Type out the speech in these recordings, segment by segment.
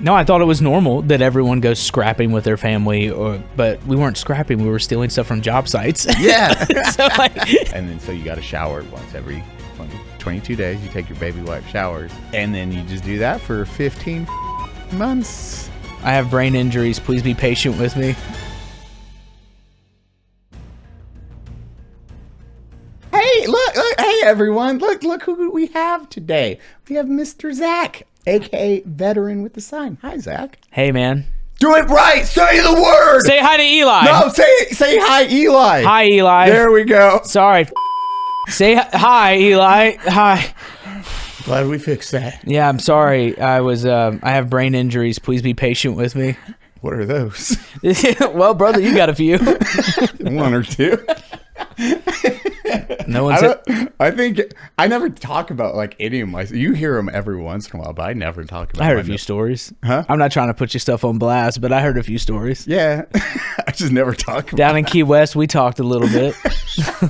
No, I thought it was normal that everyone goes scrapping with their family, but we weren't scrapping. We were stealing stuff from job sites. Yeah. So, like, and then so you got to shower once every 22 days. You take your baby wipe showers. And then you just do that for 15 months. I have brain injuries. Please be patient with me. Hey, look, hey everyone. Look who we have today. We have Mr. Zach, aka Veteran with the Sign. Hi, Zach. Hey, man. Do it right. Say the word. Say hi to Eli. No, say hi, Eli. Hi, Eli. There we go. Sorry. Say hi, Eli. Hi. Glad we fixed that. Yeah, I'm sorry. I have brain injuries. Please be patient with me. What are those? Well, brother, you got a few. One or two. No one said. I think I never talk about like any of my. You hear them every once in a while, but I never talk about. I heard a few stories. Huh? I'm not trying to put your stuff on blast, but I heard a few stories. Yeah, I just never talk about. Down in Key West, we talked a little bit.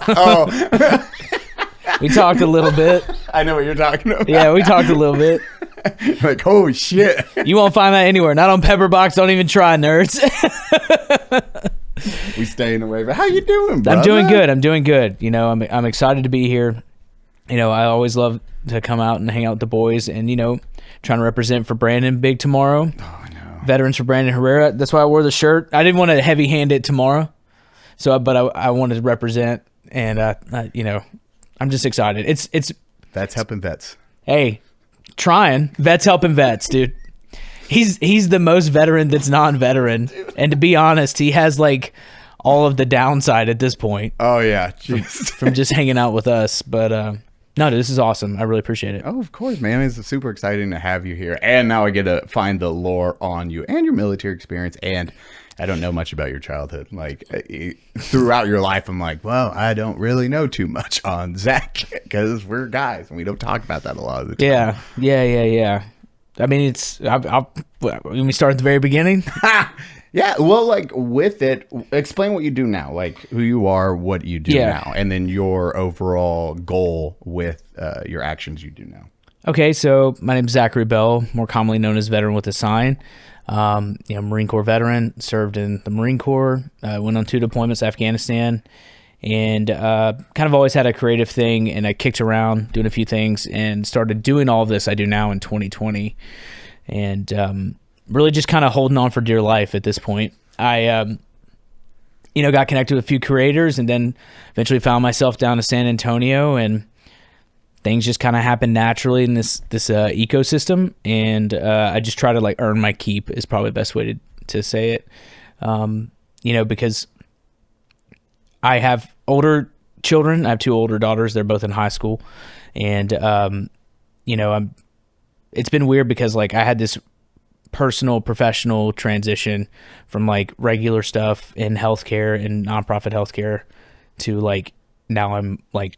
Oh, we talked a little bit. I know what you're talking about. Yeah, we talked a little bit. Like, holy shit. You won't find that anywhere. Not on Pepperbox. Don't even try, nerds. We staying away. But how you doing, brother? I'm doing good. You know, I'm excited to be here. You know, I always love to come out and hang out with the boys, and you know, trying to represent for Brandon big tomorrow. Oh, I know. Veterans for Brandon Herrera. That's why I wore the shirt. I didn't want to heavy hand it tomorrow, but I wanted to represent, and you know, I'm just excited. It's That's helping vets. Hey, trying vets helping vets, dude. He's the most veteran that's non-veteran, and to be honest, he has like all of the downside at this point. Oh yeah, from just hanging out with us. But no, dude, this is awesome. I really appreciate it. Oh, of course, man. It's super exciting to have you here, and now I get to find the lore on you and your military experience. And I don't know much about your childhood. Like throughout your life, I'm like, well, I don't really know too much on Zach because we're guys and we don't talk about that a lot of the time. Yeah. I mean, let me start at the very beginning. Yeah, well, like with it, explain what you do now, like who you are, what you do now, and then your overall goal with your actions you do now. Okay, so my name's Zachary Bell, more commonly known as Veteran with a Sign. Marine Corps veteran, served in the Marine Corps, went on 2 deployments to Afghanistan, and kind of always had a creative thing, and I kicked around doing a few things and started doing all of this I do now in 2020, and really just kind of holding on for dear life at this point. I got connected with a few creators, and then eventually found myself down to San Antonio, and things just kind of happen naturally in this ecosystem, and I just try to like earn my keep is probably the best way to say it. Because I have older children. I have 2 older daughters. They're both in high school, and it's been weird because like I had this personal professional transition from like regular stuff in healthcare and nonprofit healthcare to like now I'm like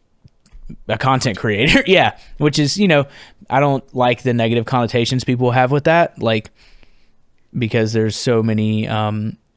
a content creator. Yeah, which is, I don't like the negative connotations people have with that, like because there's so many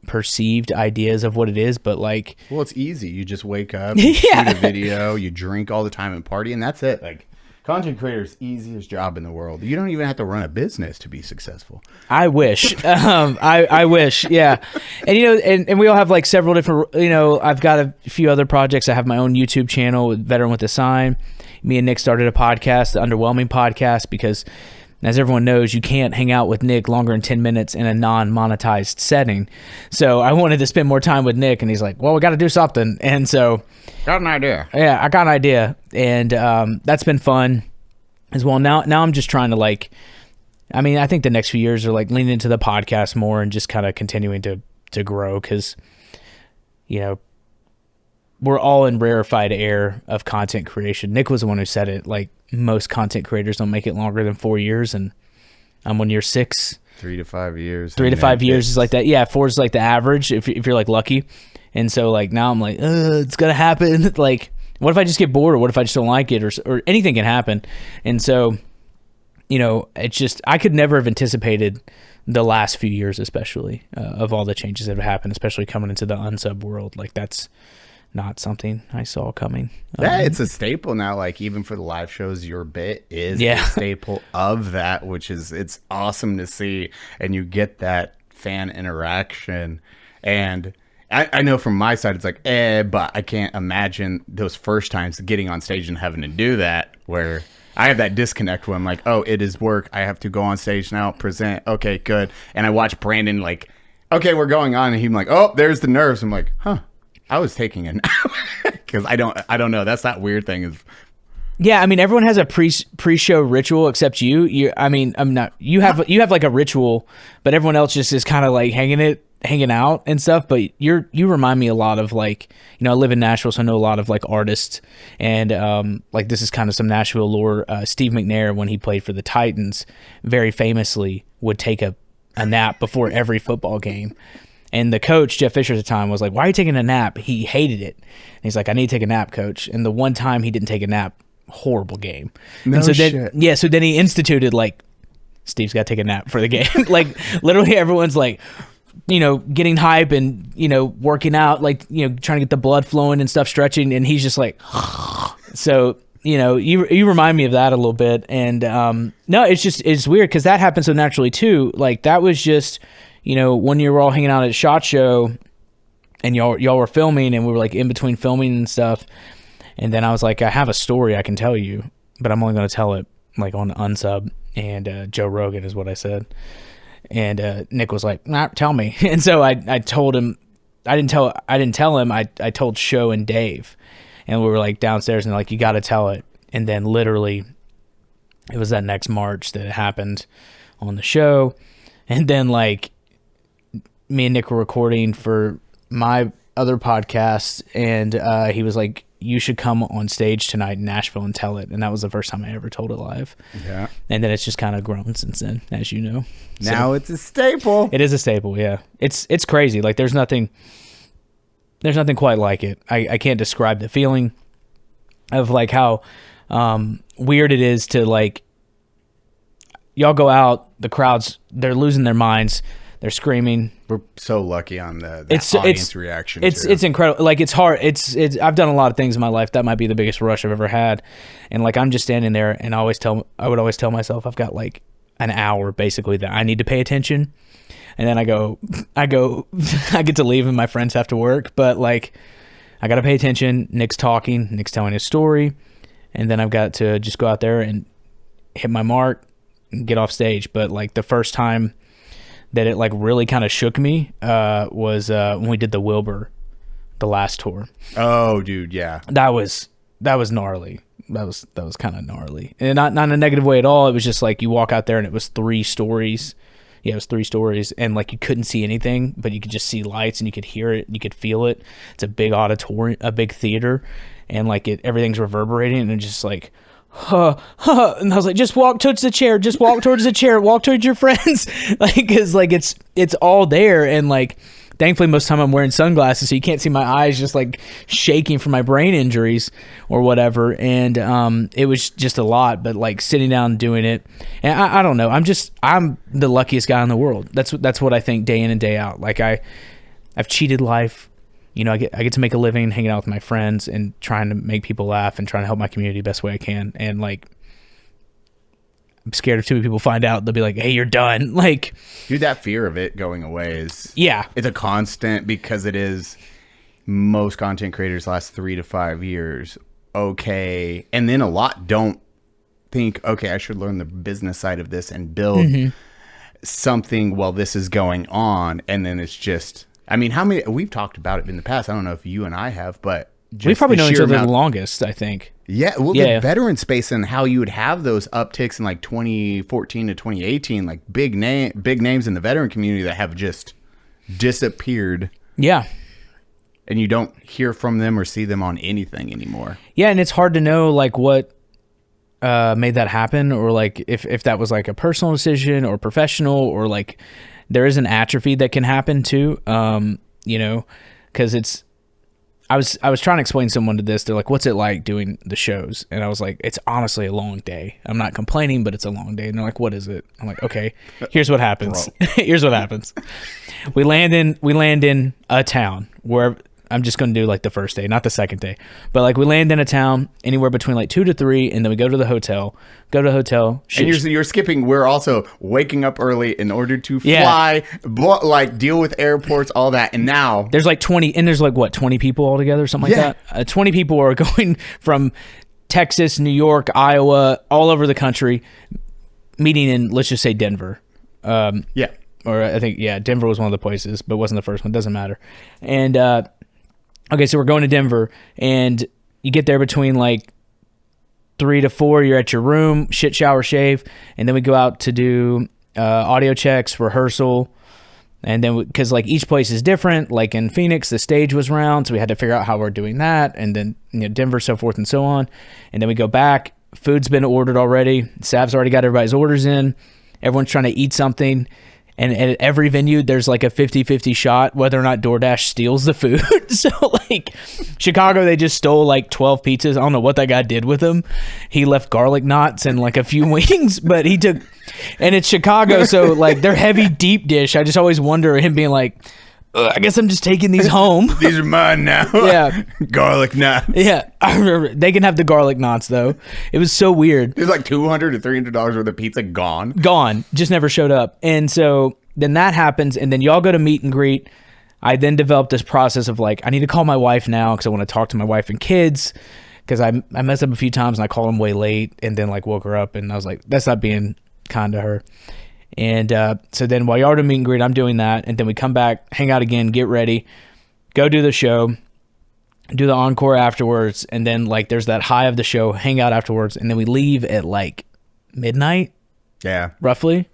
perceived ideas of what it is, but like, well, it's easy. You just wake up, you shoot a video, you drink all the time and party, and that's it. Like, content creator's easiest job in the world. You don't even have to run a business to be successful. I wish. I wish. Yeah. And and we all have like several different, I've got a few other projects. I have my own YouTube channel with Veteran with a Sign. Me and Nick started a podcast, the Underwhelming Podcast, because as everyone knows, you can't hang out with Nick longer than 10 minutes in a non-monetized setting. So I wanted to spend more time with Nick, and he's like, well, we got to do something. And so got an idea. Yeah, I got an idea. And that's been fun as well. Now I'm just trying to like, I think the next few years are like leaning into the podcast more and just kind of continuing to grow, because, we're all in rarefied air of content creation. Nick was the one who said it, like most content creators don't make it longer than 4 years, and I'm on year 6. 3 to 5 years. 3 to 5 years is like that. Yeah, 4 is like the average if you're like lucky. And so like now I'm like, it's gonna happen. Like, what if I just get bored, or what if I just don't like it, or anything can happen. And so, it's just, I could never have anticipated the last few years, especially of all the changes that have happened, especially coming into the unsub world. Like not something I saw coming. Yeah, it's a staple now. Like even for the live shows, your bit is a staple of that, which is it's awesome to see, and you get that fan interaction. And I know from my side, it's like, but I can't imagine those first times getting on stage and having to do that, where I have that disconnect where I'm like, oh, it is work. I have to go on stage now, present. Okay, good. And I watch Brandon like, okay, we're going on, and he's like, oh, there's the nerves. I'm like, huh. I was taking a nap because I don't know. That's that weird thing is. Yeah, I mean, everyone has a pre-show ritual except you. I mean, I'm not. You have like a ritual, but everyone else just is kind of like hanging out and stuff. But you remind me a lot of like, you know, I live in Nashville, so I know a lot of like artists, and like this is kind of some Nashville lore. Steve McNair, when he played for the Titans, very famously would take a nap before every football game. And the coach, Jeff Fisher at the time, was like, why are you taking a nap? He hated it. And he's like, I need to take a nap, coach. And the one time he didn't take a nap, horrible game. No and so shit. then, yeah, so then he instituted, like, Steve's got to take a nap for the game. Like, literally everyone's like, you know, getting hype and, you know, working out, like, you know, trying to get the blood flowing and stuff, stretching. And he's just like, so, you know, you remind me of that a little bit. And no, it's weird because that happened so naturally too. Like, that was just... You know, when you were all hanging out at SHOT Show and y'all were filming and we were like in between filming and stuff. And then I was like, I have a story I can tell you, but I'm only going to tell it like on Unsub and Joe Rogan is what I said. And Nick was like, nah, tell me. And so I told him, I didn't tell him, I told Show and Dave. And we were like downstairs and like, you got to tell it. And then literally it was that next March that it happened on the show. And then like, me and Nick were recording for my other podcast, and he was like, you should come on stage tonight in Nashville and tell it. And that was the first time I ever told it live. Yeah. And then it's just kind of grown since then, as you know. Now so, it's a staple. It is a staple, yeah. It's crazy. Like there's nothing quite like it. I can't describe the feeling of like how weird it is to like, y'all go out, the crowds, they're losing their minds. They're screaming. We're so lucky on the audience reaction. It's incredible. Like it's hard. It's. I've done a lot of things in my life. That might be the biggest rush I've ever had. And like I'm just standing there, and I would always tell myself I've got like an hour basically that I need to pay attention. And then I get to leave, and my friends have to work. But like, I got to pay attention. Nick's talking. Nick's telling his story, and then I've got to just go out there and hit my mark and get off stage. But like the first time that it like really kind of shook me was when we did the Wilbur, the last tour. Oh, dude, yeah. That was gnarly. That was kind of gnarly, and not in a negative way at all. It was just like you walk out there and it was 3 stories. Yeah, it was 3 stories, and like you couldn't see anything, but you could just see lights and you could hear it, and you could feel it. It's a big auditorium, a big theater, and like everything's reverberating, and just like. And I was like, just walk towards the chair, walk towards your friends. Like, cause like it's all there. And like, thankfully most of the time I'm wearing sunglasses, so you can't see my eyes just like shaking from my brain injuries or whatever. And, it was just a lot, but like sitting down and doing it. And I don't know. I'm the luckiest guy in the world. That's what I think day in and day out. Like I've cheated life. You know, I get to make a living hanging out with my friends and trying to make people laugh and trying to help my community the best way I can. And like, I'm scared if too many people find out, they'll be like, hey, you're done. Like, dude, that fear of it going away is, yeah, it's a constant because it is most content creators last 3 to 5 years. Okay. And then a lot don't think, okay, I should learn the business side of this and build something while this is going on. And then it's just, I mean, how many, we've talked about it in the past. I don't know if you and I have, but we've probably known each other the longest, I think. Yeah. Well, the veteran space and how you would have those upticks in like 2014 to 2018, like big names in the veteran community that have just disappeared. Yeah. And you don't hear from them or see them on anything anymore. Yeah. And it's hard to know like what made that happen, or like if that was like a personal decision or professional, or like there is an atrophy that can happen too. You know, because it's, I was trying to explain to someone to this. They're like, what's it like doing the shows? And I was like, it's honestly a long day. I'm not complaining, but it's a long day. And they're like, what is it? I'm like, okay, here's what happens. Here's what happens. We land in a town where I'm just going to do like the first day, not the second day. But like we land in a town anywhere between like 2 to 3, and then we go to the hotel. And you're skipping. We're also waking up early in order to fly, like deal with airports, all that. And now there's like 20, and there's like what 20 people altogether, something like that. 20 people are going from Texas, New York, Iowa, all over the country, meeting in, let's just say, Denver. Or I think, Denver was one of the places, but it wasn't the first one. Doesn't matter. And, okay, so we're going to Denver, and you get there between like 3 to 4. You're at your room, shit, shower, shave, and then we go out to do audio checks, rehearsal, and then because like each place is different. Like in Phoenix, the stage was round, so we had to figure out how we're doing that, and then Denver, so forth and so on. And then we go back. Food's been ordered already. Sav's already got everybody's orders in. Everyone's trying to eat something. And at every venue, there's like a 50-50 shot whether or not DoorDash steals the food. So, like, Chicago, they just stole like 12 pizzas. I don't know what that guy did with them. He left garlic knots and like a few wings, but he took... And it's Chicago, so like they're heavy deep dish. I just always wonder him being like, I guess I'm just taking these home. These are mine now. Yeah. Garlic knots. Yeah, I remember. They can have the garlic knots, though. It was so weird. There's like $200 to $300 worth of pizza gone. Gone. Just never showed up. And so then that happens, and then y'all go to meet and greet. I then developed this process of like, I need to call my wife now because I want to talk to my wife and kids, because I messed up a few times and I called them way late and then like woke her up, and I was like, that's not being kind to her. And so then while y'all are to meet and greet, I'm doing that. And then we come back, hang out again, get ready, go do the show, do the encore afterwards. And then like there's that high of the show, hang out afterwards. And then we leave at like midnight. Yeah. Roughly.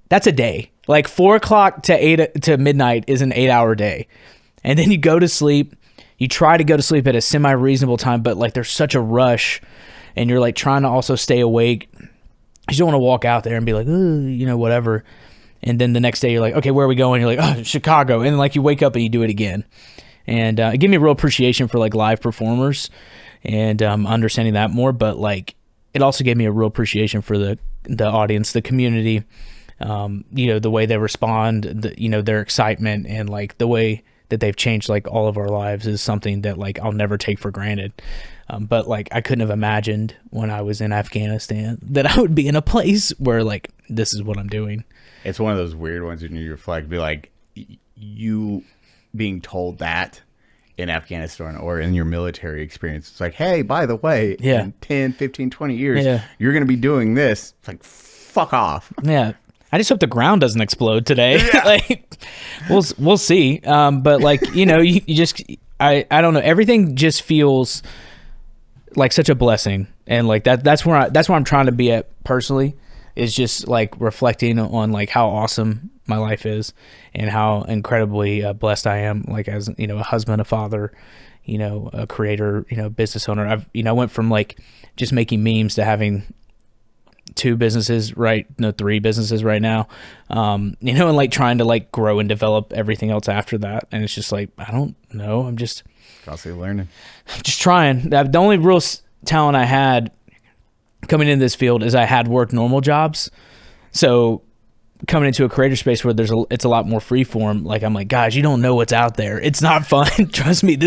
That's a day. Like 4 o'clock to midnight is an 8-hour day. And then you go to sleep. You try to go to sleep at a semi-reasonable time, but like there's such a rush and you're like trying to also stay awake. You just don't want to walk out there and be like, whatever. And then the next day you're like, okay, where are we going? You're like, oh, Chicago. And like you wake up and you do it again. And it gave me a real appreciation for like live performers and understanding that more. But like it also gave me a real appreciation for the audience, the community, the way they respond, their excitement, and like the way that they've changed like all of our lives is something that like I'll never take for granted. But like I couldn't have imagined when I was in Afghanistan that I would be in a place where like this is what I'm doing. It's one of those weird ones when you reflect, be like you being told that in Afghanistan or in your military experience. It's like, hey, by the way, in 10, 15, 20 years, you're going to be doing this. It's like, fuck off. Yeah. I just hope the ground doesn't explode today. Yeah. Like, we'll see. But like, you just, I don't know. Everything just feels like such a blessing. And like that's where I'm trying to be at personally, is just like reflecting on like how awesome my life is and how incredibly blessed I am, like as, a husband, a father, a creator, business owner. I went from like just making memes to having 2 businesses, right? No, 3 businesses right now. And like trying to like grow and develop everything else after that. And it's just like, I don't know. I'm just constantly learning. Just trying. The only real talent I had coming into this field is I had worked normal jobs. So coming into a creator space where it's a lot more free form. Like I'm like, guys, you don't know what's out there. It's not fun. Trust me.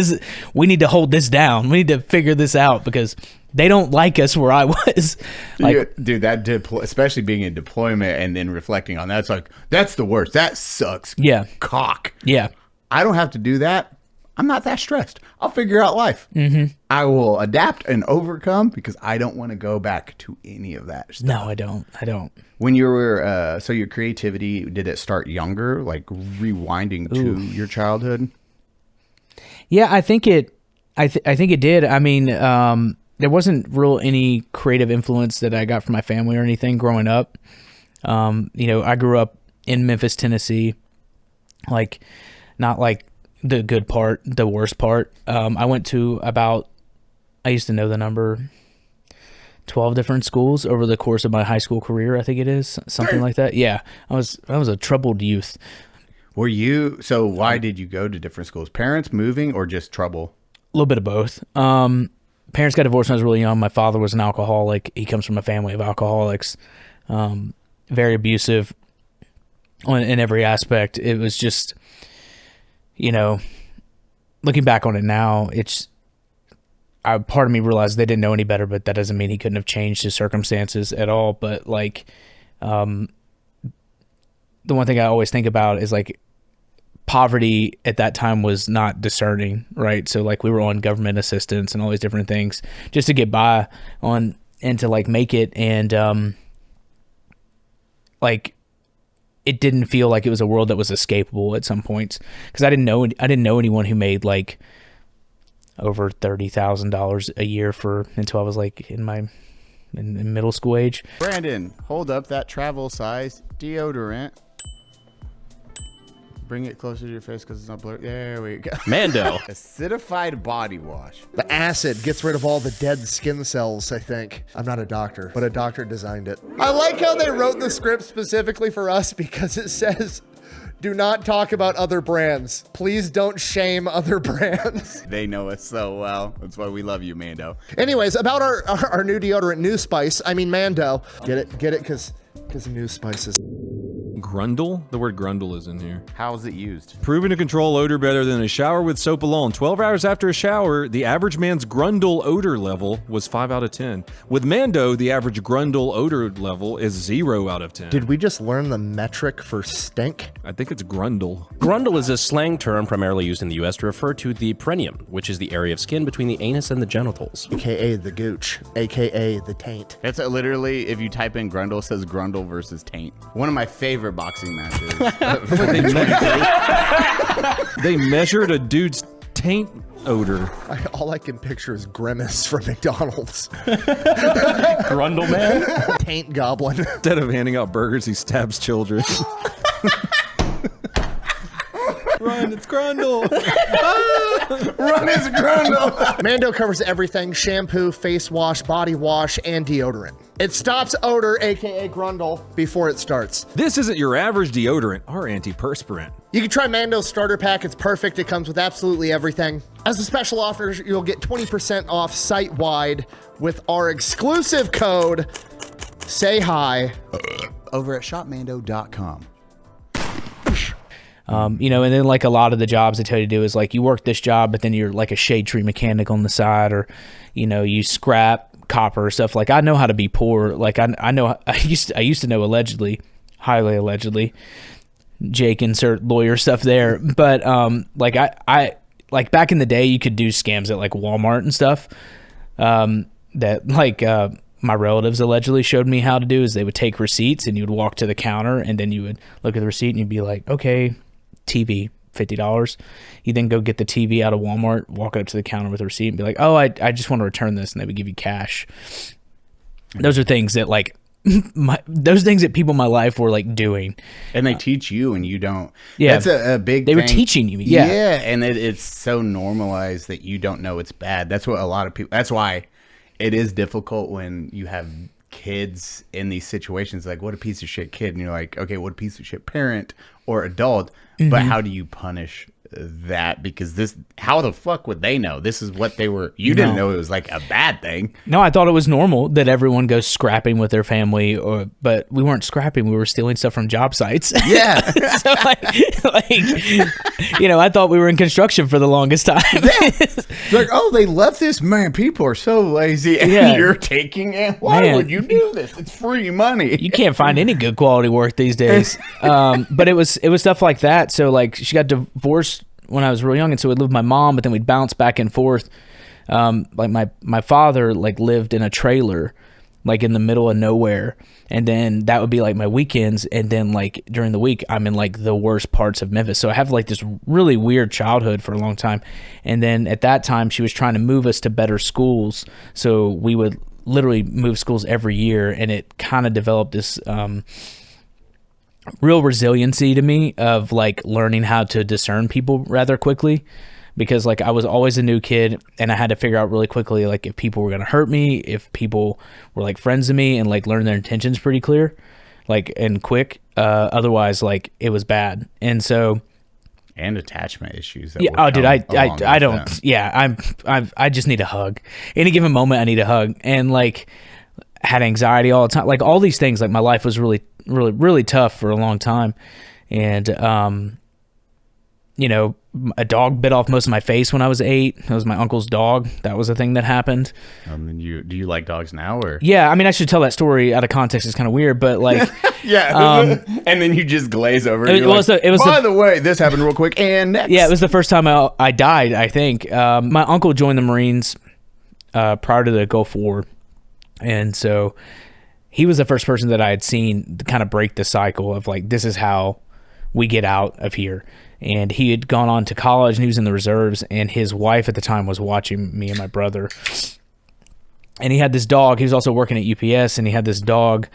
We need to hold this down. We need to figure this out because they don't like us where I was. Like, dude, especially being in deployment and then reflecting on that, it's like, that's the worst. That sucks. Yeah. Cock. Yeah. I don't have to do that. I'm not that stressed. I'll figure out life. Mm-hmm. I will adapt and overcome because I don't want to go back to any of that stuff. No, I don't. When you were, so your creativity, did it start younger, like rewinding to your childhood? Yeah, I think it did. I mean, there wasn't real any creative influence that I got from my family or anything growing up. I grew up in Memphis, Tennessee, like not like the good part, the worst part. I went to I used to know the number, 12 different schools over the course of my high school career. I think it is something like that. Yeah. I was a troubled youth. So why did you go to different schools? Parents moving or just trouble? A little bit of both. Parents got divorced when I was really young. My father was an alcoholic. He comes from a family of alcoholics. Very abusive in every aspect. It was just, looking back on it now, part of me realized they didn't know any better, but that doesn't mean he couldn't have changed his circumstances at all. But like, the one thing I always think about is like poverty at that time was not discerning, right? So like we were on government assistance and all these different things just to get by on and to like make it. And like it didn't feel like it was a world that was escapable at some points, because I didn't know anyone who made like over $30,000 a year until I was like in middle school age. Brandon, hold up that travel size deodorant. Bring it closer to your face because it's not blurry. There we go. Mando. Acidified body wash. The acid gets rid of all the dead skin cells, I think. I'm not a doctor, but a doctor designed it. I like how they wrote the script specifically for us, because it says, do not talk about other brands. Please don't shame other brands. They know us so well. That's why we love you, Mando. Anyways, about our new deodorant, New Spice. I mean, Mando. Get it? Because New Spices. Grundle? The word grundle is in here. How is it used? Proven to control odor better than a shower with soap alone. 12 hours after a shower, the average man's grundle odor level was 5 out of 10. With Mando, the average grundle odor level is 0 out of 10. Did we just learn the metric for stink? I think it's grundle. Grundle is a slang term primarily used in the US to refer to the perineum, which is the area of skin between the anus and the genitals. AKA the gooch. AKA the taint. That's literally, if you type in Grundle, it says Grundle versus Taint. One of my favorite boxing matches. They measured a dude's taint odor. All I can picture is Grimace from McDonald's. Grundle man? Taint goblin. Instead of handing out burgers, he stabs children. Run, it's Grundle. Run, it's Grundle. Mando covers everything: shampoo, face wash, body wash, and deodorant. It stops odor, aka Grundle, before it starts. This isn't your average deodorant or antiperspirant. You can try Mando's starter pack. It's perfect. It comes with absolutely everything. As a special offer, you'll get 20% off site-wide with our exclusive code, Say Hi. Over at shopmando.com. And then like a lot of the jobs they tell you to do is like you work this job, but then you're like a shade tree mechanic on the side, or, you scrap copper or stuff. Like I know how to be poor. Like I know, I used to know allegedly, highly allegedly, Jake insert lawyer stuff there. But like I like back in the day, you could do scams at like Walmart and stuff. That like my relatives allegedly showed me how to do is they would take receipts and you would walk to the counter and then you would look at the receipt and you'd be like, okay, TV, $50. You then go get the TV out of Walmart, walk up to the counter with a receipt and be like, oh, I just want to return this. And they would give you cash. Those are things that like, those things that people in my life were like doing. And they teach you and you don't. Yeah. That's a big They thing. were teaching you. Yeah. Yeah. And it's so normalized that you don't know it's bad. That's what a lot of people, that's why it is difficult when you have kids in these situations. Like, what a piece of shit kid. And you're like, okay, what a piece of shit parent or adult. But how do you punish that? Because how the fuck would they know? This is what they were. You didn't know it was like a bad thing. No, I thought it was normal that everyone goes scrapping with their family, but we weren't scrapping. We were stealing stuff from job sites. Yeah. So I thought we were in construction for the longest time. It's like, oh, they left this. Man, people are so lazy. And you're taking it. Why would you do this? It's free money. You can't find any good quality work these days. But it was stuff like that. So like she got divorced when I was real young, and so we'd live with my mom, but then we'd bounce back and forth. Like my father like lived in a trailer like in the middle of nowhere, and then that would be like my weekends, and then like during the week I'm in like the worst parts of Memphis. So I have like this really weird childhood for a long time. And then at that time she was trying to move us to better schools, so we would literally move schools every year, and it kind of developed this real resiliency to me of like learning how to discern people rather quickly, because like I was always a new kid and I had to figure out really quickly like if people were going to hurt me, if people were like friends to me, and like learn their intentions pretty clear, like, and quick. Otherwise like it was bad. And so and attachment issues. I don't. Yeah, I just need a hug. Any given moment I need a hug. And like had anxiety all the time, like all these things. Like my life was really, really, really tough for a long time. And a dog bit off most of my face when I was 8. That was my uncle's dog. That was a thing that happened. And do you like dogs now, or? Yeah, I mean, I should tell that story out of context. It's kind of weird, but like, Yeah. And then you just glaze over it. By the way, this happened real quick. And next. Yeah, it was the first time I died, I think. My uncle joined the Marines prior to the Gulf War. And so he was the first person that I had seen kind of break the cycle of like, this is how we get out of here. And he had gone on to college and he was in the reserves, and his wife at the time was watching me and my brother. And he had this dog. He was also working at UPS, and he had this dog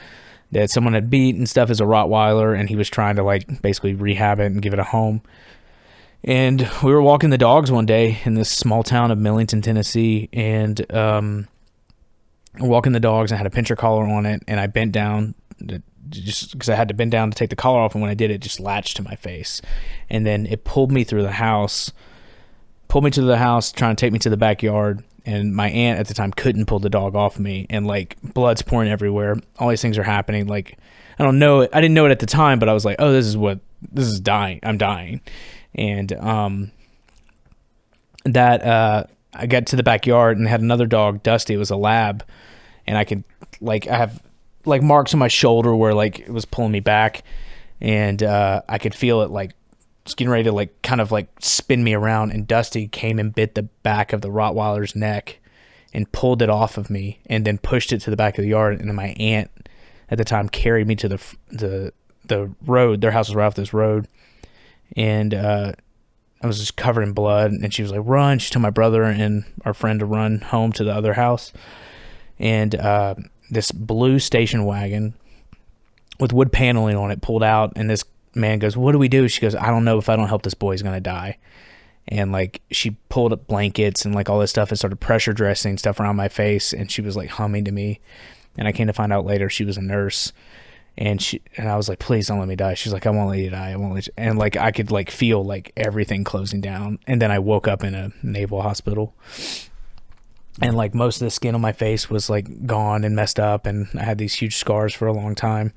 that someone had beat and stuff as a Rottweiler, and he was trying to like basically rehab it and give it a home. And we were walking the dogs one day in this small town of Millington, Tennessee, and we're walking the dogs, and I had a pincher collar on it, and I bent down just because I had to bend down to take the collar off, and when I did, it just latched to my face. And then it pulled me to the house, trying to take me to the backyard, and my aunt at the time couldn't pull the dog off me, and like blood's pouring everywhere. All these things are happening. Like, I don't know it. I didn't know it at the time, but I was like, oh, this is dying. I'm dying. And I got to the backyard and had another dog, Dusty. It was a lab, and I have like marks on my shoulder where like it was pulling me back, and I could feel it like just getting ready to like kind of like spin me around, and Dusty came and bit the back of the Rottweiler's neck and pulled it off of me, and then pushed it to the back of the yard. And then my aunt at the time carried me to the road. Their house was right off this road, and I was just covered in blood, and she was like, run. She told my brother and our friend to run home to the other house. And this blue station wagon with wood paneling on it pulled out, and this man goes, what do we do? She goes, I don't know. If I don't help this boy, he's going to die. And like, she pulled up blankets and like all this stuff and started pressure dressing stuff around my face, and she was like humming to me. And I came to find out later she was a nurse. And I was like, please don't let me die. She's like, I won't let you die. I won't let you. And like, I could like feel like everything closing down. And then I woke up in a naval hospital, and like most of the skin on my face was like gone and messed up. And I had these huge scars for a long time.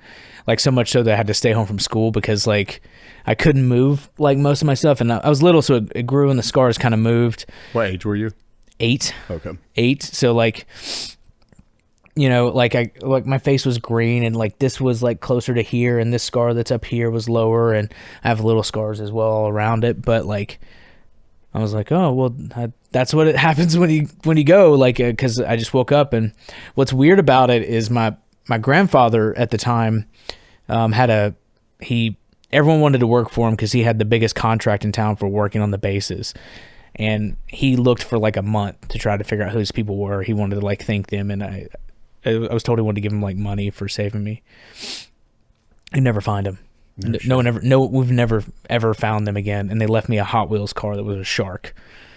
Like so much so that I had to stay home from school because like I couldn't move like most of my stuff. And I was little, so it grew and the scars kind of moved. What age were you? 8. Okay. 8. So like, you know, like my face was green, and like this was like closer to here, and this scar that's up here was lower, and I have little scars as well all around it. But like, I was like, oh well, that's what it happens when you go, like, because I just woke up. And what's weird about it is my grandfather at the time everyone wanted to work for him because he had the biggest contract in town for working on the bases. And he looked for like a month to try to figure out who his people were. He wanted to like thank them, and I was told he wanted to give him like money for saving me. I never find him. We've never ever found them again. And they left me a Hot Wheels car that was a shark.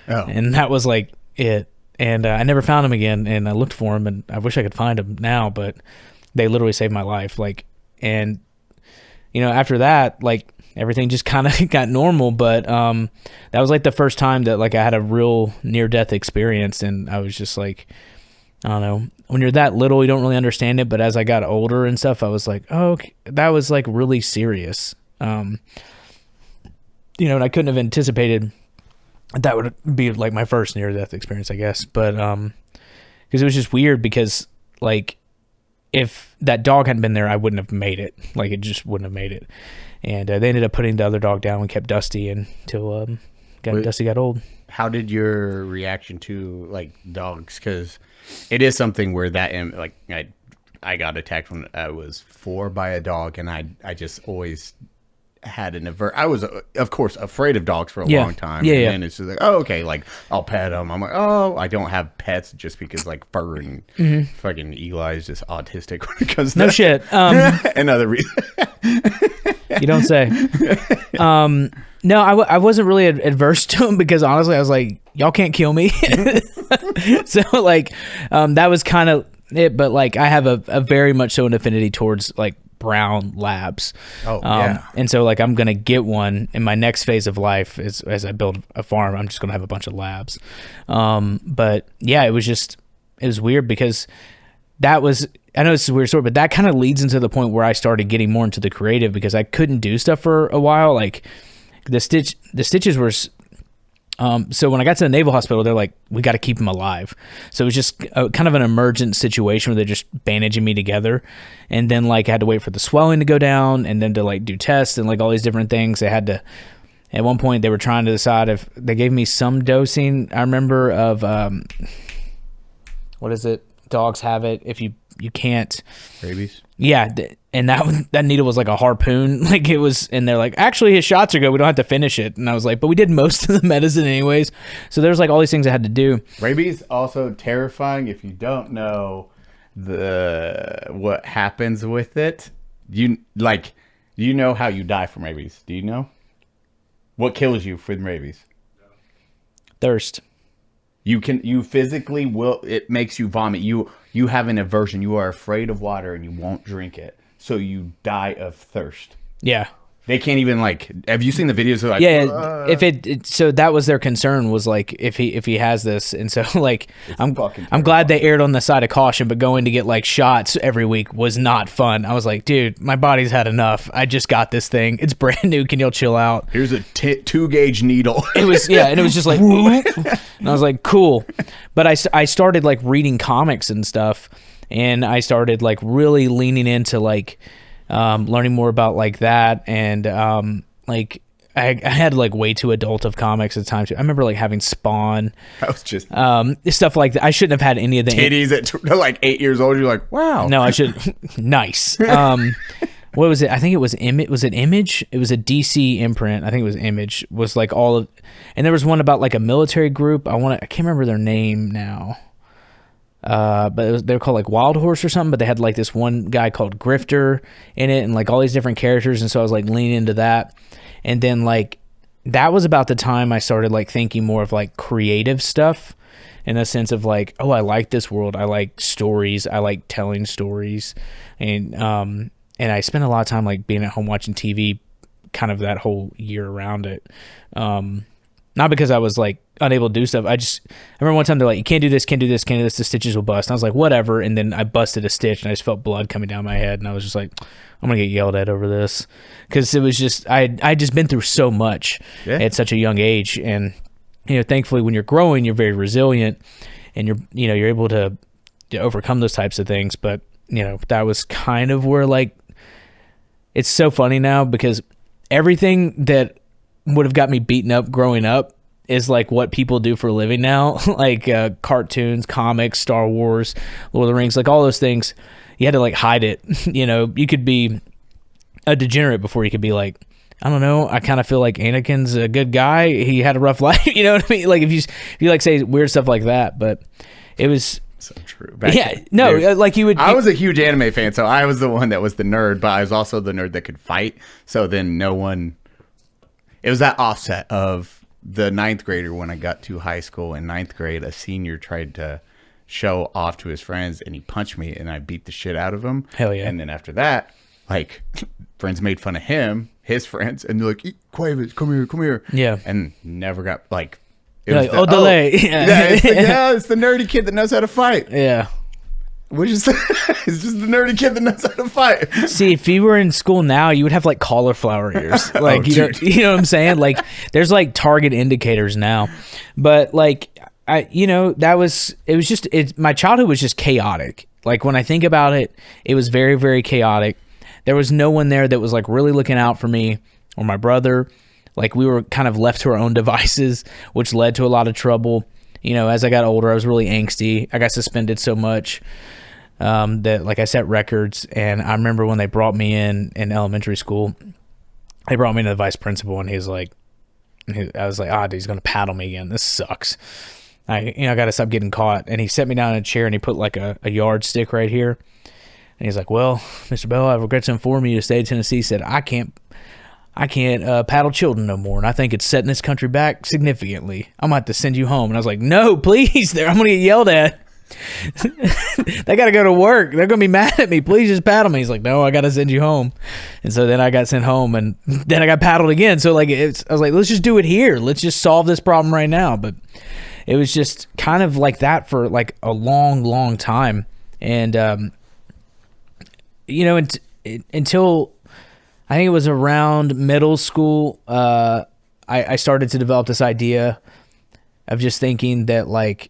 Oh. And that was like it. And I never found him again. And I looked for him, and I wish I could find him now, but they literally saved my life. Like, and you know, after that, like everything just kind of got normal. But that was like the first time that like I had a real near-death experience, and I was just like, I don't know. When you're that little, you don't really understand it. But as I got older and stuff, I was like, oh, okay, that was like really serious. You know, and I couldn't have anticipated that would be like my first near-death experience, I guess. But because it was just weird, because like if that dog hadn't been there, I wouldn't have made it. Like it just wouldn't have made it. And they ended up putting the other dog down and kept Dusty until Dusty got old. How did your reaction to like dogs? Because it is something where like I got attacked when I was 4 by a dog, and I just always had I was of course afraid of dogs for a long time. Yeah, and then it's just like, oh, okay, like I'll pet them. I'm like, oh, I don't have pets just because like fur and fucking Eli is just autistic when it comes to no shit. Another reason. You don't say. No, I wasn't really adverse to him, because honestly I was like, y'all can't kill me. So like that was kind of it. But like I have a very much so an affinity towards like brown labs. Oh yeah. And so like I'm gonna get one in my next phase of life as I build a farm. I'm just gonna have a bunch of labs. But yeah, it was weird, because that was, I know it's a weird story, but that kind of leads into the point where I started getting more into the creative, because I couldn't do stuff for a while. Like the stitches were So when I got to the Naval Hospital, they're like, we got to keep him alive. So it was just kind of an emergent situation where they're just bandaging me together. And then like I had to wait for the swelling to go down and then to like do tests and like all these different things. They had to, at one point they were trying to decide if they gave me some dosing. I remember of, what is it? Dogs have it. If you can't. Rabies. Yeah, and that needle was like a harpoon. Like it was, and they're like, actually his shots are good. We don't have to finish it. And I was like, but we did most of the medicine anyways. So there's like all these things I had to do. Rabies also terrifying if you don't know what happens with it. Do you know how you die from rabies? Do you know what kills you from rabies? Thirst. You physically will, it makes you vomit. You have an aversion. You are afraid of water and you won't drink it. So you die of thirst. Yeah. They can't even have you seen the videos of if so that was their concern was like if he has this, and so like I'm glad they erred on the side of caution, but going to get like shots every week was not fun. I was like, dude, my body's had enough. I just got this thing. It's brand new. Can y'all chill out? Here's a 2-gauge needle. It was and it was just like and I was like, cool. But I started like reading comics and stuff, and I started like really leaning into like learning more about like that, and like I had like way too adult of comics at the time too. I remember like having Spawn. I was just stuff like that. I shouldn't have had any of the titties at like 8 years old. You're like, wow. No, I should. Nice. What was it? I think it was Was it Image? It was a DC imprint. I think it was Image. Was like all of, and there was one about like a military group. I can't remember their name now. But they were called like Wild Horse or something, but they had like this one guy called Grifter in it and like all these different characters. And so I was like leaning into that. And then like, that was about the time I started like thinking more of like creative stuff in a sense of like, oh, I like this world. I like stories. I like telling stories. And I spent a lot of time like being at home watching TV kind of that whole year around it. Not because I was like unable to do stuff. I remember one time they're like, you can't do this, can't do this, can't do this, the stitches will bust. And I was like, whatever. And then I busted a stitch and I just felt blood coming down my head. And I was just like, I'm going to get yelled at over this. Because it was just, I just been through so much at such a young age. And, thankfully when you're growing, you're very resilient and you're able to overcome those types of things. But, that was kind of where like, it's so funny now because everything that would have got me beaten up growing up is like what people do for a living now, like cartoons, comics, Star Wars, Lord of the Rings, like all those things. You had to like hide it. You could be a degenerate before you could be like, I don't know, I kind of feel like Anakin's a good guy. He had a rough life. You know what I mean? Like if you like say weird stuff like that, but it was so true. Like you would. I was a huge anime fan, so I was the one that was the nerd, but I was also the nerd that could fight. So then no one. It was that offset of the 9th grader when I got to high school. In 9th grade, a senior tried to show off to his friends, and he punched me, and I beat the shit out of him. Hell yeah! And then after that, like friends made fun of him, his friends, and they're like, "Quavis, come here." Yeah. And never got like. It was like, delay. It's the nerdy kid that knows how to fight. Yeah. Which is it's just the nerdy kid that knows how to fight. See, if you were in school now, you would have like cauliflower ears. Like you know what I'm saying? Like there's like target indicators now. But like my childhood was just chaotic. Like when I think about it, it was very, very chaotic. There was no one there that was like really looking out for me or my brother. Like we were kind of left to our own devices, which led to a lot of trouble. As I got older, I was really angsty. I got suspended so much that like I set records. And I remember when they brought me in elementary school, they brought me to the vice principal, and I was like, dude, he's going to paddle me again. This sucks. I got to stop getting caught. And he set me down in a chair and he put like a yardstick right here. And he's like, well, Mr. Bell, I regret to inform you the state of Tennessee said I can't paddle children no more, and I think it's setting this country back significantly. I'm going to have to send you home. And I was like, no, please, I'm going to get yelled at. They got to go to work. They're going to be mad at me. Please just paddle me. He's like, no, I got to send you home. And so then I got sent home, and then I got paddled again. So like, I was like, let's just do it here. Let's just solve this problem right now. But it was just kind of like that for like a long, long time. And, until I think it was around middle school, I started to develop this idea of just thinking that like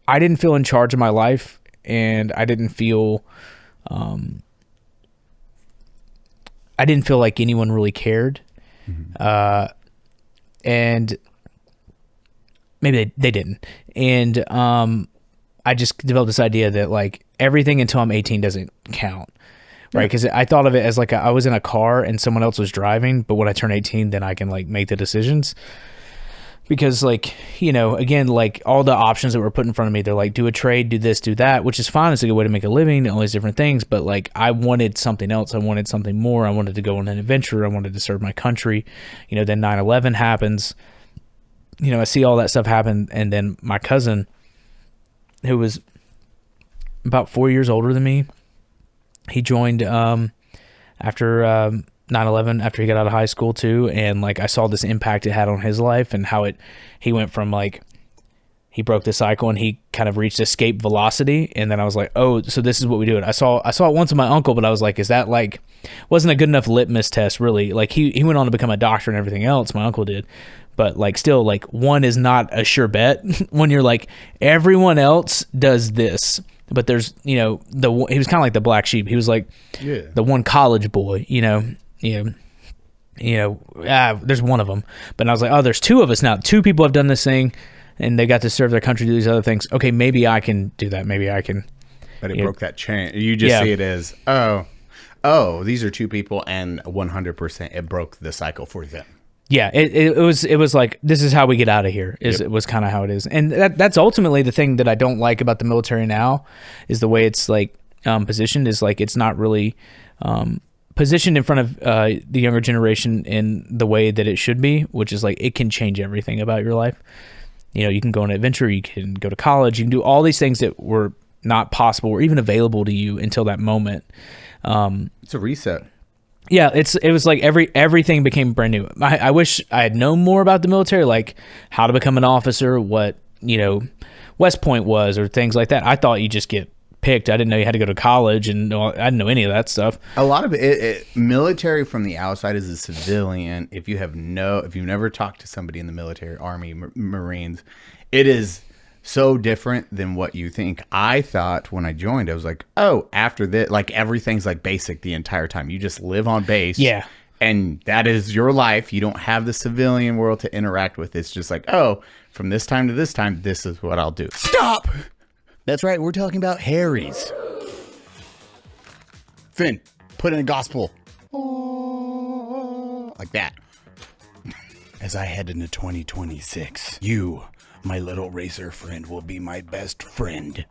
I didn't feel in charge of my life, and I didn't feel like anyone really cared. And maybe they didn't. And I just developed this idea that like everything until I'm 18 doesn't count. Right. Because I thought of it as like I was in a car and someone else was driving. But when I turn 18, then I can like make the decisions. Because like, you know, again, like all the options that were put in front of me, they're like, do a trade, do this, do that, which is fine. It's a good way to make a living, all these different things. But like, I wanted something else. I wanted something more. I wanted to go on an adventure. I wanted to serve my country. You know, then 9/11 happens. You know, I see all that stuff happen. And then my cousin, who was about 4 years older than me, he joined after 9/11, after he got out of high school too. And like I saw this impact it had on his life, and how he went from like, he broke the cycle and he kind of reached escape velocity. And then I was like, oh, so this is what we do it. I saw it once with my uncle, but I was like, is that like, wasn't a good enough litmus test really. Like he went on to become a doctor and everything else, my uncle did. But like still, like one is not a sure bet when you're like, everyone else does this. But there's, you know, he was kind of like the black sheep. He was like the one college boy, there's one of them. But I was like, oh, there's two of us now. Two people have done this thing, and they got to serve their country, do these other things. Okay, maybe I can do that. Maybe I can. But it broke that chain. You just see it as, oh, these are two people, and 100% it broke the cycle for them. Yeah, it was like, this is how we get out of here. It was kind of how it is. And that's ultimately the thing that I don't like about the military now, is the way it's like positioned, is like it's not really positioned in front of the younger generation in the way that it should be, which is like it can change everything about your life. You know, you can go on an adventure, you can go to college, you can do all these things that were not possible or even available to you until that moment. It's a reset. Yeah, it was like everything became brand new. I wish I had known more about the military, like how to become an officer, what, West Point was, or things like that. I thought you just get picked. I didn't know you had to go to college, and I didn't know any of that stuff. A lot of it military from the outside as a civilian, if you've never talked to somebody in the military, Army, Marines, it is so different than what you think. I thought when I joined, I was like, oh, after this, like everything's like basic the entire time. You just live on base. Yeah. And that is your life. You don't have the civilian world to interact with. It's just like, oh, from this time to this time, this is what I'll do. Stop! That's right. We're talking about Harry's. Finn, put in a gospel. Like that. As I head into 2026, you, my little racer friend, will be my best friend.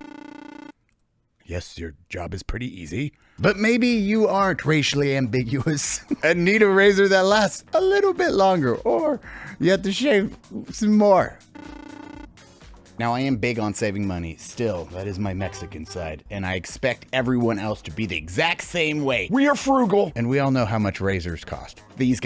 Yes, your job is pretty easy. But maybe you aren't racially ambiguous and need a razor that lasts a little bit longer, or you have to shave some more. Now, I am big on saving money. Still, that is my Mexican side, and I expect everyone else to be the exact same way. We are frugal, and we all know how much razors cost. These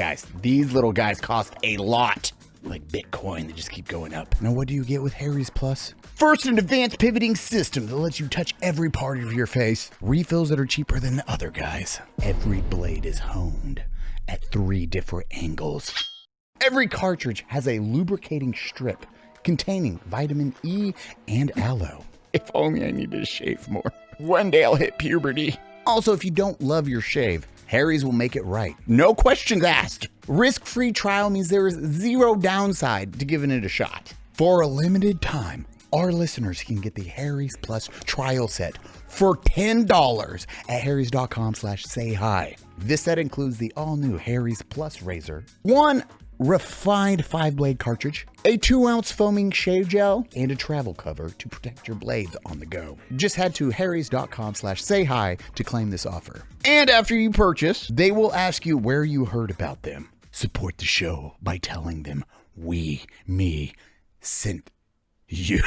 little guys cost a lot. Like Bitcoin, they just keep going up. Now, what do you get with Harry's Plus? First, an advanced pivoting system that lets you touch every part of your face. Refills that are cheaper than the other guys. Every blade is honed at 3 different angles. Every cartridge has a lubricating strip containing vitamin E and aloe. If only I needed to shave more. One day I'll hit puberty. Also, if you don't love your shave, Harry's will make it right. No questions asked. Risk-free trial means there is zero downside to giving it a shot. For a limited time, our listeners can get the Harry's Plus trial set for $10 at harrys.com/sayhi. This set includes the all-new Harry's Plus razor, one refined 5-blade cartridge, a 2-ounce foaming shave gel, and a travel cover to protect your blades on the go. Just head to harrys.com/sayhi to claim this offer. And after you purchase, they will ask you where you heard about them. Support the show by telling them me sent you.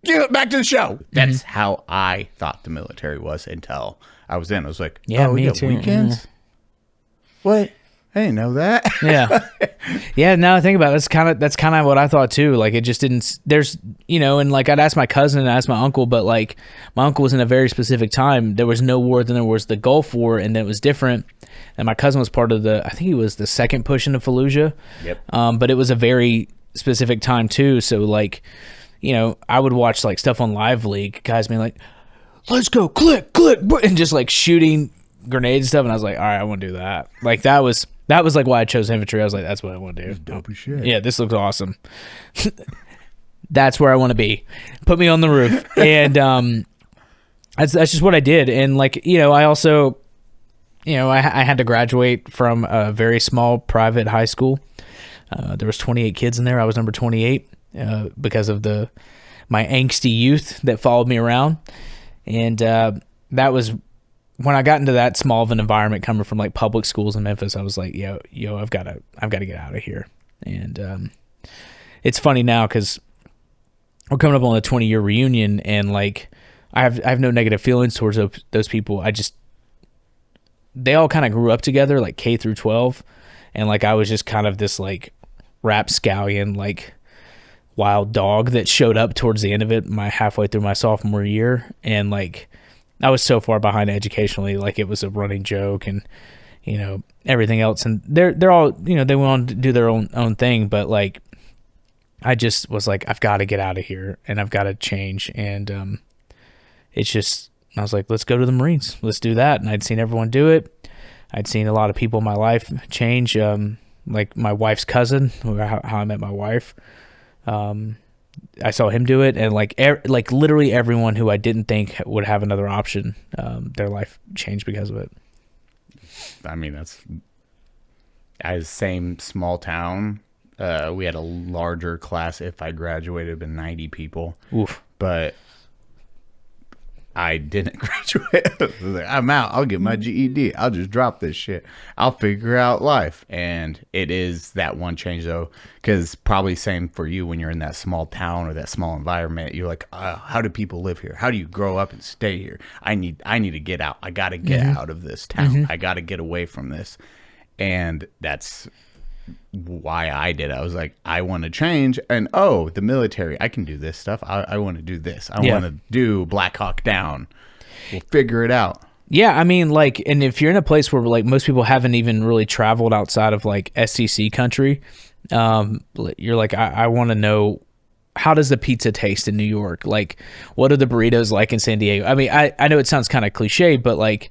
Give it back to the show. That's how I thought the military was until I was in. I was like, yeah, oh, me we got too. Weekends? Yeah. What? I didn't know that. Yeah. Now I think about it, that's kind of what I thought too. Like it just didn't. There's and like I'd ask my cousin and ask my uncle, but like my uncle was in a very specific time. There was no war. Then there was the Gulf War, and it was different. And my cousin was part of I think he was the second push into Fallujah. Yep. But it was a very specific time too. So like, you know, I would watch like stuff on Live League, guys being like, let's go, click, and just like shooting grenades and stuff. And I was like, all right, I want to do that. Like that was like why I chose infantry. I was like, that's what I want to do. Dope as shit. Yeah, this looks awesome. That's where I want to be. Put me on the roof. And that's just what I did. And like, you know, I also, you know, I had to graduate from a very small private high school. There was 28 kids in there. I was number 28 because of my angsty youth that followed me around. And that was when I got into that small of an environment coming from like public schools in Memphis. I was like, yo, I've got to get out of here. And it's funny now because we're coming up on a 20-year reunion, and like I have no negative feelings towards those people. They all kind of grew up together, like K through 12, and like I was just kind of this like rapscallion, like wild dog that showed up towards the end of it, halfway through my sophomore year, and like I was so far behind educationally, like it was a running joke, and you know everything else. And they're all, you know, they went on to do their own thing, but like I just was like, I've got to get out of here and I've got to change. And it's just, I was like, let's go to the Marines. Let's do that. And I'd seen everyone do it. I'd seen a lot of people in my life change, like my wife's cousin, how I met my wife. I saw him do it, and like literally everyone who I didn't think would have another option, their life changed because of it. I mean, as same small town. We had a larger class. If I graduated, it'd been 90 people. Oof. But I didn't graduate. I was like, I'm out. I'll get my GED. I'll just drop this shit. I'll figure out life. And it is that one change, though, because probably same for you when you're in that small town or that small environment. You're like, how do people live here? How do you grow up and stay here? I need to get out. I got to get out of this town. I got to get away from this. And that's why I did. I was like, I want to change, and the military, I can do this stuff. I want to do this. I want to do Black Hawk Down. We'll figure it out. Yeah, I mean, like, and if you're in a place where like most people haven't even really traveled outside of like SCC country, you're like, I want to know, how does the pizza taste in New York? Like, what are the burritos like in San Diego? I mean, I know it sounds kind of cliche, but like,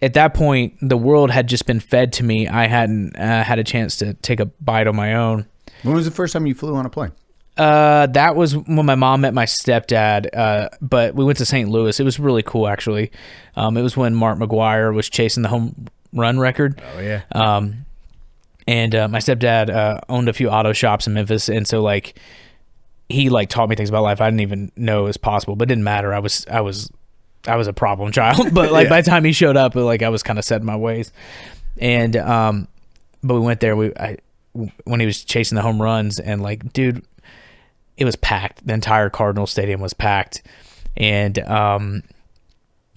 at that point, the world had just been fed to me. I hadn't had a chance to take a bite on my own. When was the first time you flew on a plane? That was when my mom met my stepdad, but we went to St. Louis. It was really cool, actually. It was when Mark McGuire was chasing the home run record. Oh, yeah. And my stepdad owned a few auto shops in Memphis, and so, like, he, like, taught me things about life I didn't even know was possible, but it didn't matter. I was a problem child, but like by the time he showed up, like I was kind of set in my ways. And but we went there. When he was chasing the home runs, and like, dude, it was packed. The entire Cardinal Stadium was packed. And I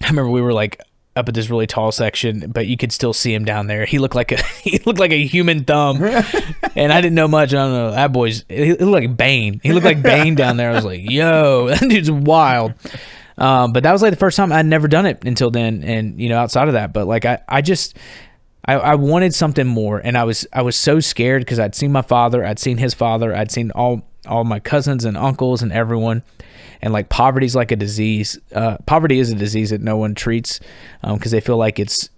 remember we were like up at this really tall section, but you could still see him down there. He looked like a human thumb, and I didn't know much. I don't know, that he looked like Bane. He looked like Bane down there. I was like, yo, that dude's wild. But that was like the first time. I'd never done it until then, and you know, outside of that, but like I wanted something more, and I was so scared because I'd seen my father, I'd seen his father, I'd seen all my cousins and uncles and everyone, and like poverty's like a disease. Poverty is a disease that no one treats because they feel like it's,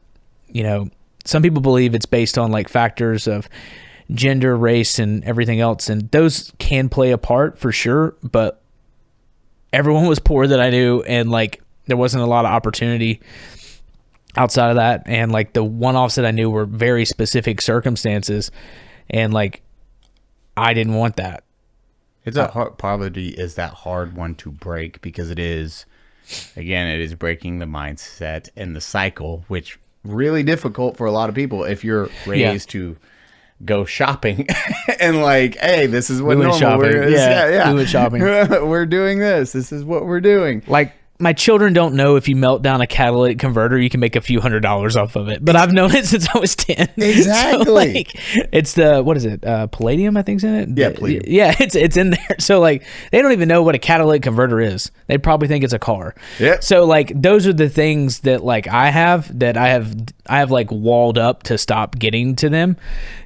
you know, some people believe it's based on like factors of gender, race, and everything else, and those can play a part for sure, but everyone was poor that I knew, and like there wasn't a lot of opportunity outside of that, and like the one-offs that I knew were very specific circumstances, and like I didn't want that. Poverty is that hard one to break because it is breaking the mindset and the cycle, which really difficult for a lot of people if you're raised to go shopping and like, hey, this is what normal. We went shopping. We're doing this. This is what we're doing. Like, my children don't know if you melt down a catalytic converter, you can make a few $100s off of it. But I've known it since I was 10. Exactly. So, like, it's what is it? Palladium, I think's in it. Yeah, palladium. Yeah, it's in there. So like, they don't even know what a catalytic converter is. They probably think it's a car. Yeah. So like, those are the things that like I have like walled up to stop getting to them.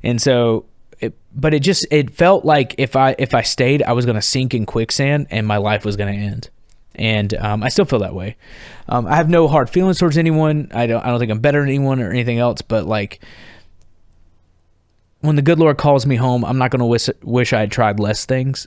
And so but it felt like if I stayed, I was going to sink in quicksand and my life was going to end. And I still feel that way. I have no hard feelings towards anyone. I don't think I'm better than anyone or anything else. But like, when the good Lord calls me home, I'm not going to wish I had tried less things.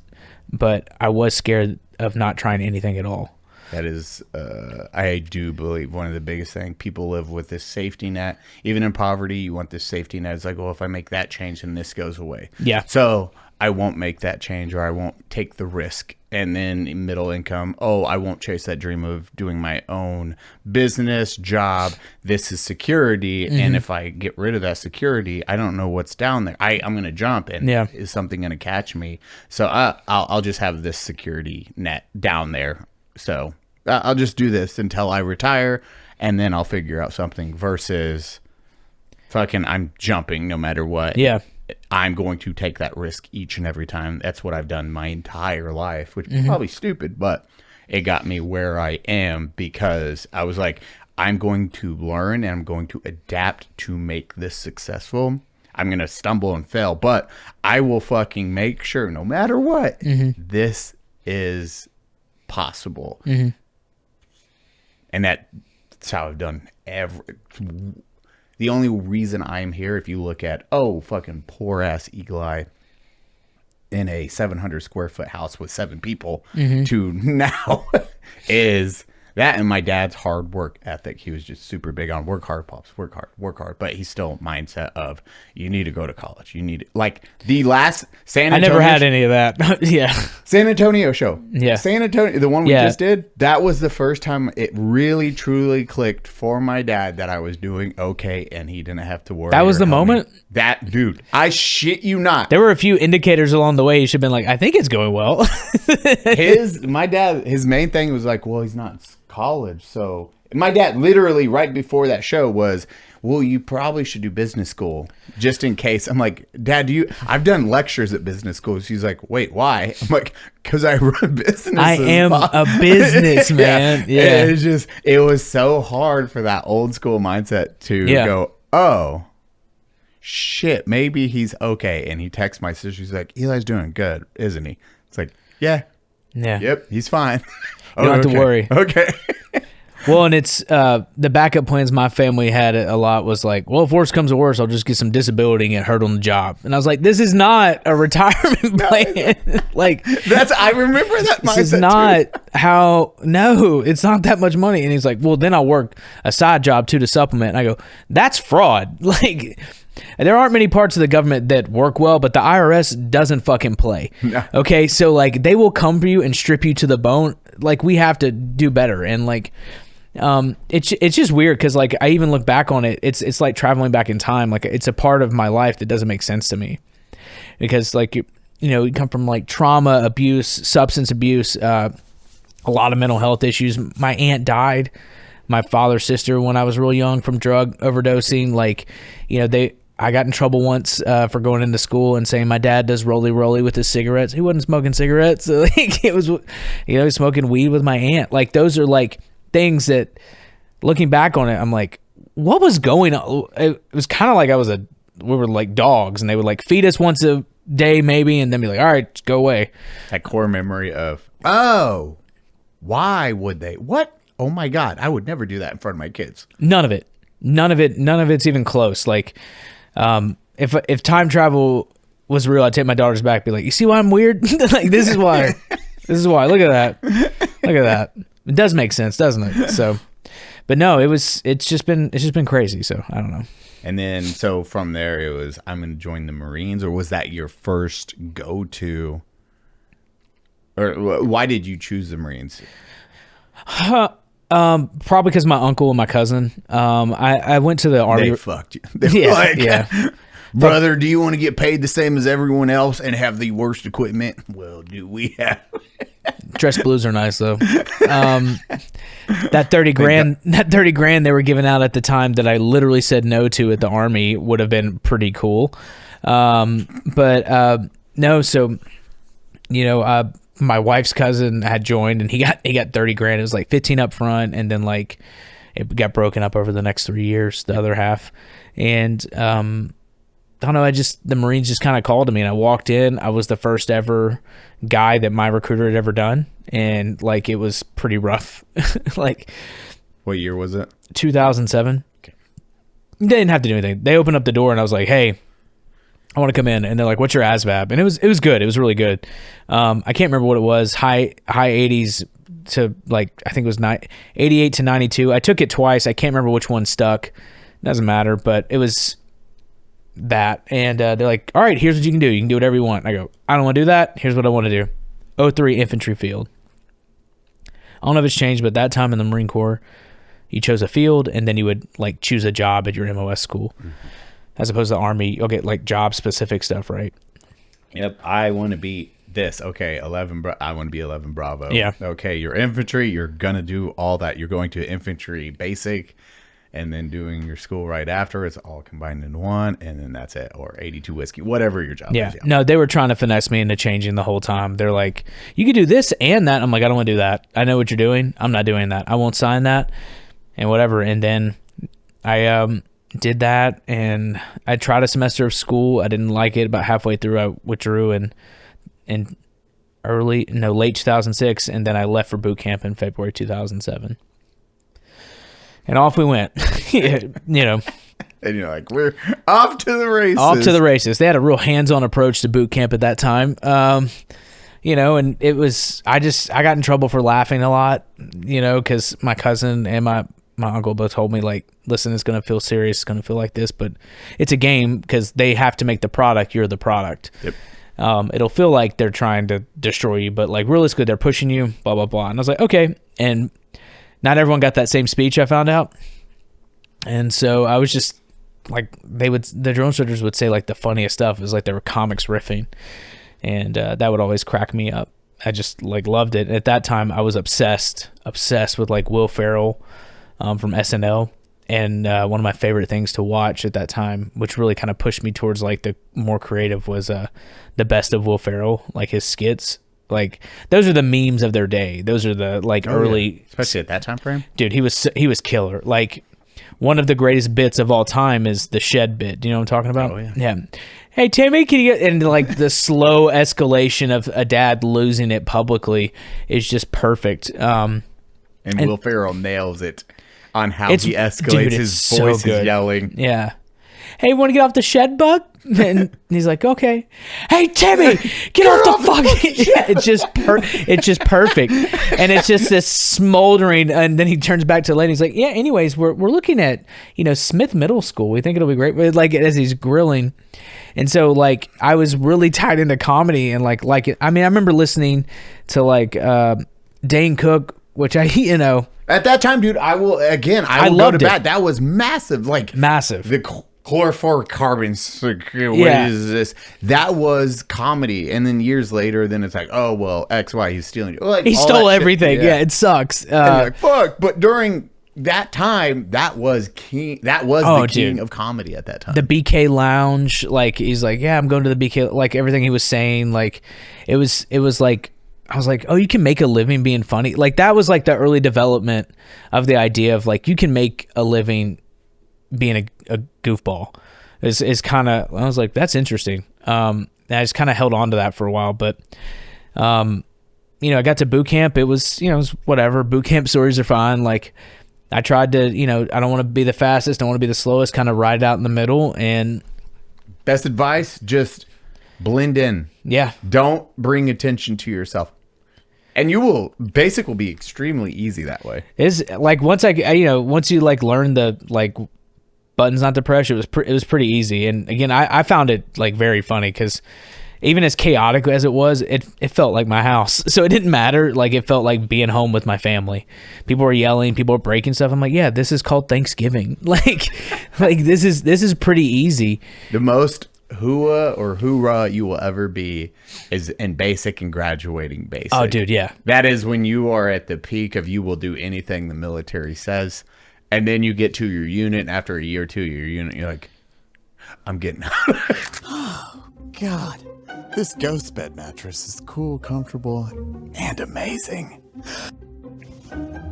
But I was scared of not trying anything at all. That is, I do believe one of the biggest things. People live with this safety net. Even in poverty, you want this safety net. It's like, well, if I make that change, then this goes away. Yeah. So I won't make that change, or I won't take the risk. And then in middle income, I won't chase that dream of doing my own business, job. This is security. Mm-hmm. And if I get rid of that security, I don't know what's down there. I'm going to jump, and is something going to catch me? So I'll just have this security net down there. So I'll just do this until I retire, and then I'll figure out something, versus fucking I'm jumping no matter what. Yeah. I'm going to take that risk each and every time. That's what I've done my entire life, which is probably stupid, but it got me where I am, because I was like, I'm going to learn and I'm going to adapt to make this successful. I'm going to stumble and fail, but I will fucking make sure no matter what, this is possible. And that's how I've done the only reason I'm here, if you look at, fucking poor ass Eli in a 700 square foot house with 7 people, to now, is that and my dad's hard work ethic. He was just super big on work hard, pops, work hard. But he's still mindset of, you need to go to college. You need, like, the last San Antonio. I never had any of that. Yeah. San Antonio show. Yeah. San Antonio, the one we just did, that was the first time it really, truly clicked for my dad that I was doing okay and he didn't have to worry. That was the moment? That, dude, I shit you not. There were a few indicators along the way. He should have been like, I think it's going well. My dad, his main thing was like, well, he's not in college. So my dad literally right before that show was, well, you probably should do business school just in case. I'm like, Dad, I've done lectures at business schools. He's like, wait, why? I'm like, because I run businesses. I am a businessman. Yeah. It was so hard for that old school mindset to go, oh, shit, maybe he's okay. And he texts my sister. She's like, Eli's doing good, isn't he? It's like, yeah. Yep, he's fine. You don't have to worry. Okay. Well, and it's the backup plans my family had a lot was like, well, if worse comes to worse, I'll just get some disability and get hurt on the job. And I was like, this is not a retirement plan. Like, I remember that mindset. This is not how. No, it's not that much money. And he's like, well, then I'll work a side job too to supplement. And I go, that's fraud. Like, there aren't many parts of the government that work well, but the IRS doesn't fucking play. No. Okay, so like they will come for you and strip you to the bone. Like, we have to do better. And like, it's just weird because like I even look back on it. It's like traveling back in time. Like, it's a part of my life that doesn't make sense to me, because like you come from like trauma, abuse, substance abuse, a lot of mental health issues. My aunt died, my father's sister, when I was real young from drug overdosing. Like, I got in trouble once for going into school and saying my dad does roly with his cigarettes. He wasn't smoking cigarettes. So, like, it was, smoking weed with my aunt. Like, those are like things that, looking back on it, I'm like, what was going on? It was kind of like we were like dogs, and they would like feed us once a day maybe, and then be like, all right, just go away. That core memory of, why would they? What? Oh my God, I would never do that in front of my kids. None of it's even close. Like, if time travel was real, I'd take my daughters back, be like, you see why I'm weird? Like, this is why. Look at that. It does make sense, doesn't it? So, but no, it's just been crazy. So I don't know. And then, so from there it was, I'm going to join the Marines, or was that your first go-to, or why did you choose the Marines? Probably because my uncle and my cousin. I went to the Army. They fucked you. They were like, brother, do you want to get paid the same as everyone else and have the worst equipment? Well, do we have? Dress blues are nice though. That 30 grand they were giving out at the time that I literally said no to at the Army would have been pretty cool. But no, so my wife's cousin had joined, and he got 30 grand. It was like 15 up front, and then like it got broken up over the next 3 years, the other half. And don't know. The Marines just kind of called to me, and I walked in. I was the first ever guy that my recruiter had ever done, and like it was pretty rough. Like, What year was it? 2007. Okay. They didn't have to do anything. They opened up the door, and I was like, "Hey, I want to come in." And they're like, "What's your ASVAB?" And it was good. It was really good. I can't remember what it was. High 80s to like I think it was 88 to 92. I took it twice. I can't remember which one stuck. Doesn't matter, but it was that. And they're like, all right, here's what you can do. You can do whatever you want. I go, I don't want to do that. Here's what I want to do. 03 infantry field. I don't know if it's changed, but that time in the Marine Corps, you chose a field and then you would like choose a job at your MOS school. As opposed to the Army, you'll get like job specific stuff, right? Yep. I want to be this. Okay. 11. I want to be 11 Bravo. Yeah. Okay. You're infantry. You're going to do all that. You're going to infantry basic and then doing your school right after. It's all combined in one. And then that's it. Or 82 whiskey, whatever your job is. Yeah. No, they were trying to finesse me into changing the whole time. They're like, you could do this and that. I'm like, I don't want to do that. I know what you're doing. I'm not doing that. I won't sign that and whatever. And then I did that and I tried a semester of school. I didn't like it. About halfway through, I withdrew in late 2006. And then I left for boot camp in February 2007. And off we went, you know. And you're like, we're off to the races. Off to the races. They had a real hands-on approach to boot camp at that time. You know, and it was, I got in trouble for laughing a lot, you know, because my cousin and my uncle both told me, like, listen, it's going to feel serious. It's going to feel like this, but it's a game because they have to make the product. You're the product. Yep. It'll feel like they're trying to destroy you, but like realistically, they're pushing you, blah, blah, blah. And I was like, okay. And not everyone got that same speech, I found out. And so I was just like, the drill instructors would say like the funniest stuff. It was like they were comics riffing. And that would always crack me up. I just like loved it. At that time, I was obsessed with like Will Ferrell from SNL. And one of my favorite things to watch at that time, which really kind of pushed me towards like the more creative, was the best of Will Ferrell, like his skits. Like those are the memes of their day. Those are the like early, especially at that time frame. Dude, he was killer. Like one of the greatest bits of all time is the shed bit. Do you know what I'm talking about? Oh yeah. Yeah. Hey Timmy, can you get and like the slow escalation of a dad losing it publicly is just perfect. And Will Ferrell nails it on how he escalates. Dude, his voice is yelling. Yeah. Hey, want to get off the shed, bud? And he's like, okay. Hey, Timmy, get off the fucking shed. It's just perfect. And it's just this smoldering. And then he turns back to the lady. He's like, yeah, anyways, we're looking at, Smith Middle School. We think it'll be great. But like as he's grilling. And so like I was really tied into comedy and like it. I mean, I remember listening to like Dane Cook, which I, At that time, dude, I will go to bat. That was massive. Like massive. The chlorofluorocarbons. What is this? That was comedy. And then years later, then it's like, oh, well, XY, he's stealing. Like, he stole everything. Yeah, it sucks. And you're like, fuck. But during that time, that was king. That was the king of comedy at that time. The BK Lounge, like he's like, yeah, I'm going to the BK. Like everything he was saying, like it was like. I was like, oh, you can make a living being funny. Like that was like the early development of the idea of like you can make a living being a goofball. Is kind of, I was like, that's interesting. I just kind of held on to that for a while, but I got to boot camp. It was, it was whatever. Boot camp stories are fine. Like I tried to, I don't want to be the fastest. I don't want to be the slowest. Kind of ride out in the middle. And best advice, just blend in. Yeah. Don't bring attention to yourself. And you will be extremely easy that way. Is like once once you like learn the like buttons not to press, it was pretty easy. And again, I found it like very funny because even as chaotic as it was, it felt like my house. So it didn't matter. Like it felt like being home with my family. People were yelling, people were breaking stuff. I'm like, yeah, this is called Thanksgiving. like this is pretty easy. The most hooah or hoorah you will ever be is in basic and graduating basic. Oh, dude, yeah. That is when you are at the peak of you will do anything the military says. And then you get to your unit, and after a year or two, you're like, I'm getting out. Oh, God. This Ghostbed mattress is cool, comfortable, and amazing.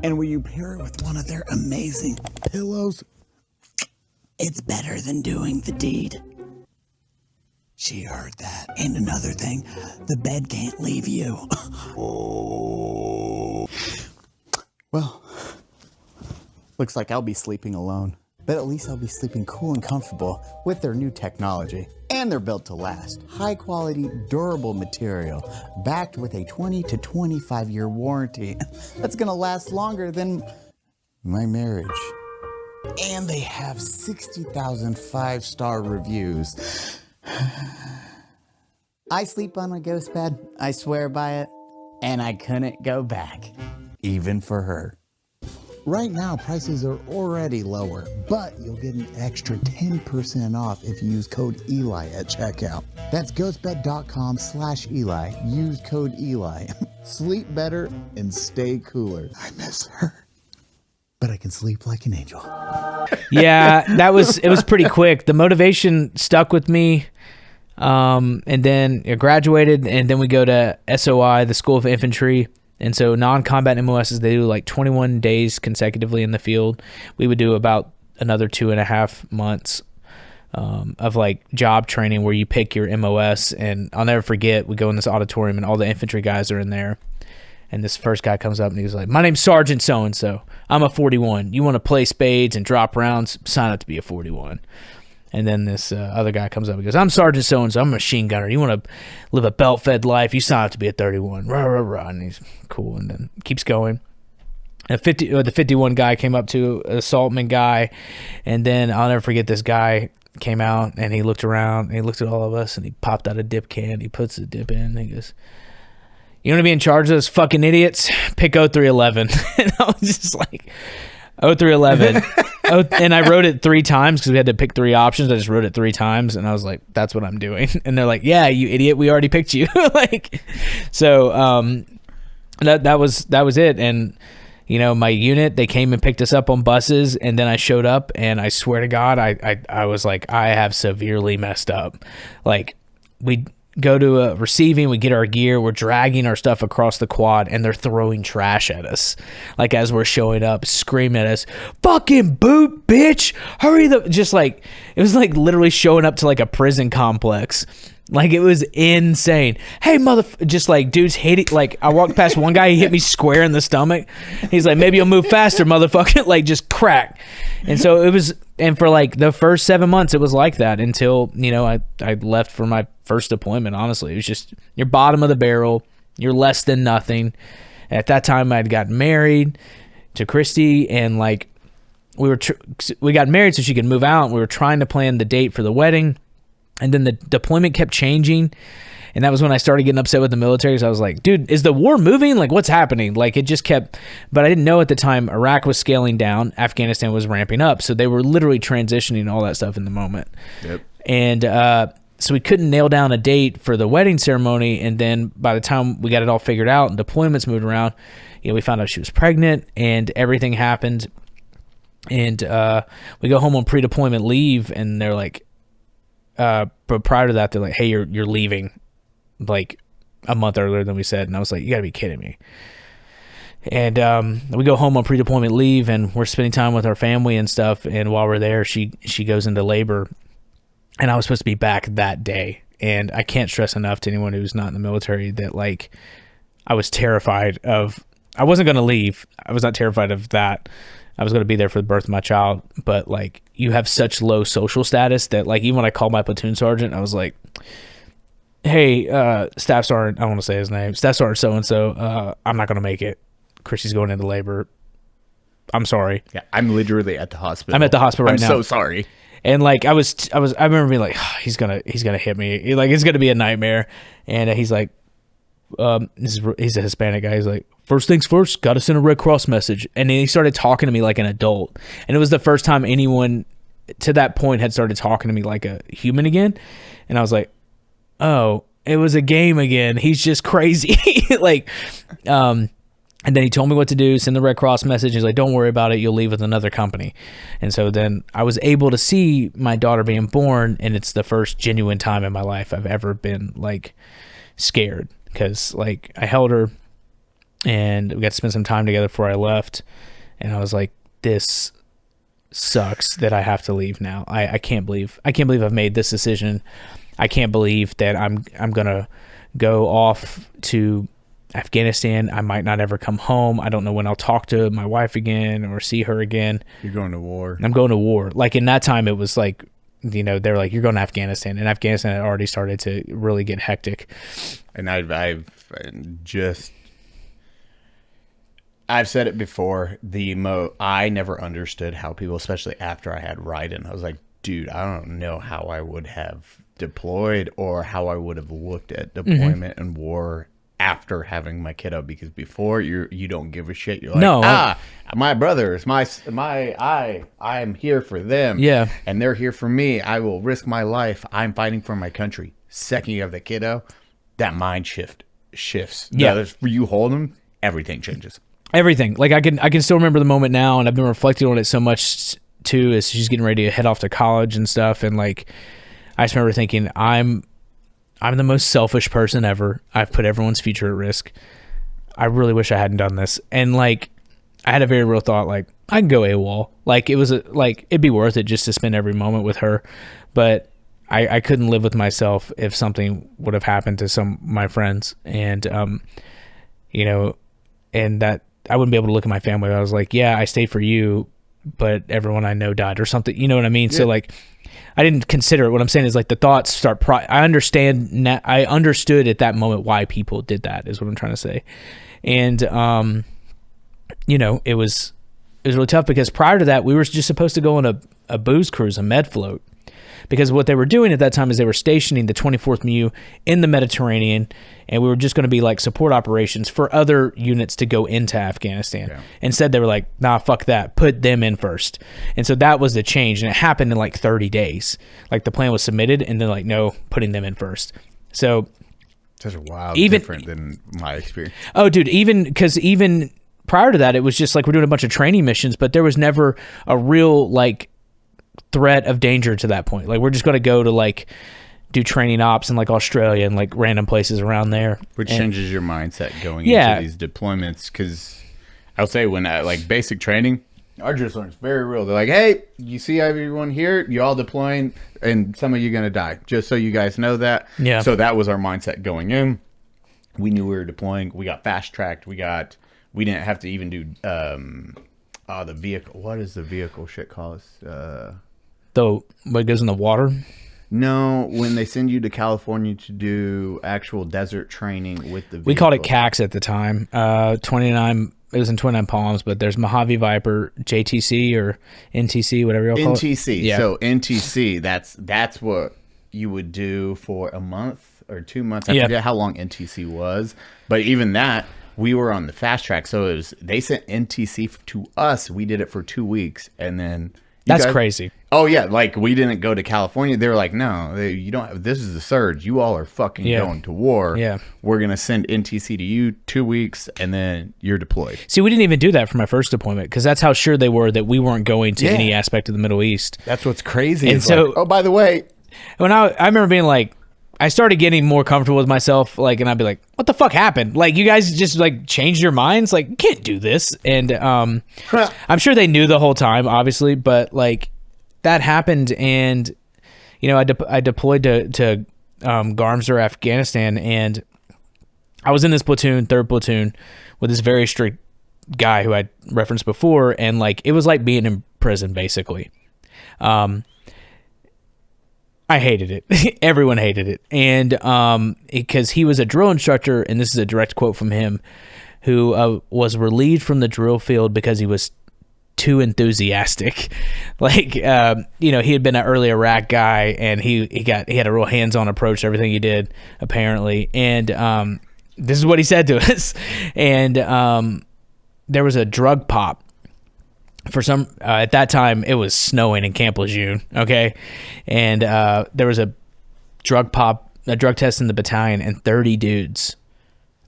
And will you pair it with one of their amazing pillows? It's better than doing the deed. She heard that. And another thing, the bed can't leave you. Oh. Well, looks like I'll be sleeping alone. But at least I'll be sleeping cool and comfortable with their new technology. And they're built to last. High quality, durable material, backed with a 20 to 25 year warranty. That's gonna last longer than my marriage. And they have 60,000 5-star reviews. I sleep on a ghost bed, I swear by it, and I couldn't go back, even for her. Right now, prices are already lower, but you'll get an extra 10% off if you use code Eli at checkout. That's ghostbed.com/Eli. Use code Eli. Sleep better and stay cooler. I miss her, but I can sleep like an angel. Yeah, it was pretty quick. The motivation stuck with me. And then I graduated, and then we go to SOI, the School of Infantry. And so non-combat MOSs, they do like 21 days consecutively in the field. We would do about another 2.5 months of like job training where you pick your MOS. And I'll never forget, we go in this auditorium and all the infantry guys are in there. And this first guy comes up and he's like, "My name's Sergeant so-and-so. I'm a 41. You want to play spades and drop rounds? Sign up to be a 41. And then this other guy comes up and goes, "I'm Sergeant so-and-so. I'm a machine gunner. You want to live a belt-fed life? You sign up to be a 31. Rah, rah, rah." And he's cool and then keeps going. And the 51 guy came up to an assaultman guy. And then I'll never forget, this guy came out and he looked around and he looked at all of us and he popped out a dip can. He puts the dip in and he goes, "You want to be in charge of those fucking idiots? Pick 0311. And I was just like, 0311. And I wrote it 3 times because we had to pick 3 options. I just wrote it 3 times and I was like, "That's what I'm doing." And they're like, "Yeah, you idiot. We already picked you." Like, so that was it. And you know, my unit, they came and picked us up on buses, and then I showed up, and I swear to God, I was like, I have severely messed up. Like, we go to a receiving, we get our gear, we're dragging our stuff across the quad, and they're throwing trash at us. Like, as we're showing up, screaming at us, "Fucking boot, bitch! Hurry the..." Just like, it was like literally showing up to like a prison complex. Like, it was insane. "Hey, just like dudes hate it." Like, I walked past one guy, he hit me square in the stomach. He's like, "Maybe you'll move faster, motherfucker." Like, just crack. And so it was, and for like the first 7 months, it was like that until, you know, I left for my first deployment. Honestly, it was just, you're bottom of the barrel, you're less than nothing. At that time, I'd gotten married to Christy, and like, we got married so she could move out. We were trying to plan the date for the wedding. And then the deployment kept changing. And that was when I started getting upset with the military, because I was like, "Dude, is the war moving? Like, what's happening?" Like, it just kept, but I didn't know at the time Iraq was scaling down, Afghanistan was ramping up. So they were literally transitioning all that stuff in the moment. Yep. And so we couldn't nail down a date for the wedding ceremony. And then by the time we got it all figured out and deployments moved around, you know, we found out she was pregnant and everything happened. And we go home on pre-deployment leave, and they're like, but prior to that, they're like, "Hey, you're leaving like a month earlier than we said." And I was like, "You gotta be kidding me." And we go home on pre-deployment leave, and we're spending time with our family and stuff. And while we're there, she goes into labor, and I was supposed to be back that day. And I can't stress enough to anyone who's not in the military that, like, I was terrified of, I wasn't gonna leave. I was not terrified of that. I was going to be there for the birth of my child, but like, you have such low social status that, like, even when I called my platoon sergeant, I was like, "Hey, Staff Sergeant," I don't want to say his name, "Staff Sergeant so-and-so, I'm not going to make it. Chrissy's going into labor. I'm sorry." Yeah, I'm literally at the hospital. I'm at the hospital right now. I'm so sorry. And like, I remember being like, he's going to hit me. Like, it's going to be a nightmare. And he's like, he's a Hispanic guy. He's like, "First things first, got to send a Red Cross message." And then he started talking to me like an adult. And it was the first time anyone to that point had started talking to me like a human again. And I was like, "Oh, it was a game again. He's just crazy." Like, and then he told me what to do, send the Red Cross message. He's like, "Don't worry about it. You'll leave with another company." And so then I was able to see my daughter being born. And it's the first genuine time in my life I've ever been like scared. Because like, I held her and we got to spend some time together before I left, and I was like, "This sucks that I have to leave now. I can't believe I've made this decision I can't believe that I'm gonna go off to Afghanistan. I might not ever come home. I don't know when I'll talk to my wife again or see her again. You're going to war. I'm going to war. Like in that time, it was like, you know, they're like, you're going to Afghanistan, and Afghanistan had already started to really get hectic. And I've said it before. I never understood how people, especially after I had Raiden, I was like, dude, I don't know how I would have deployed or how I would have looked at deployment and war after having my kiddo, because before you don't give a shit. You're like, my brothers, I am here for them. Yeah. And they're here for me. I will risk my life. I'm fighting for my country. Second you have the kiddo, that mind shifts. Yeah. You hold them, everything changes. Everything. Like I can still remember the moment now, and I've been reflecting on it so much too, as she's getting ready to head off to college and stuff. And like, I just remember thinking, I'm the most selfish person ever. I've put everyone's future at risk. I really wish I hadn't done this. And like, I had a very real thought, like, I can go AWOL. Like, it'd be worth it just to spend every moment with her. But I couldn't live with myself if something would have happened to some of my friends. And, you know, and that I wouldn't be able to look at my family. I was like, yeah, I stayed for you, but everyone I know died or something. You know what I mean? Yeah. So like, I didn't consider it. What I'm saying is like the thoughts start. I understood at that moment why people did that, is what I'm trying to say. And, you know, it was really tough, because prior to that, we were just supposed to go on a booze cruise, a med float, because what they were doing at that time is they were stationing the 24th MU in the Mediterranean, and we were just going to be like support operations for other units to go into Afghanistan. Yeah. Instead, they were like, nah, fuck that. Put them in first. And so that was the change, and it happened in like 30 days. Like the plan was submitted, and then like, no, putting them in first. So such a wild, different than my experience. Oh, dude, even prior to that, it was just like we're doing a bunch of training missions, but there was never a real like threat of danger to that point. Like, we're just going to go to like do training ops in like Australia and like random places around there, which changes your mindset going into these deployments. Because I'll say, when like basic training, our drill sergeant's very real. They're like, hey, you see everyone here, you all deploying, and some of you gonna die, just so you guys know that. Yeah. So that was our mindset going in. We knew we were deploying. We got fast tracked. We didn't have to even do the vehicle. What is the vehicle shit called? What goes in the water? No, when they send you to California to do actual desert training with the vehicle. We called it CAX at the time. 29. It was in 29 Palms, but there's Mojave Viper, JTC or NTC, whatever you'll call it. NTC. Yeah. So NTC, that's what you would do for a month or 2 months. I forget how long NTC was, but even that, we were on the fast track. So they sent NTC to us. We did it for 2 weeks, and then that's crazy. Oh yeah, like we didn't go to California. They were like, no, you don't. This is the surge. You all are fucking going to war. Yeah, we're gonna send NTC to you 2 weeks, and then you're deployed. See, we didn't even do that for my first deployment, because that's how sure they were that we weren't going to any aspect of the Middle East. That's what's crazy. And so, like, oh, by the way, when I remember being like, I started getting more comfortable with myself, like, and I'd be like, what the fuck happened? Like, you guys just like changed your minds? Like, you can't do this. And I'm sure they knew the whole time, obviously, but like that happened. And, you know, I deployed to Garmsur, Afghanistan, and I was in this platoon, 3rd platoon, with this very strict guy who I referenced before. And like, it was like being in prison, basically. I hated it. Everyone hated it. And because he was a drill instructor, and this is a direct quote from him, who was relieved from the drill field because he was too enthusiastic. Like, you know, he had been an early Iraq guy, and he had a real hands-on approach to everything he did, apparently. And this is what he said to us. And there was a drug pop. For some, at that time, it was snowing in Camp Lejeune, okay? And there was a drug test in the battalion, and 30 dudes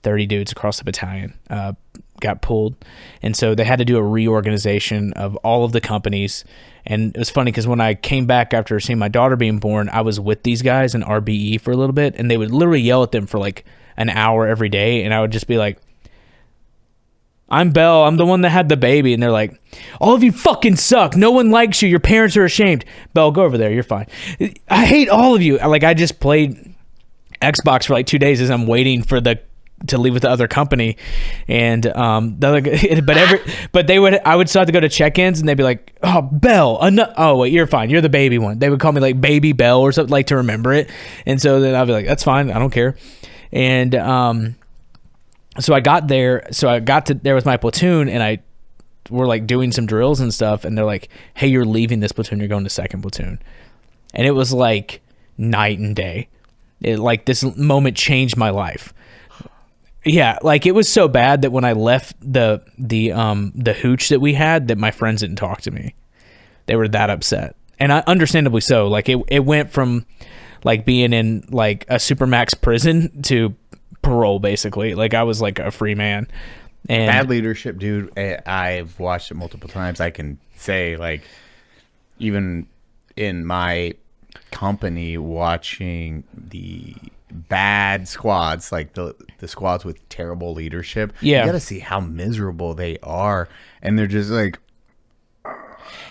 across the battalion got pulled. And so they had to do a reorganization of all of the companies. And it was funny, because when I came back after seeing my daughter being born, I was with these guys in RBE for a little bit, and they would literally yell at them for like an hour every day, and I would just be like, I'm Belle. I'm the one that had the baby. And they're like, all of you fucking suck. No one likes you. Your parents are ashamed. Belle, go over there. You're fine. I hate all of you. Like, I just played Xbox for like 2 days as I'm waiting for to leave with the other company. And I would still have to go to check-ins, and they'd be like, oh, Belle. Oh, wait, you're fine. You're the baby one. They would call me like Baby Belle or something, like, to remember it. And so then I'd be like, that's fine. I don't care. And so I got there. So I got to there with my platoon, and we're like doing some drills and stuff. And they're like, hey, you're leaving this platoon. You're going to second platoon. And it was like night and day. Like, this moment changed my life. Yeah, like, it was so bad that when I left the hooch that we had, that my friends didn't talk to me. They were that upset, and understandably so. Like, it went from like being in like a supermax prison to parole, basically. Like, I was like a free man. And bad leadership, dude. I've watched it multiple times. I can say, like, even in my company, watching the bad squads, like the squads with terrible leadership, you gotta see how miserable they are, and they're just like,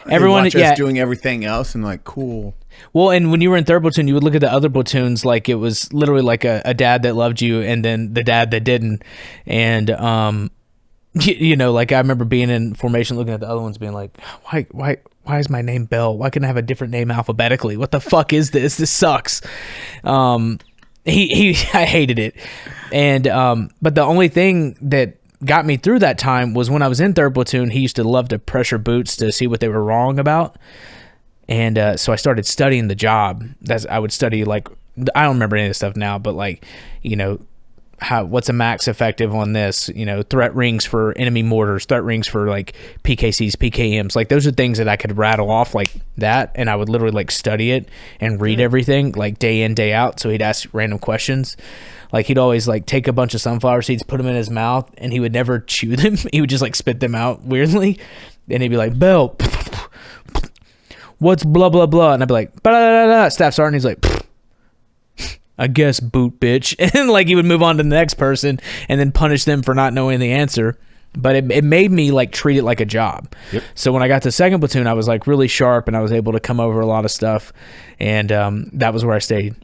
everyone just doing everything else, and like, cool. Well, and when you were in third platoon, you would look at the other platoons like it was literally like a dad that loved you, and then the dad that didn't. And you know, like, I remember being in formation, looking at the other ones, being like, why is my name Belle? Why couldn't I have a different name alphabetically? What the fuck is this? This sucks. I hated it. And but the only thing that got me through that time was when I was in third platoon, he used to love to pressure boots to see what they were wrong about. And so I started studying the job. I would study, like, I don't remember any of this stuff now, but, like, you know, what's a max effective on this, you know, threat rings for enemy mortars, threat rings for like PKCs, PKMs, like, those are things that I could rattle off like that. And I would literally like study it and read everything like day in, day out. So he'd ask random questions. Like, he'd always like take a bunch of sunflower seeds, put them in his mouth, and he would never chew them. He would just like spit them out weirdly. And he'd be like, Belle, what's blah, blah, blah. And I'd be like, blah, blah, blah, blah. Staff sergeant. He's like, I guess, boot bitch. And like, he would move on to the next person and then punish them for not knowing the answer. But it made me like treat it like a job. Yep. So when I got to second platoon, I was like really sharp, and I was able to come over a lot of stuff. And that was where I stayed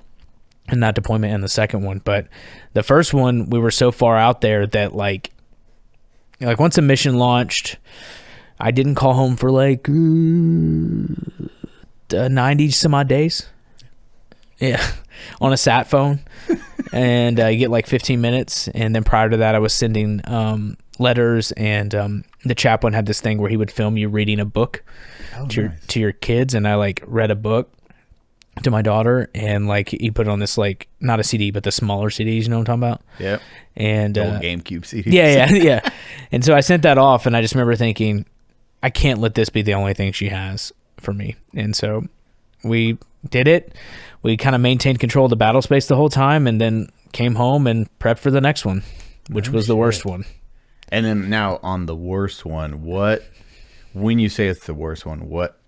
in that deployment and the second one. But the first one, we were so far out there that like once a mission launched, I didn't call home for like 90 some odd days. Yeah. On a sat phone. And you get like 15 minutes. And then prior to that, I was sending letters, and the chaplain had this thing where he would film you reading a book to your kids. And I like read a book to my daughter, and like he put it on this, like, not a CD, but the smaller CDs, you know what I'm talking about? Yep. And old GameCube CDs. Yeah. And so I sent that off, and I just remember thinking, I can't let this be the only thing she has for me. And so we did it. We kind of maintained control of the battle space the whole time, and then came home and prepped for the next one, which was the worst one. And then now on the worst one, when you say it's the worst one, what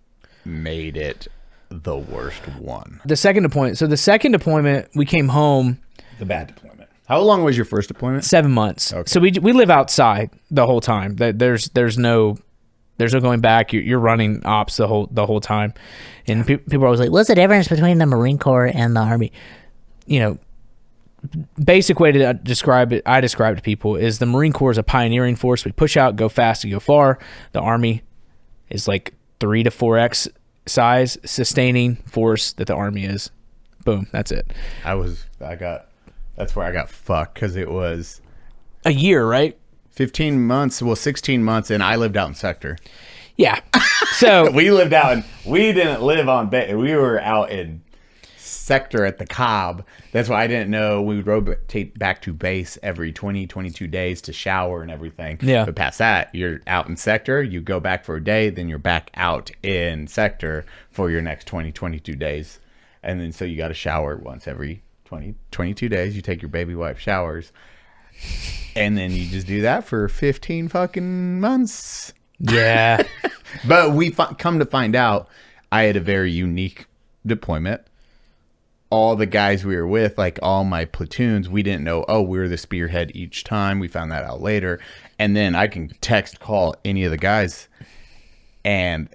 made it the worst one? The second deployment. So the second deployment, we came home. The bad deployment. How long was your first deployment? 7 months. Okay. So we live outside the whole time. There's no going back. You're running ops the whole time. And people are always like, what's the difference between the Marine Corps and the Army? You know, basic way to describe it, I describe to people, is the Marine Corps is a pioneering force. We push out, go fast, and go far. The Army is like 3 to 4x size, sustaining force that the Army is. Boom, that's it. That's where I got fucked, because it was a year, right? 15 months, 16 months, and I lived out in sector. Yeah. So we didn't live on base. We were out in sector at the Cobb. That's why I didn't know we would rotate back to base every 22 days to shower and everything. Yeah. But past that, you're out in sector, you go back for a day, then you're back out in sector for your next 22 days. And then so you got to shower once every 22 days. You take your baby wipe showers. And then you just do that for 15 fucking months. Yeah. But we come to find out, I had a very unique deployment. all the guys we were with, like all my platoons, we didn't know, oh, we were the spearhead each time. We found that out later. And then I can text, call any of the guys, and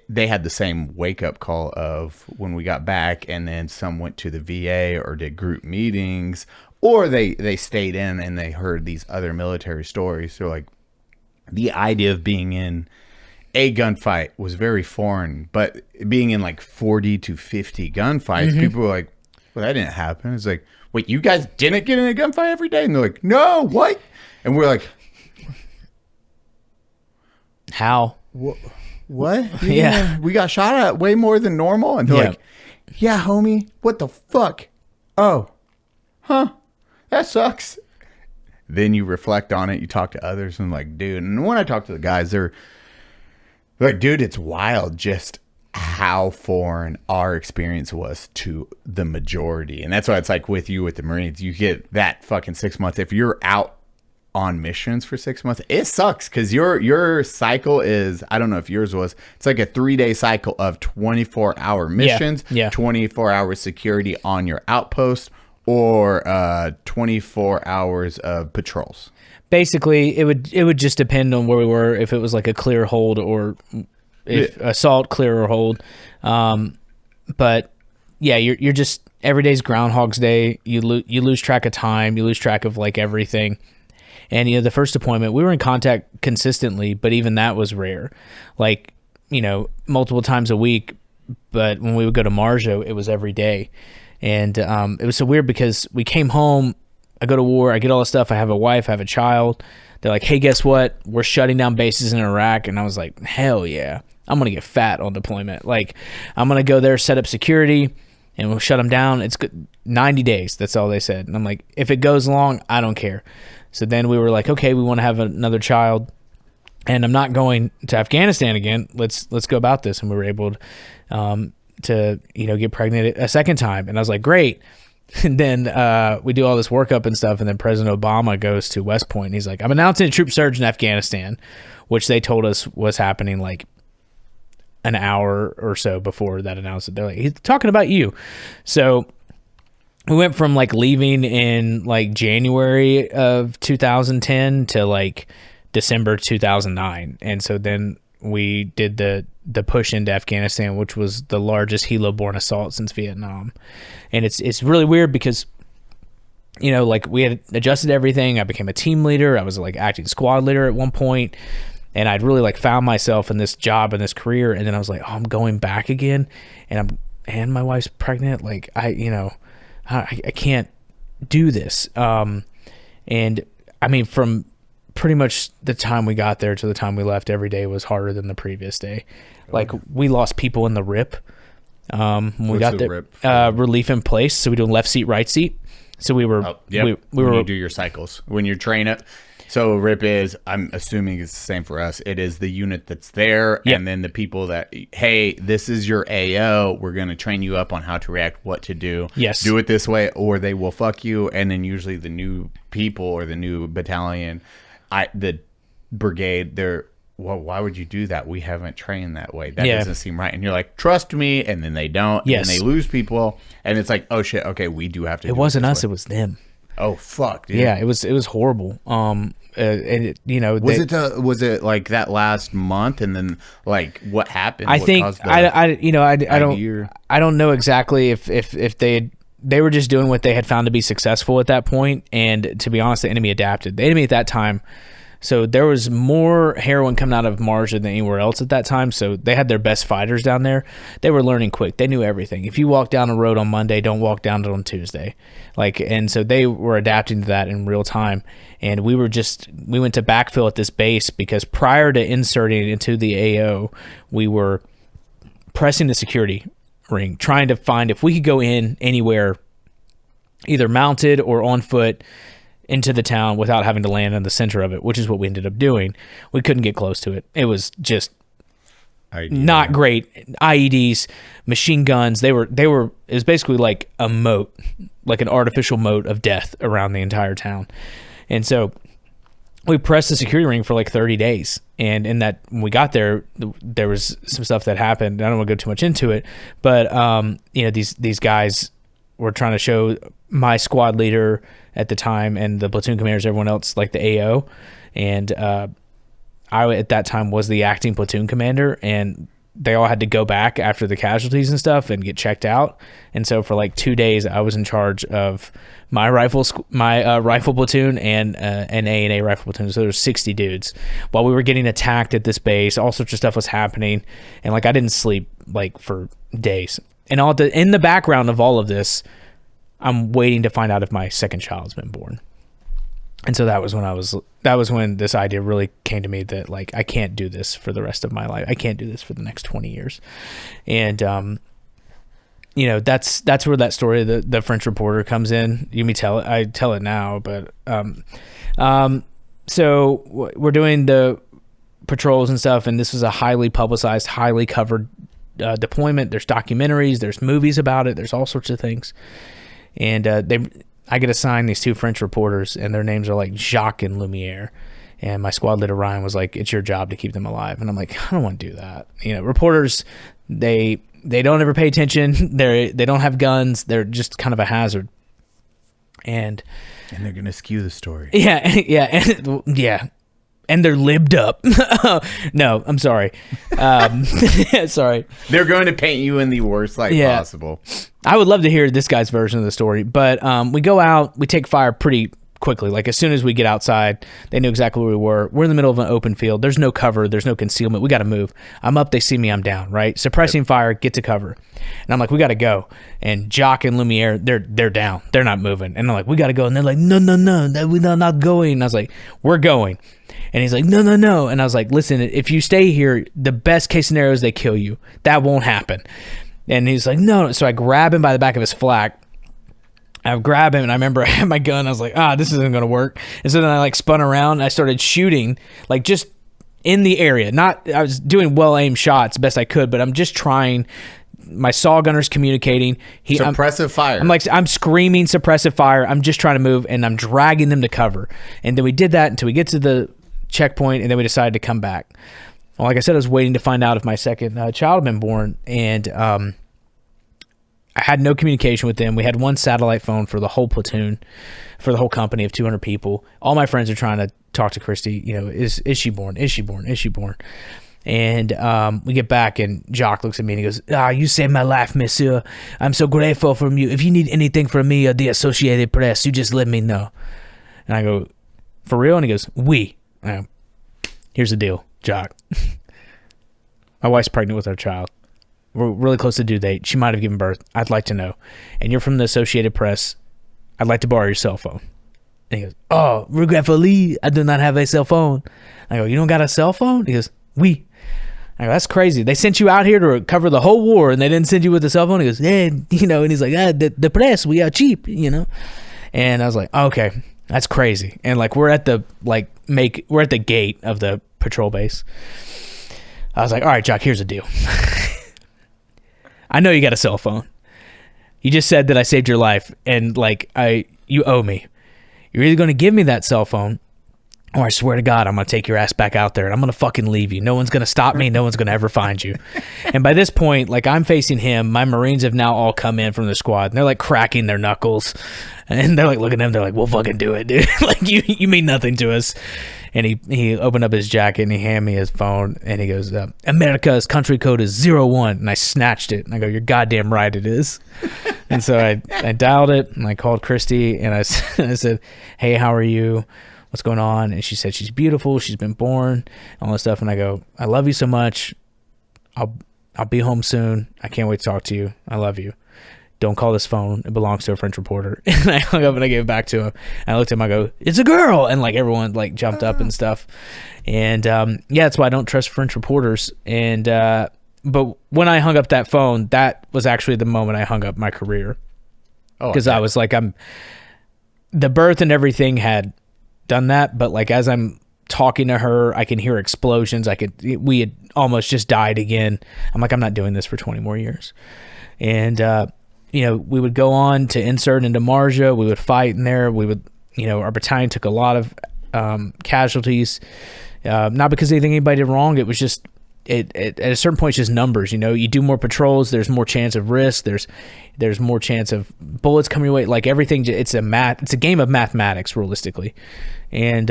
they had the same wake-up call of when we got back, and then some went to the VA or did group meetings, or they stayed in and they heard these other military stories. So, like, the idea of being in a gunfight was very foreign, but being in like 40 to 50 gunfights, people were like, well, that didn't happen. It's like, wait, you guys didn't get in a gunfight every day? And they're like, no, what? And we're like, How? what? Yeah. We got shot at way more than normal. And they're like, yeah, homie, what the fuck? Oh, huh, that sucks. Then you reflect on it, you talk to others, and like, dude, and when I talk to the guys, they're like, dude, it's wild just how foreign our experience was to the majority. And that's why it's like with you with the Marines, you get that fucking 6 months. If you're out on missions for 6 months, it sucks because your cycle is, I don't know if yours was, it's like a 3-day cycle of 24-hour missions, 24 hours security on your outpost, or 24 hours of patrols. Basically, it would just depend on where we were, if it was like a clear hold or if assault, clear or hold. But yeah, you're just, every day's Groundhog's Day. You lose track of time. You lose track of like everything. And the first deployment, we were in contact consistently, but even that was rare. Like, multiple times a week. But when we would go to Marjo, it was every day. And it was so weird because we came home, I go to war, I get all this stuff, I have a wife, I have a child. They're like, hey, guess what? We're shutting down bases in Iraq. And I was like, hell yeah. I'm going to get fat on deployment. Like, I'm going to go there, set up security, and we'll shut them down. It's good. 90 days. That's all they said. And I'm like, if it goes long, I don't care. So then we were like, okay, we want to have another child, and I'm not going to Afghanistan again. Let's go about this. And we were able to get pregnant a second time. And I was like, great. And then we do all this workup and stuff, and then President Obama goes to West Point, and he's like, I'm announcing a troop surge in Afghanistan, which they told us was happening like an hour or so before that announcement. They're like, he's talking about you. So we went from like leaving in like January of 2010 to like December 2009. And so then we did the push into Afghanistan, which was the largest helo-borne assault since Vietnam. And it's really weird because, like we had adjusted everything. I became a team leader. I was like acting squad leader at one point, and I'd really like found myself in this job and this career. And then I was like, oh, I'm going back again, and my wife's pregnant. Like I can't do this. And I mean, from pretty much the time we got there to the time we left, every day was harder than the previous day. Like we lost people in the RIP. When we got there, relief in place. So we do left seat, right seat. So we were, we were, when you do your cycles, when you train it. So RIP is, I'm assuming it's the same for us. It is the unit that's there. And then the people that, hey, this is your AO. We're going to train you up on how to react, what to do. Yes. Do it this way or they will fuck you. And then usually the new people or the new battalion, the brigade, they're, well, why would you do that? We haven't trained that way. That doesn't seem right. And you're like, trust me. And then they don't. Yes. And they lose people. And it's like, oh shit. Okay. We do have to. It wasn't us. It was them. Oh fuck, dude. Yeah. It was horrible. And it, was it like that last month? And then like what happened? I think I don't know exactly if they were just doing what they had found to be successful at that point. And to be honest, the enemy adapted. The enemy at that time, so there was more heroin coming out of Marja than anywhere else at that time. So they had their best fighters down there. They were learning quick. They knew everything. If you walk down a road on Monday, don't walk down it on Tuesday. And so they were adapting to that in real time. And we went to backfill at this base because prior to inserting into the AO, we were pressing the security ring, trying to find if we could go in anywhere, either mounted or on foot, into the town without having to land in the center of it, which is what we ended up doing. We couldn't get close to it. It was just not great. IEDs, machine guns, it was basically like a moat, like an artificial moat of death around the entire town. And so we pressed the security ring for like 30 days. And in that, when we got there, there was some stuff that happened. I don't want to go too much into it, but these guys we're trying to show my squad leader at the time and the platoon commanders, everyone else, like the AO. And I, at that time, was the acting platoon commander, and they all had to go back after the casualties and stuff and get checked out. And so for like 2 days, I was in charge of my rifle platoon and an A&A rifle platoon. So there was 60 dudes. While we were getting attacked at this base, all sorts of stuff was happening, and like I didn't sleep like for days. And in the background of all of this, I'm waiting to find out if my second child's been born. And so that was when this idea really came to me that like I can't do this for the rest of my life. I can't do this for the next 20 years. And that's where that story of the French reporter comes in. I tell it now, but so we're doing the patrols and stuff, and this was a highly publicized, highly covered deployment. There's documentaries, there's movies about it, there's all sorts of things. And I get assigned these 2 French reporters, and their names are like Jacques and Lumiere. And my squad leader Ryan was like, "It's your job to keep them alive." And I'm like, I don't want to do that. Reporters, they don't ever pay attention. They don't have guns. They're just kind of a hazard. And they're gonna skew the story. Yeah. And they're libbed up. No, I'm sorry. Sorry. They're going to paint you in the worst light possible. I would love to hear this guy's version of the story, but we go out, we take fire pretty quickly. Like as soon as we get outside, they knew exactly where we were. We're in the middle of an open field. There's no cover. There's no concealment. We got to move. I'm up. They see me. I'm down, right? Suppressing fire, get to cover. And I'm like, we got to go. And Jacques and Lumiere, they're down. They're not moving. And I'm like, we got to go. And they're like, no, we're not going. And I was like, we're going. And he's like, no. And I was like, listen, if you stay here, the best case scenario is they kill you. That won't happen. And he's like, no. So I grab him by the back of his flak. I grab him, and I remember I had my gun. I was like, this isn't going to work. And so then I like spun around, and I started shooting, like just in the area. I was doing well-aimed shots best I could, but I'm just trying. My saw gunner's communicating. Suppressive fire. I'm screaming suppressive fire. I'm just trying to move, and I'm dragging them to cover. And then we did that until we get to the checkpoint, and then we decided to come back. Well, like I said, I was waiting to find out if my second child had been born, and I had no communication with them. We had one satellite phone for the whole platoon, for the whole company of 200 people. All my friends are trying to talk to Christy. Is she born? Is she born? Is she born? And we get back, and Jacques looks at me and he goes, "You saved my life, monsieur. I'm so grateful from you. If you need anything from me or the Associated Press, you just let me know." And I go, "For real?" And he goes, "Oui." Here's the deal, Jacques. My wife's pregnant with our child. We're really close to due date. She might have given birth. I'd like to know. And you're from the Associated Press. I'd like to borrow your cell phone. And he goes, "Oh, regretfully, I do not have a cell phone." I go, "You don't got a cell phone?" He goes, "Oui." I go, "That's crazy. They sent you out here to cover the whole war, and they didn't send you with a cell phone?" He goes, "Yeah, and he's like, the press, we are cheap, And I was like, "Okay, that's crazy." And like we're at the gate of the patrol base. I was like, "All right, Jock, here's the deal. I know you got a cell phone. You just said that I saved your life, and you owe me. You're either going to give me that cell phone, or I swear to God, I'm going to take your ass back out there, and I'm going to fucking leave you. No one's going to stop me. No one's going to ever find you." And by this point, I'm facing him. My Marines have now all come in from the squad, and they're cracking their knuckles, and they're looking at him. They're like, "We'll fucking do it, dude. You mean nothing to us." And he opened up his jacket and he handed me his phone and he goes, "America's country code is 01." And I snatched it and I go, "You're goddamn right it is." And so I dialed it and I called Christy and I said, "Hey, how are you? What's going on?" And she said she's beautiful, she's been born, all this stuff. And I go, "I love you so much. I'll be home soon. I can't wait to talk to you. I love you. Don't call this phone. It belongs to a French reporter." And I hung up and I gave it back to him. And I looked at him. I go, "It's a girl." And everyone jumped up and stuff. And that's why I don't trust French reporters. And but when I hung up that phone, that was actually the moment I hung up my career. Because I was the birth and everything had done that. But as I'm talking to her, I can hear explosions. We had almost just died again. I'm like, I'm not doing this for 20 more years. And we would go on to insert into Marja. We would fight in there. We would, our battalion took a lot of casualties, not because anything anybody did wrong. It was just at a certain point, it's just numbers. You do more patrols, there's more chance of risk. There's more chance of bullets coming your way. Like everything, it's a game of mathematics, realistically. And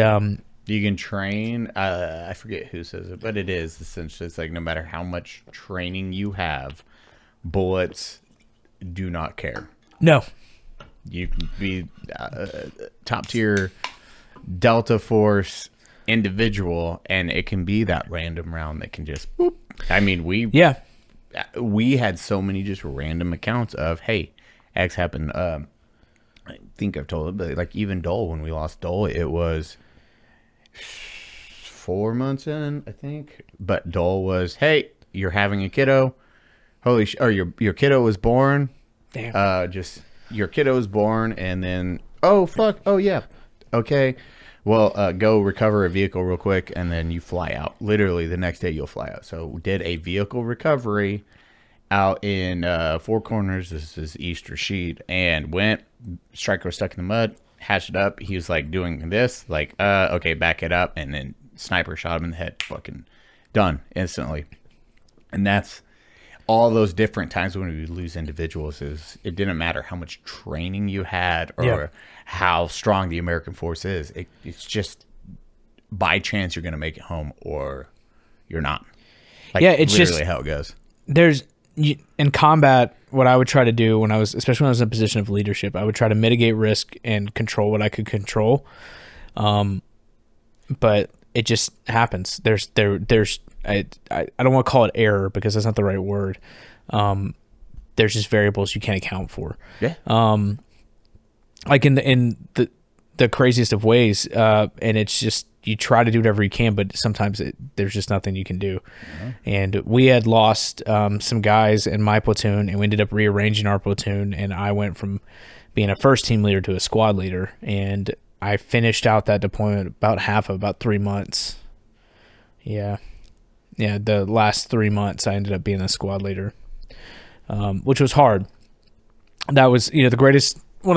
you can train. I forget who says it, but it is essentially. It's like no matter how much training you have, bullets do not care. No. You can be top tier Delta Force individual, and it can be that random round that can just boop. I mean, we had so many just random accounts of, hey, X happened. I think I've told it, but like even Dole, when we lost Dole, it was 4 months in, I think. But Dole was, hey, you're having a kiddo. Or your kiddo was born. Damn. Your kiddo was born, and then, oh, fuck. Oh, yeah. Okay. Well, go recover a vehicle real quick, and then you fly out. Literally, the next day you'll fly out. So we did a vehicle recovery out in Four Corners. This is East Rashid, and went. Striker was stuck in the mud. Hatched it up. He was like doing this, like, okay, back it up, and then sniper shot him in the head. Fucking done instantly. And that's all those different times when we lose individuals. Is it didn't matter how much training you had or how strong the American force is. It's just by chance you're going to make it home or you're not. Like, it's literally just how it goes. In combat, what I would try to do especially when I was in a position of leadership, I would try to mitigate risk and control what I could control. But it just happens. I don't want to call it error because that's not the right word. There's just variables you can't account for. Yeah. Like in the craziest of ways, and it's just you try to do whatever you can, but sometimes there's just nothing you can do. Mm-hmm. And we had lost some guys in my platoon, and we ended up rearranging our platoon, and I went from being a first team leader to a squad leader, and I finished out that deployment about 3 months. Yeah, the last 3 months I ended up being a squad leader, which was hard. That was, one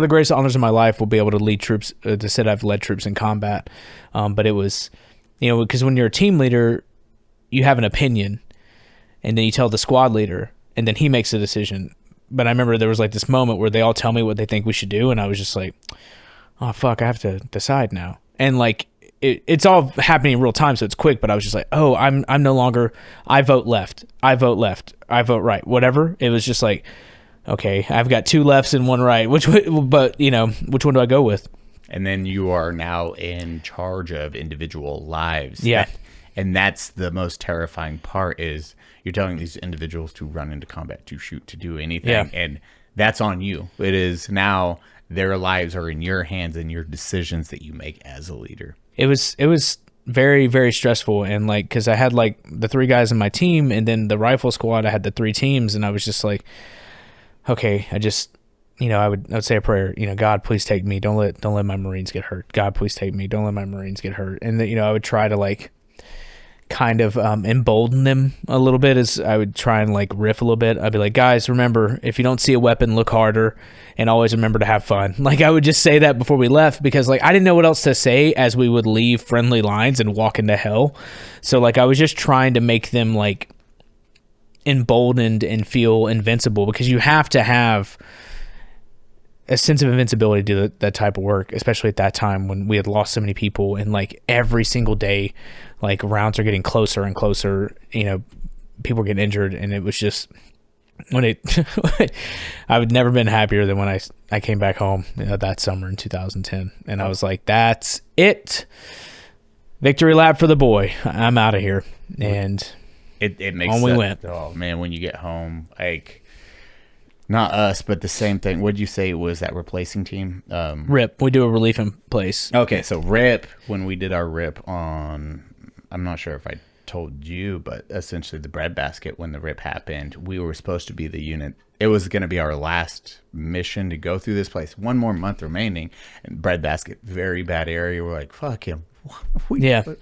of the greatest honors of my life will be able to lead troops, to say I've led troops in combat. But it was, because when you're a team leader, you have an opinion, and then you tell the squad leader, and then he makes a decision. But I remember there was like this moment where they all tell me what they think we should do, and I was just like, oh, fuck, I have to decide now. And like, it's all happening in real time, so it's quick, but I was just like, oh, I'm no longer, I vote left, I vote right, whatever. It was just like, okay, I've got two lefts and one right. Which one do I go with? And then you are now in charge of individual lives. Yeah. And that's the most terrifying part is you're telling these individuals to run into combat, to shoot, to do anything. Yeah. And that's on you. It is now their lives are in your hands and your decisions that you make as a leader. It was very, very stressful. And like, cause I had like the 3 guys in my team, and then the rifle squad, I had the 3 teams, and I was just like, okay, I just, I would say a prayer, God, please take me. Don't let my Marines get hurt. God, please take me. Don't let my Marines get hurt. And then, I would try to like kind of embolden them a little bit, as I would try and like riff a little bit. I'd be like, guys, remember, if you don't see a weapon, look harder, and always remember to have fun. Like, I would just say that before we left, because like I didn't know what else to say as we would leave friendly lines and walk into hell. So like I was just trying to make them like emboldened and feel invincible, because you have to have a sense of invincibility to do that type of work, especially at that time when we had lost so many people, and like every single day, like rounds are getting closer and closer, people get injured, and it was just I would never been happier than when I came back home that summer in 2010, and I was like, that's it, victory lap for the boy, I'm out of here. And it makes on sense. We went. Oh man, when you get home, like, not us, but the same thing. What'd you say was that replacing team? RIP. We do a relief in place. Okay, so RIP, when we did our RIP on, I'm not sure if I told you, but essentially the breadbasket, when the RIP happened, we were supposed to be the unit. It was going to be our last mission to go through this place. 1 more month remaining, and breadbasket, very bad area. We're like, fuck him.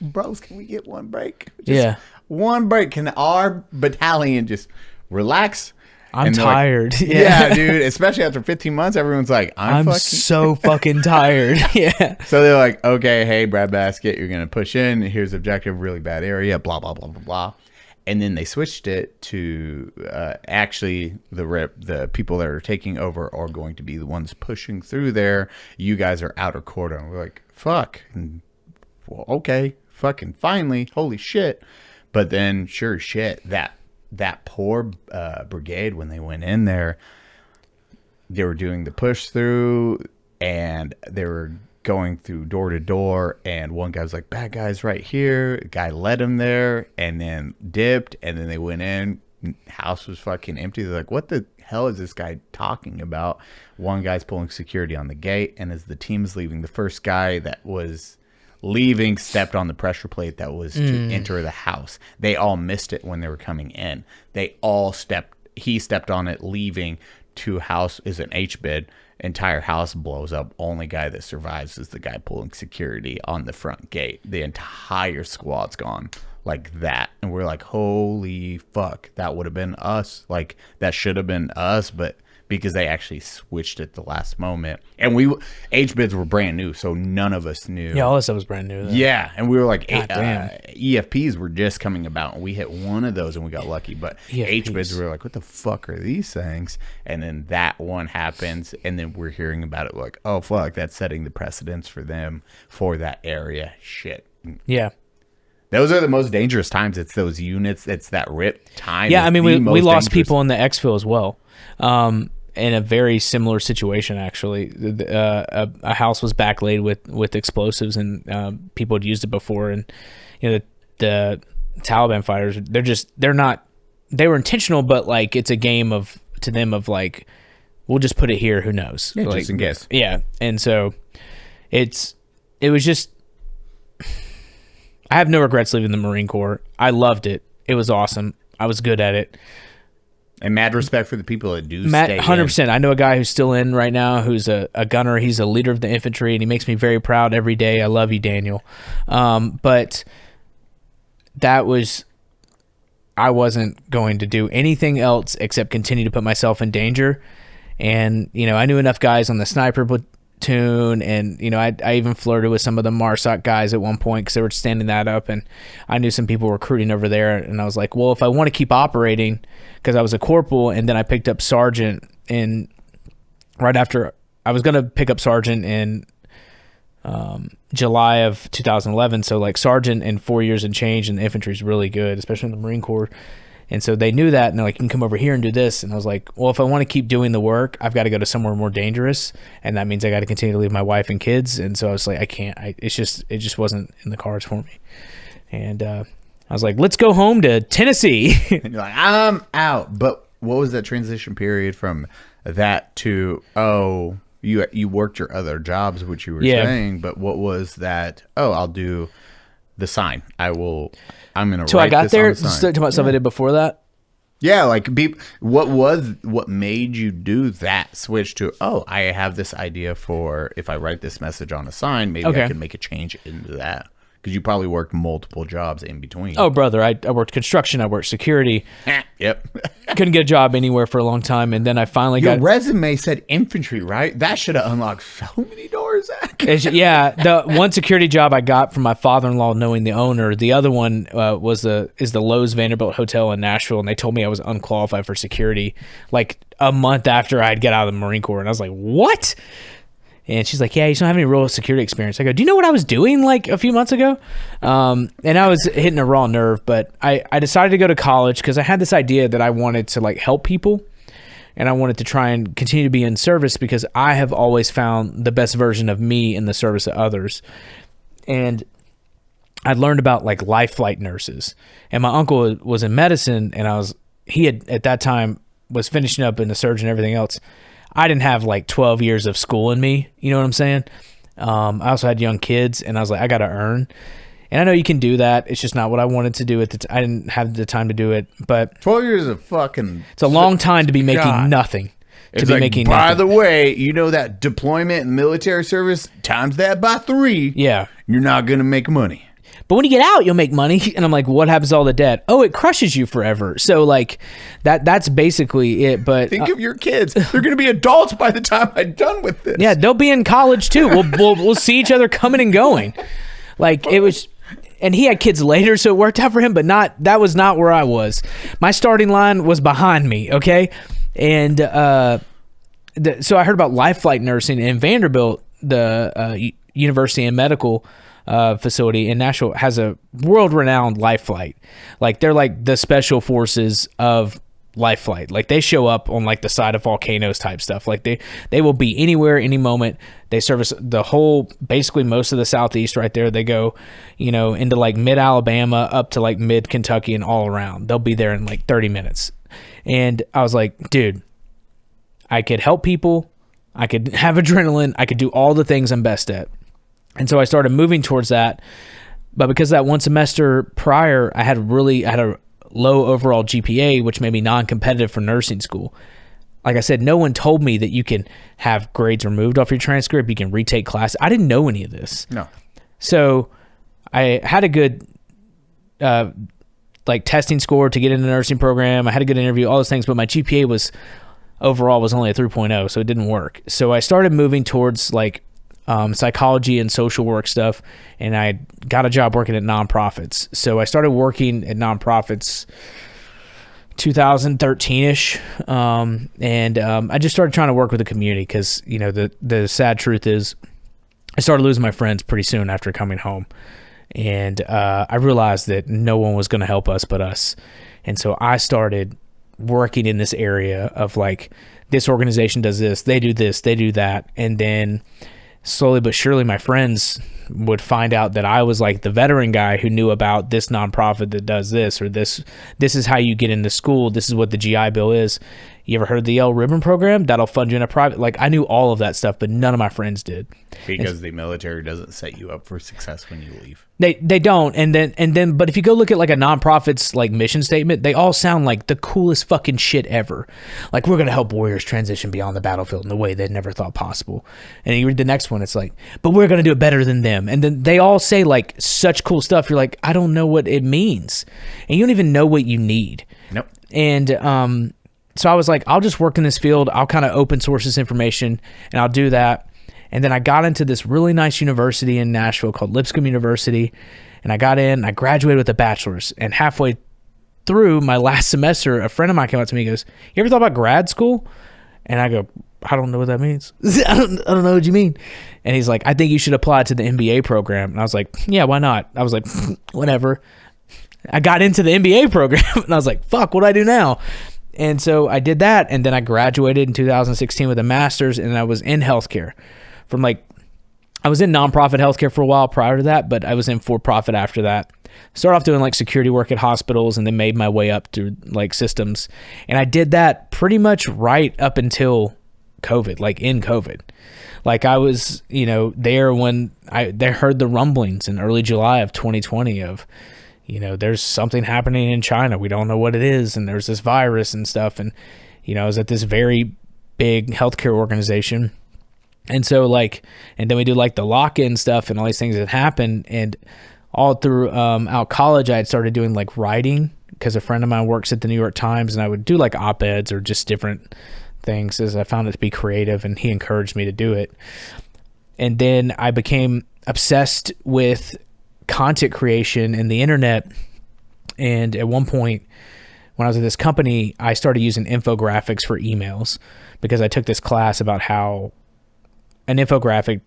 Bros, can we get one break? Just one break. Can our battalion just relax? I'm tired. Like, yeah, dude. Especially after 15 months, everyone's like, I'm so fucking tired. Yeah. So they're like, okay, hey, Brad Basket, you're going to push in. Here's the objective, really bad area, blah, blah, blah, blah, blah. And then they switched it to actually the people that are taking over are going to be the ones pushing through there. You guys are outer cordon. We're like, fuck. And, well, okay, fucking finally, holy shit. But then, sure shit, that poor brigade, when they went in there, they were doing the push through, and they were going through door to door, and one guy was like, bad guy's right here. The guy led him there and then dipped, and then they went in. House was fucking empty. They're like, what the hell is this guy talking about? One guy's pulling security on the gate, and as the team is leaving, the first guy that was leaving stepped on the pressure plate that was to enter the house. They all missed it when they were coming in. He stepped on it leaving. To house is an H-bid. Entire house blows up. Only guy that survives is the guy pulling security on the front gate. The entire squad's gone like that. And we're like, holy fuck, that would have been us. Like, that should have been us, but because they actually switched at the last moment. And H-bids were brand new, so none of us knew. Yeah, all this stuff was brand new. Though. Yeah, and we were like, damn. EFPs were just coming about, and we hit one of those, and we got lucky. But H-bids, we were like, what the fuck are these things? And then that one happens, and then we're hearing about it. We're like, oh, fuck, that's setting the precedence for them for that area. Shit. Yeah. Those are the most dangerous times. It's those units. It's that RIP time. Yeah, I mean, we lost dangerous. people in the exfil as well. In a very similar situation, actually. A house was backlayed with explosives, and people had used it before. And the Taliban fighters, they were intentional, but like it's a game to them of like, we'll just put it here. Who knows? Yeah, like, just in case. Yeah, and so it was just. I have no regrets leaving the Marine Corps. I loved it. It was awesome. I was good at it. And mad respect for the people that do stay 100%. I know a guy who's still in right now who's a gunner. He's a leader of the infantry, and he makes me very proud every day. I love you, Daniel. But I wasn't going to do anything else except continue to put myself in danger. And, I knew enough guys on the sniper platoon, and, I even flirted with some of the MARSOC guys at one point because they were standing that up, and I knew some people recruiting over there, and I was like, well, if I want to keep operating, because I was a corporal, and then I picked up sergeant, and right after I was going to pick up sergeant in July of 2011, so like sergeant in 4 years and change in the infantry is really good, especially in the Marine Corps. And so they knew that, and they're like, you can come over here and do this. And I was like, well, if I want to keep doing the work, I've got to go to somewhere more dangerous, and that means I got to continue to leave my wife and kids. And so I was like, I can't. It just wasn't in the cards for me. And I was like, let's go home to Tennessee. And you're like, I'm out. But what was that transition period from that to, you worked your other jobs, which you were saying, but what was that? I'll do the sign. I'm going to So write I got this there, on the sign. talking about stuff I did before that. Yeah, like what made you do that switch to, I have this idea for if I write this message on a sign, maybe I can make a change into that. Because you probably worked multiple jobs in between. Oh, brother, I worked construction, I worked security. Yep. Couldn't get a job anywhere for a long time, and then I finally Your got... resume said infantry, right? That should have unlocked so many doors, Zach. Yeah, the one security job I got from my father-in-law knowing the owner. The other one is the Lowe's Vanderbilt Hotel in Nashville, and they told me I was unqualified for security like a month after I'd get out of the Marine Corps, and I was like, what? And she's like, yeah, you don't have any real security experience. I go, do you know what I was doing like a few months ago? And I was hitting a raw nerve, but I decided to go to college because I had this idea that I wanted to like help people, and I wanted to try and continue to be in service because I have always found the best version of me in the service of others. And I'd learned about like life flight nurses, and my uncle was in medicine, and he had at that time was finishing up in the surgeon and everything else. I didn't have like 12 years of school in me. You know what I'm saying? I also had young kids, and I was like, I got to earn. And I know you can do that. It's just not what I wanted to do at the time. I didn't have the time to do it, but 12 years of fucking... It's a long time to be making nothing. By the way, you know that deployment and military service, times that by 3. Yeah. You're not going to make money. But when you get out, you'll make money. And I'm like, what happens to all the debt? Oh, it crushes you forever. So like that's basically it. But think of your kids. They're going to be adults by the time I'm done with this. Yeah, they'll be in college too. We'll see each other coming and going. Like it was and he had kids later, so it worked out for him, but that was not where I was. My starting line was behind me, okay? And so I heard about life flight nursing in Vanderbilt, the university and medical facility in Nashville has a world-renowned life flight. Like, they're like the special forces of life flight. Like, they show up on like the side of volcanoes type stuff. Like, they will be anywhere, any moment. They service the whole, basically most of the Southeast right there. They go, into like mid-Alabama up to like mid-Kentucky and all around. They'll be there in like 30 minutes. And I was like, dude, I could help people. I could have adrenaline. I could do all the things I'm best at. And so I started moving towards that. But because that one semester prior, I had a low overall GPA, which made me non-competitive for nursing school. Like I said, no one told me that you can have grades removed off your transcript. You can retake classes. I didn't know any of this. No. So I had a good testing score to get in the nursing program. I had a good interview, all those things, but my GPA overall was only a 3.0, so it didn't work. So I started moving towards psychology and social work stuff, and I got a job working at nonprofits. So I started working at nonprofits 2013-ish, and I just started trying to work with the community because, the sad truth is I started losing my friends pretty soon after coming home, and I realized that no one was going to help us but us. And so I started working in this area of like, this organization does this, they do that, and then slowly but surely my friends would find out that I was like the veteran guy who knew about this nonprofit that does this, or this is how you get into school, this is what the GI Bill is. You ever heard of the Yellow Ribbon program? That'll fund you in a private. Like, I knew all of that stuff, but none of my friends did. Because the military doesn't set you up for success when you leave. They don't. And then but if you go look at like a nonprofit's like mission statement, they all sound like the coolest fucking shit ever. Like, we're going to help warriors transition beyond the battlefield in a way they never thought possible. And you read the next one, it's like, but we're going to do it better than them. And then they all say like such cool stuff. You're like, I don't know what it means. And you don't even know what you need. Nope. And so I was like, I'll just work in this field. I'll kind of open source this information, and I'll do that. And then I got into this really nice university in Nashville called Lipscomb University. And I got in, I graduated with a bachelor's. And halfway through my last semester, a friend of mine came up to me and goes, you ever thought about grad school? And I go, I don't know what that means. I don't know what you mean. And he's like, I think you should apply to the MBA program. And I was like, yeah, why not? I was like, whatever. I got into the MBA program, and I was like, fuck, what do I do now? And so I did that, and then I graduated in 2016 with a master's, and I was in healthcare. I was in nonprofit healthcare for a while prior to that, but I was in for-profit after that. Started off doing like security work at hospitals, and then made my way up through like systems. And I did that pretty much right up until COVID, like in COVID. Like, I was, there when they heard the rumblings in early July of 2020 of, there's something happening in China. We don't know what it is. And there's this virus and stuff. And, I was at this very big healthcare organization. And so and then we do like the lock-in stuff and all these things that happen. And all through out college, I had started doing like writing because a friend of mine works at the New York Times, and I would do like op-eds or just different things as I found it to be creative, and he encouraged me to do it. And then I became obsessed with content creation and the internet. And at one point when I was at this company, I started using infographics for emails because I took this class about how an infographic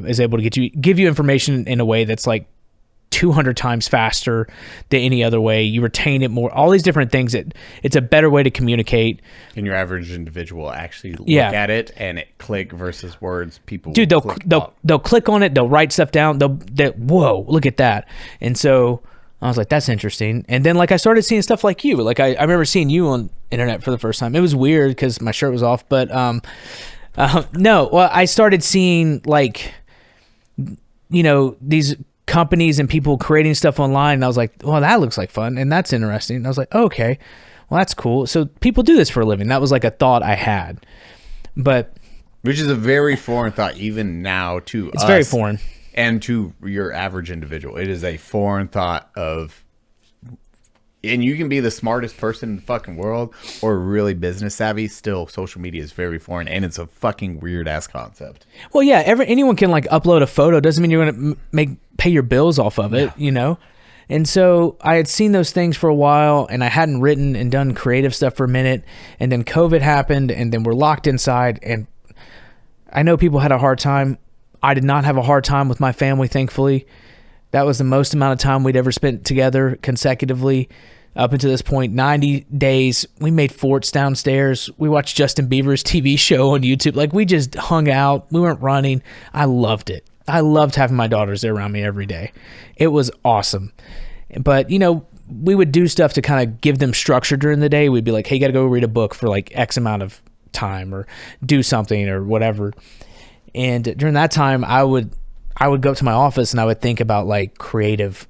is able to give you information in a way that's like 200 times faster than any other way. You retain it more, all these different things. It's a better way to communicate. And your average individual actually look at it and it click versus words. People, dude, they'll click on it. They'll write stuff down. They'll whoa, look at that. And so I was like, that's interesting. And then like I started seeing stuff like you. Like I remember seeing you on internet for the first time. It was weird because my shirt was off, but no. Well, I started seeing like, these companies and people creating stuff online, and I was like, well, that looks like fun and that's interesting. And I was like, oh, okay, well, that's cool. So people do this for a living. That was like a thought I had, but which is a very foreign thought even now to it's very foreign, and to your average individual. It is a foreign thought of and you can be the smartest person in the fucking world or really business savvy. Still, social media is very foreign, and it's a fucking weird ass concept. Well, yeah, anyone can like upload a photo. Doesn't mean you're going to pay your bills off of it, you know? And so I had seen those things for a while, and I hadn't written and done creative stuff for a minute. And then COVID happened, and then we're locked inside. And I know people had a hard time. I did not have a hard time with my family, thankfully. That was the most amount of time we'd ever spent together consecutively up until this point. 90 days. We made forts downstairs. We watched Justin Bieber's TV show on YouTube. Like, we just hung out. We weren't running. I loved it. I loved having my daughters there around me every day. It was awesome. But, you know, we would do stuff to kind of give them structure during the day. We'd be like, hey, you got to go read a book for like X amount of time or do something or whatever. And during that time, I would go up to my office and I would think about like creative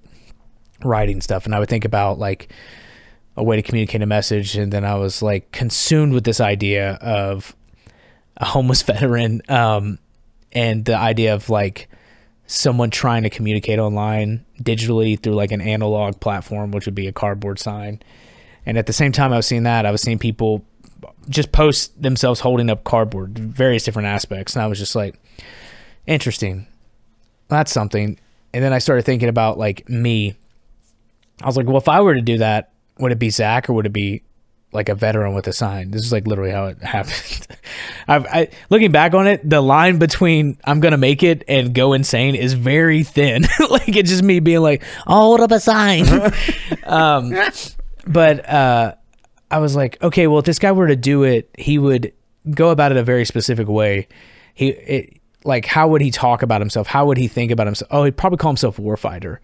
writing stuff. And I would think about like a way to communicate a message. And then I was like consumed with this idea of a homeless veteran, and the idea of like someone trying to communicate online digitally through like an analog platform, which would be a cardboard sign. And at the same time I was seeing that, I was seeing people just post themselves holding up cardboard, various different aspects. And I was just like, interesting. That's something. And then I started thinking about like me. I was like, well, if I were to do that, would it be Zach or would it be like a veteran with a sign? This is like literally how it happened. I looking back on it, the line between I'm gonna make it and go insane is very thin. Like, it's just me being like, I'll hold up a sign. But I was like, okay, well, if this guy were to do it, he would go about it a very specific way. Like, how would he talk about himself? How would he think about himself? Oh, he'd probably call himself warfighter.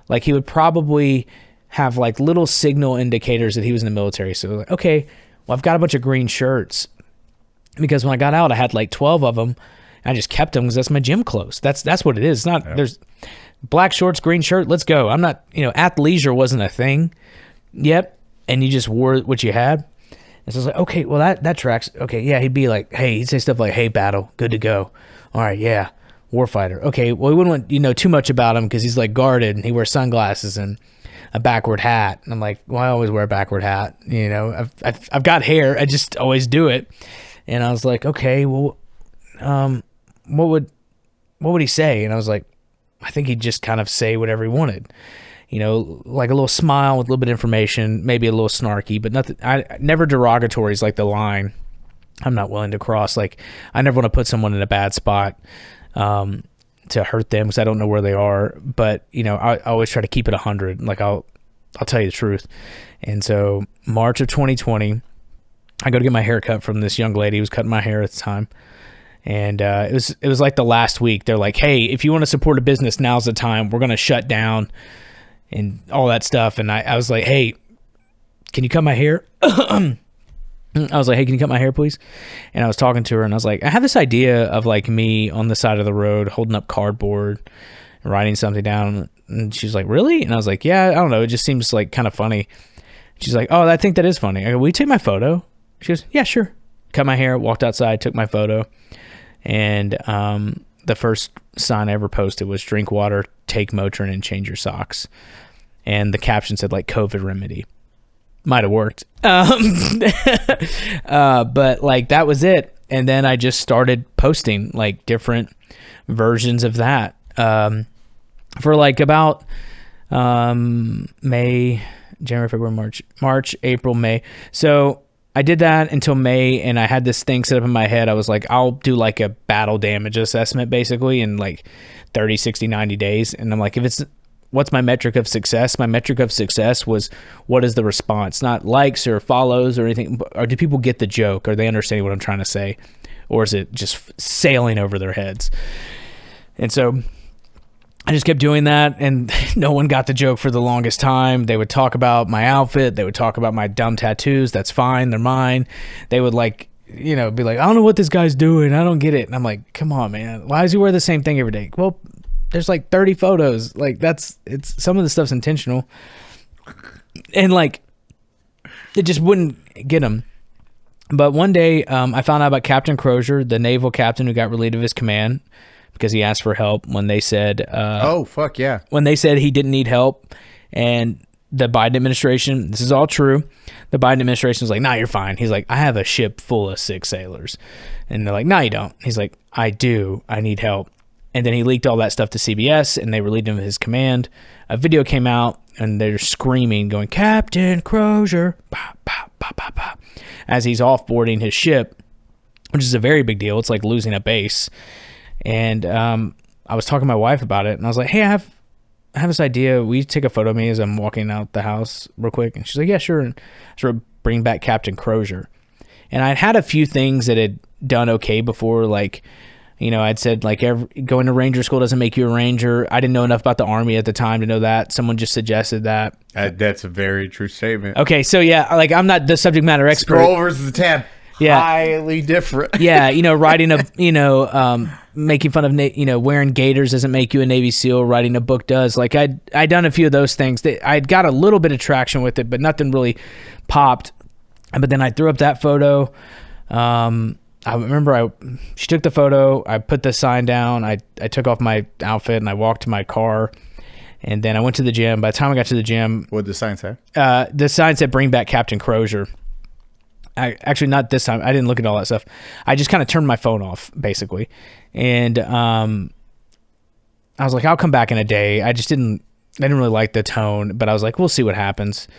Like, he would probably have like little signal indicators that he was in the military. So like, okay, well, I've got a bunch of green shirts because when I got out, I had like 12 of them. I just kept them because that's my gym clothes. That's what it is. It's not, there's black shorts, green shirt. Let's go. I'm not, athleisure wasn't a thing. Yep. And you just wore what you had. And so I was like, okay, well, that tracks. Okay. Yeah. He'd be like, hey, he'd say stuff like, hey, battle, good to go. All right. Yeah. Warfighter. Okay. Well, we wouldn't want, too much about him because he's like guarded and he wears sunglasses and a backward hat. And I'm like, well, I always wear a backward hat. I've got hair. I just always do it. And I was like, okay, well, what would he say? And I was like, I think he'd just kind of say whatever he wanted, like a little smile with a little bit of information, maybe a little snarky, but nothing. Never derogatory is like the line I'm not willing to cross. Like, I never want to put someone in a bad spot, to hurt them because I don't know where they are. But, I always try to keep it 100. Like, I'll tell you the truth. And so March of 2020, I go to get my hair cut from this young lady who was cutting my hair at the time. And it was like the last week. They're like, hey, if you want to support a business, now's the time. We're going to shut down and all that stuff. And I was like, hey, can you cut my hair? I was like, hey, can you cut my hair, please? And I was talking to her, and I was like, I have this idea of like me on the side of the road holding up cardboard and writing something down. And she's like, really? And I was like, yeah, I don't know. It just seems like kind of funny. She's like, oh, I think that is funny. I go, will you take my photo? She goes, yeah, sure. Cut my hair, walked outside, took my photo. And the first sign I ever posted was drink water, take Motrin, and change your socks. And the caption said like COVID remedy. Might have worked. But like that was it. And then I just started posting like different versions of that for like about May, January, February, March, April, May. So I did that until May, and I had this thing set up in my head. I was like, I'll do like a battle damage assessment basically in like 30, 60, 90 days. And I'm like, what's my metric of success? My metric of success was, what is the response? Not likes or follows or anything. Or do people get the joke? Are they understanding what I'm trying to say? Or is it just sailing over their heads? And so I just kept doing that, and no one got the joke for the longest time. They would talk about my outfit. They would talk about my dumb tattoos. That's fine. They're mine. They would like, be like, I don't know what this guy's doing. I don't get it. And I'm like, come on, man. Why does he wear the same thing every day? Well, there's like 30 photos. Like it's some of the stuff's intentional. And like, it just wouldn't get him. But one day, I found out about Captain Crozier, the naval captain who got relieved of his command because he asked for help when they said, oh, fuck yeah. When they said he didn't need help. And the Biden administration, this is all true. The Biden administration was like, nah, you're fine. He's like, I have a ship full of sick sailors. And they're like, no, you don't. He's like, I do. I need help. And then he leaked all that stuff to CBS, and they relieved him of his command. A video came out, and they're screaming, going, Captain Crozier, bah, bah, bah, bah, bah, as he's offboarding his ship, which is a very big deal. It's like losing a base. And I was talking to my wife about it, and I was like, hey, I have this idea. Will you take a photo of me as I'm walking out the house real quick? And she's like, yeah, sure. And I sort of bring back Captain Crozier. And I'd had a few things that had done okay before, like, you know, I'd said, like, going to ranger school doesn't make you a ranger. I didn't know enough about the Army at the time to know that. Someone just suggested that. That's a very true statement. Okay, so yeah, like, I'm not the subject matter expert. Scroll versus the tab. Yeah. Highly different. Yeah, you know, writing a, you know, making fun of, you know, wearing gaiters doesn't make you a Navy SEAL. Writing a book does. Like, I'd done a few of those things. I'd got a little bit of traction with it, but nothing really popped. But then I threw up that photo. I remember she took the photo. I put the sign down. I took off my outfit and I walked to my car. And then I went to the gym. By the time I got to the gym, What did the sign say? the sign said, bring back Captain Crozier. Actually, not this time. I didn't look at all that stuff. I just kind of turned my phone off, basically. And I was like, I'll come back in a day. I didn't really like the tone, but I was like, we'll see what happens.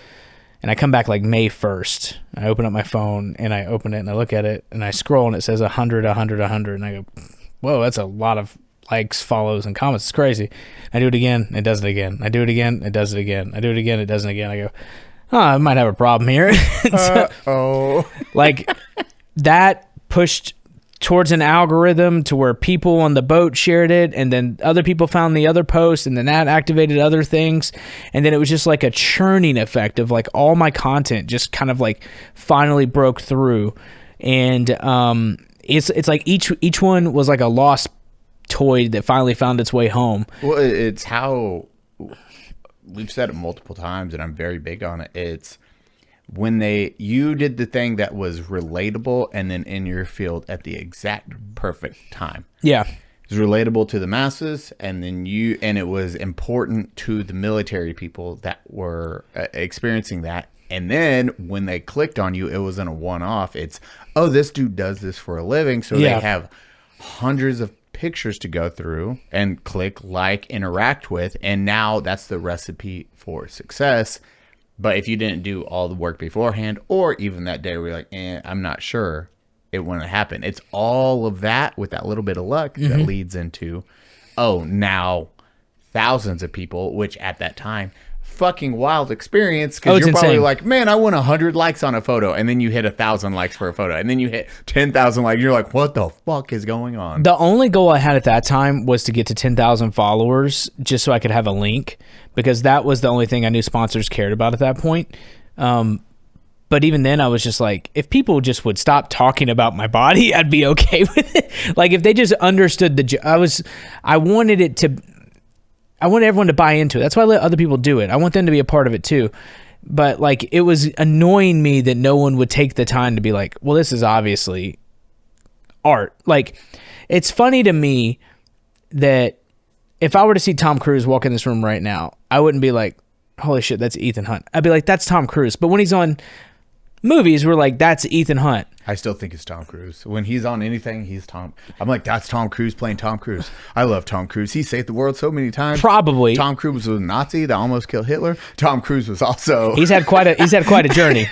And I come back like May 1st. I open up my phone and I open it and I look at it and I scroll and it says 100, 100, 100. And I go, whoa, that's a lot of likes, follows, and comments. It's crazy. I do it again. It does it again. I do it again. It does it again. I do it again. It does it again. I go, oh, I might have a problem here. Oh, Like, that pushed towards an algorithm to where people on the boat shared it, and then other people found the other post, and then that activated other things, and then it was just like a churning effect of like all my content just kind of like finally broke through. And it's like each one was like a lost toy that finally found its way home. well, it's how we've said it multiple times, and I'm very big on it. It's when you did the thing that was relatable and then in your field at the exact perfect time. Yeah. It was relatable to the masses, and then it was important to the military people that were experiencing that. And then when they clicked on you, it wasn't a one-off. It's, oh, this dude does this for a living. So Yeah. they have hundreds of pictures to go through and click, like, interact with. And now that's the recipe for success. But if you didn't do all the work beforehand, or even that day where you're like, I'm not sure, it wouldn't happen. It's all of that with that little bit of luck that leads into, oh, now thousands of people, which at that time, fucking wild experience, because it's you're probably insane. like, man, I want 100 likes on a photo, and then you hit 1,000 likes for a photo, and then you hit 10,000 likes. You're like, what the fuck is going on? The only goal I had at that time was to get to 10,000 followers just so I could have a link, because that was the only thing I knew sponsors cared about at that point. But even then I was just like, if people just would stop talking about my body, I'd be okay with it. Like, if they just understood I wanted everyone to buy into it. That's why I let other people do it. I want them to be a part of it too. But like, it was annoying me that no one would take the time to be like, well, this is obviously art. Like, it's funny to me that if I were to see Tom Cruise walk in this room right now, I wouldn't be like, holy shit, that's Ethan Hunt. I'd be like, that's Tom Cruise. But when he's on movies, we're like, that's Ethan Hunt. I still think it's Tom Cruise. When he's on anything, he's Tom. I'm like, that's Tom Cruise playing Tom Cruise. I love Tom Cruise. He saved the world so many times. Probably. Tom Cruise was a Nazi that almost killed Hitler. Tom Cruise was also. He's had quite a journey.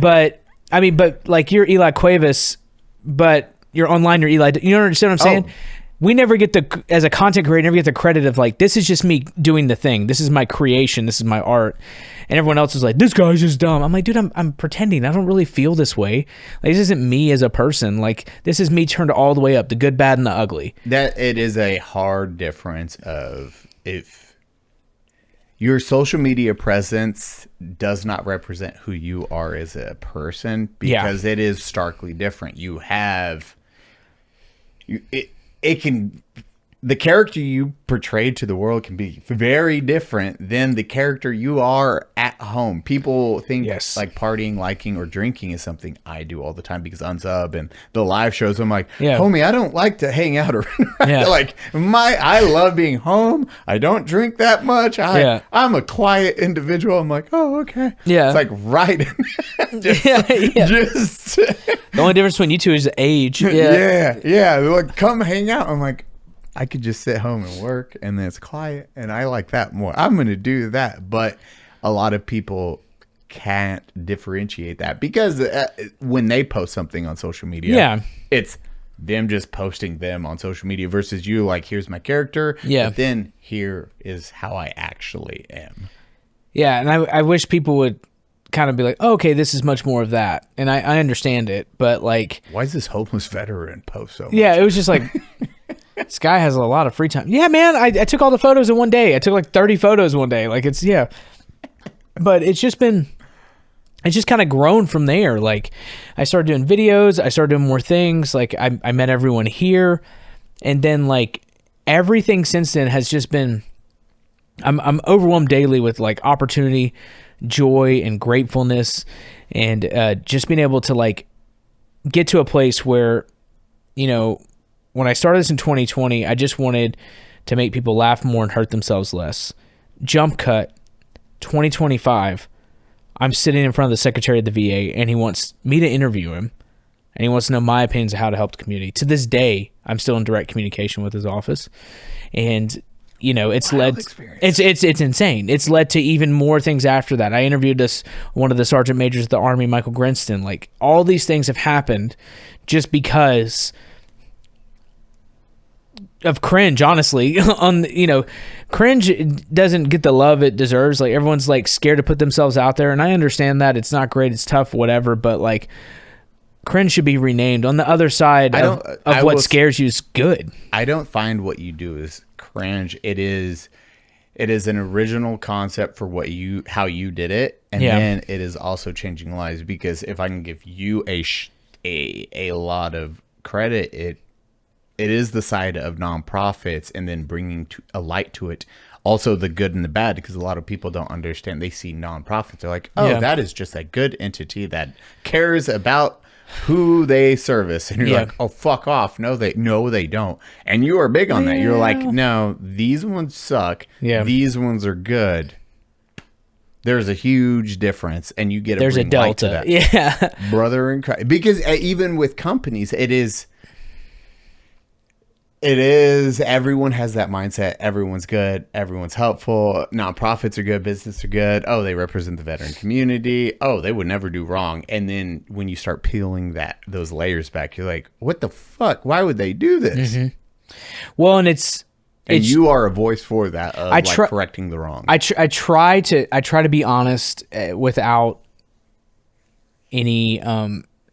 But I mean, but like, you're Eli Cuevas, but you're online, you're Eli. You don't understand what I'm saying? Oh. We never get as a content creator, never get the credit of like, this is just me doing the thing. This is my creation. This is my art. And everyone else is like, this guy's just dumb. I'm like, dude, I'm pretending. I don't really feel this way. Like, this isn't me as a person. Like, this is me turned all the way up, the good, bad, and the ugly. That it is a hard difference of if your social media presence does not represent who you are as a person, because it is starkly different. You have it can the character you portrayed to the world can be very different than the character you are at home. People think Yes. like partying, liking, or drinking is something I do all the time because Unsub and the live shows, I'm like, Yeah. homie, I don't like to hang out around. Yeah. Like I love being home. I don't drink that much. I'm a quiet individual. I'm like, oh, okay. Yeah. It's like right. just, Yeah. just The only difference between you two is age. yeah. They're like, come hang out. I'm like, I could just sit home and work, and then it's quiet, and I like that more. I'm going to do that, but a lot of people can't differentiate that because when they post something on social media, it's them just posting them on social media versus you like, here's my character, but then here is how I actually am. Yeah, and I wish people would kind of be like, oh, okay, this is much more of that, and I understand it, but like, why is this homeless veteran post so much? Yeah, it was just like, this guy has a lot of free time. Yeah, man, I took all the photos in one day. I took like 30 photos one day. Like but it's just kind of grown from there. Like I started doing videos. I started doing more things. Like I met everyone here. And then like everything since then has just been, I'm overwhelmed daily with like opportunity, joy, and gratefulness. And just being able to like get to a place where, you know, when I started this in 2020, I just wanted to make people laugh more and hurt themselves less. Jump cut, 2025, I'm sitting in front of the secretary of the VA, and he wants me to interview him, and he wants to know my opinions of how to help the community. To this day, I'm still in direct communication with his office, and you know, it's led. It's insane. It's led to even more things after that. I interviewed one of the sergeant majors of the Army, Michael Grinston. Like all these things have happened just because of cringe, honestly. Cringe doesn't get the love it deserves. Like everyone's like scared to put themselves out there, and I understand that. It's not great, it's tough, whatever, but like cringe should be renamed. On the other side of what scares you is good. I don't find what you do is cringe. It is an original concept for how you did it, and then it is also changing lives. Because if I can give you a lot of credit, it is the side of nonprofits and then bringing a light to it. Also the good and the bad, because a lot of people don't understand. They see nonprofits. They're like, oh, that is just a good entity that cares about who they service. And you're like, oh, fuck off. No, they don't. And you are big on that. You're like, no, these ones suck. Yeah. These ones are good. There's a huge difference, and you get there's a delta. Light to that. Yeah. Brother in Christ. Because even with companies, it is everyone has that mindset. Everyone's good. Everyone's helpful. Nonprofits are good. Businesses are good. Oh, they represent the veteran community. Oh, they would never do wrong. And then when you start peeling those layers back, you're like, what the fuck? Why would they do this? Mm-hmm. Well, and you are a voice for that, correcting the wrong. I try to be honest without any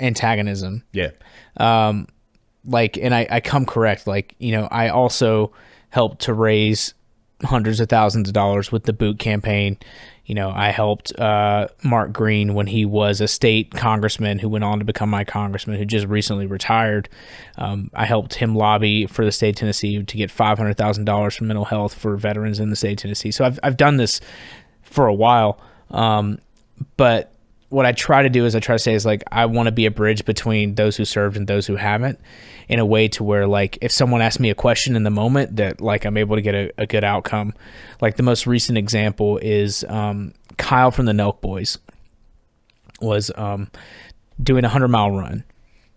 antagonism. Yeah. And I come correct. Like, you know, I also helped to raise hundreds of thousands of dollars with the boot campaign. You know, I helped Mark Green when he was a state congressman who went on to become my congressman, who just recently retired. I helped him lobby for the state of Tennessee to get $500,000 for mental health for veterans in the state of Tennessee. So I've done this for a while. But what I try to do is I want to be a bridge between those who served and those who haven't, in a way to where, like, if someone asks me a question in the moment, that like I'm able to get a good outcome. Like the most recent example is Kyle from the Nelk Boys was doing a 100-mile run,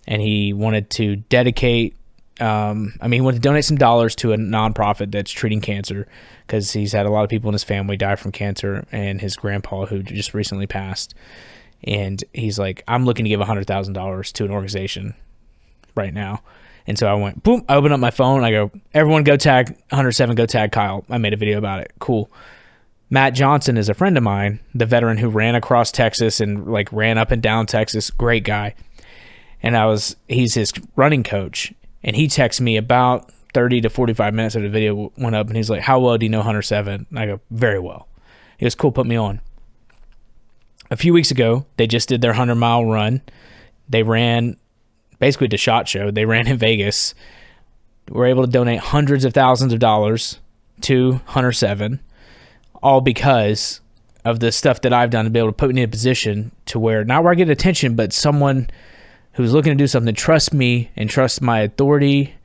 and he wanted to dedicate he wanted to donate some dollars to a nonprofit that's treating cancer, because he's had a lot of people in his family die from cancer, and his grandpa, who just recently passed. And he's like, I'm looking to give $100,000 to an organization right now. And so I went, boom, I open up my phone. I go, everyone go tag 107, go tag Kyle. I made a video about it. Cool. Matt Johnson is a friend of mine, the veteran who ran across Texas and like ran up and down Texas. Great guy. And he's his running coach. And he texted me about 30 to 45 minutes after the video went up. And he's like, how well do you know 107? And I go, very well. He goes, cool, put me on. A few weeks ago, they just did their 100-mile run. They ran basically to SHOT Show. They ran in Vegas. were able to donate hundreds of thousands of dollars to Hunter 7, all because of the stuff that I've done to be able to put me in a position to where, not where I get attention, but someone who's looking to do something trusts me and trusts my authority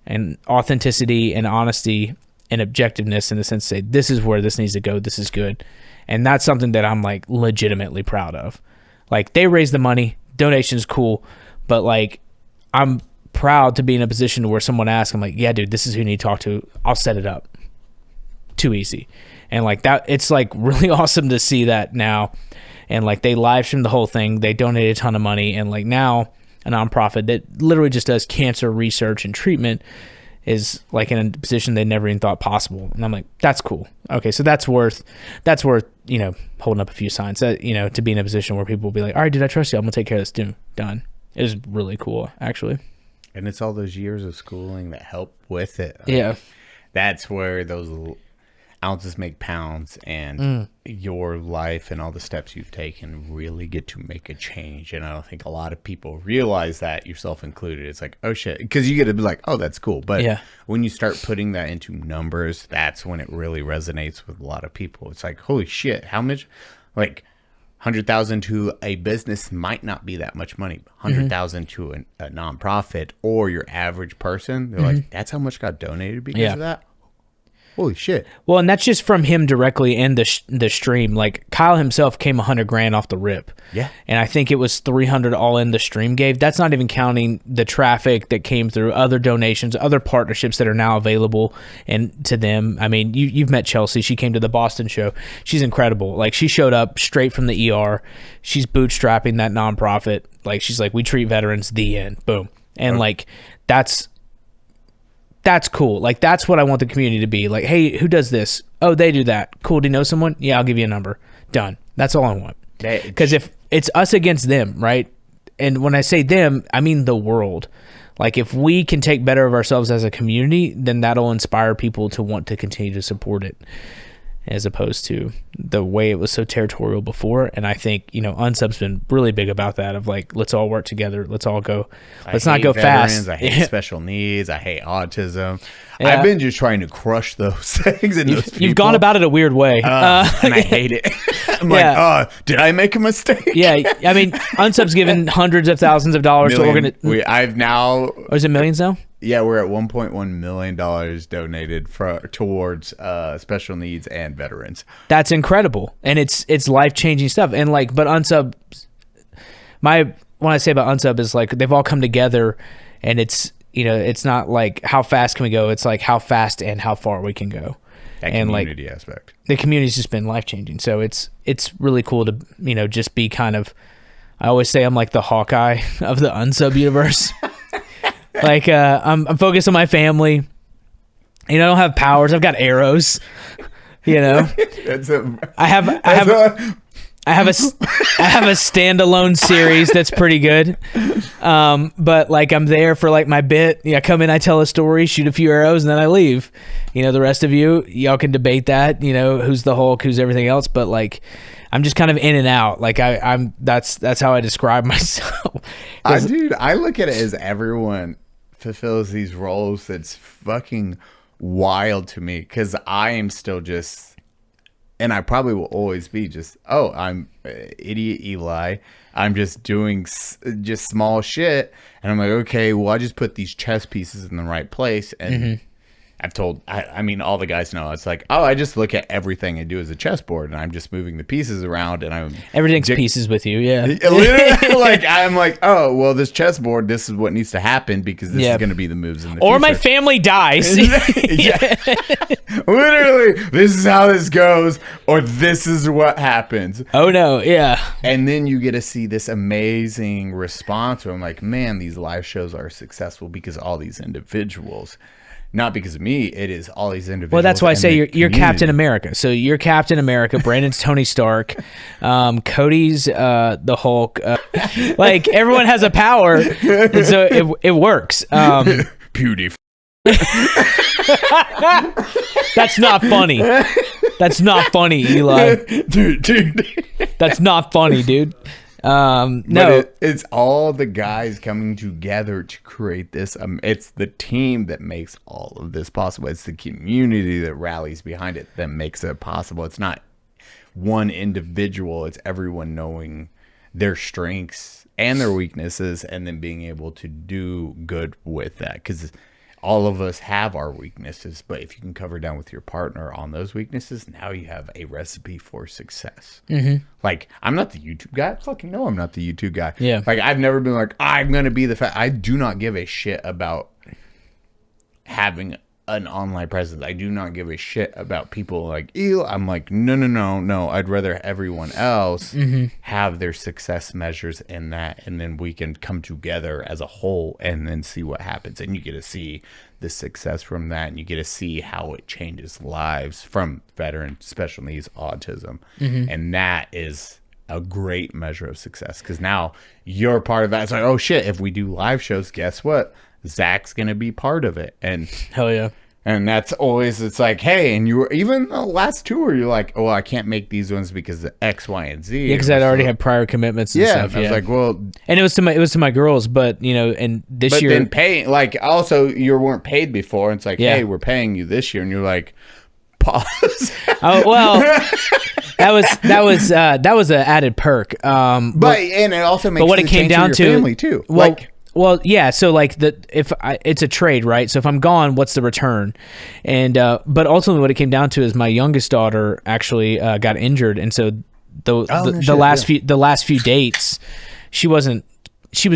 and authenticity and honesty and objectiveness, in the sense to say, this is where this needs to go, this is good. And that's something that I'm like legitimately proud of. Like, they raise the money, donation's cool, but like, I'm proud to be in a position where someone asks, I'm like, yeah, dude, this is who you need to talk to. I'll set it up. Too easy. And like that, it's like really awesome to see that now. And like, they live streamed the whole thing. They donated a ton of money. And like, now a nonprofit that literally just does cancer research and treatment is like in a position they never even thought possible. And I'm like, that's cool. Okay. So that's worth, you know, holding up a few signs that, you know, to be in a position where people will be like, all right, dude, I trust you. I'm gonna take care of this. Dude, done. It was really cool, actually. And it's all those years of schooling that help with it. Like, Yeah. That's where those little ounces make pounds, and your life and all the steps you've taken really get to make a change. And I don't think a lot of people realize that, yourself included. It's like, oh shit, because you get to be like, oh, that's cool. But yeah, when you start putting that into numbers, that's when it really resonates with a lot of people. It's like, holy shit, how much? Like, 100,000 to a business might not be that much money. 100,000 to a nonprofit or your average person, they're like, that's how much got donated because of that. Holy shit. Well, and that's just from him directly in the stream. Like, Kyle himself came 100 grand off the rip. Yeah. And I think it was 300 all in the stream gave. That's not even counting the traffic that came through, other donations, other partnerships that are now available and to them. I mean, you've met Chelsea. She came to the Boston show. She's incredible. Like, she showed up straight from the ER. She's bootstrapping that nonprofit. Like, she's like, we treat veterans, the end. Boom. And like, that's cool. Like, that's what I want the community to be. Like, hey, who does this? Oh, they do that. Cool. Do you know someone? Yeah, I'll give you a number. Done. That's all I want. Because if it's us against them, right? And when I say them, I mean the world. Like, if we can take better of ourselves as a community, then that'll inspire people to want to continue to support it, as opposed to the way it was so territorial before. And I think, you know, Unsub's been really big about that, of like, let's all work together. Let's all go. Let's not go veterans, fast. I hate special needs. I hate autism. Yeah. I've been just trying to crush those things. And You've gone about it a weird way. and I hate it. I'm like, did I make a mistake? Yeah. I mean, Unsub's given hundreds of thousands of dollars to organize. I've now. Or is it millions now? Yeah, we're at $1.1 million donated towards special needs and veterans. That's incredible, and it's life-changing stuff. And like, but Unsub, what I say about Unsub is like, they've all come together, and it's, you know, it's not like how fast can we go, it's like how fast and how far we can go. That and community like, aspect. The community's just been life-changing. So it's really cool to, you know, just be kind of, I always say I'm like the Hawkeye of the Unsub universe. Like, I'm focused on my family. You know, I don't have powers. I've got arrows. You know, I have a standalone series that's pretty good. But like, I'm there for like my bit. Yeah, I come in, I tell a story, shoot a few arrows, and then I leave. You know, the rest of y'all can debate that. You know, who's the Hulk, who's everything else. But like, I'm just kind of in and out. Like, that's how I describe myself. Dude, I look at it as everyone fulfills these roles. That's fucking wild to me, because I am still just, and I probably will always be just, I'm idiot Eli. I'm just doing just small shit, and I'm like, okay, well, I just put these chess pieces in the right place, and I've told, I mean, all the guys know, it's like, I just look at everything I do as a chessboard, and I'm just moving the pieces around, and everything's pieces with you, yeah. Like, I'm like, oh, well, this chessboard, this is what needs to happen, because this is going to be the moves in the future. Or my family dies. Literally, this is how this goes, or this is what happens. Oh, no, yeah. And then you get to see this amazing response where I'm like, man, these live shows are successful because all these individuals. Not because of me, it is all these individuals. Well, that's why I say you're community. Captain America. So you're Captain America. Brandon's Tony Stark. Cody's the Hulk. Like, everyone has a power, and so it works. Beautiful. That's not funny. That's not funny, Eli. Dude. That's not funny, dude. No, It's all the guys coming together to create this. It's the team that makes all of this possible. It's the community that rallies behind it that makes it possible. It's not one individual. It's everyone knowing their strengths and their weaknesses and then being able to do good with that. Because all of us have our weaknesses, but if you can cover down with your partner on those weaknesses, now you have a recipe for success. Mm-hmm. Like, I'm not the YouTube guy. Fucking no, I'm not the YouTube guy. Yeah. Like, I've never been like, I'm going to be the I do not give a shit about having an online presence. I do not give a shit about people like Eli. I'm like, no. I'd rather everyone else have their success measures in that, and then we can come together as a whole and then see what happens. And you get to see the success from that, and you get to see how it changes lives from veteran special needs autism. And that is a great measure of success, because now you're part of that. It's like, oh shit, if we do live shows, guess what? Zach's gonna be part of it. And hell yeah. And that's always, it's like, hey, and you were even the last tour, you're like, oh, I can't make these ones because of X, Y, and Z. Yeah, because I'd already had prior commitments and stuff. I was like, well, and it was to my girls, but and this year, then paying, like, also you weren't paid before. And it's like, Yeah. hey, we're paying you this year, and you're like, pause. oh well, that was an added perk. But and it also makes but what it came down your to, family too. Well, well, yeah. So like it's a trade, right? So if I'm gone, what's the return? And but ultimately, what it came down to is my youngest daughter actually got injured, and so the last few dates, she was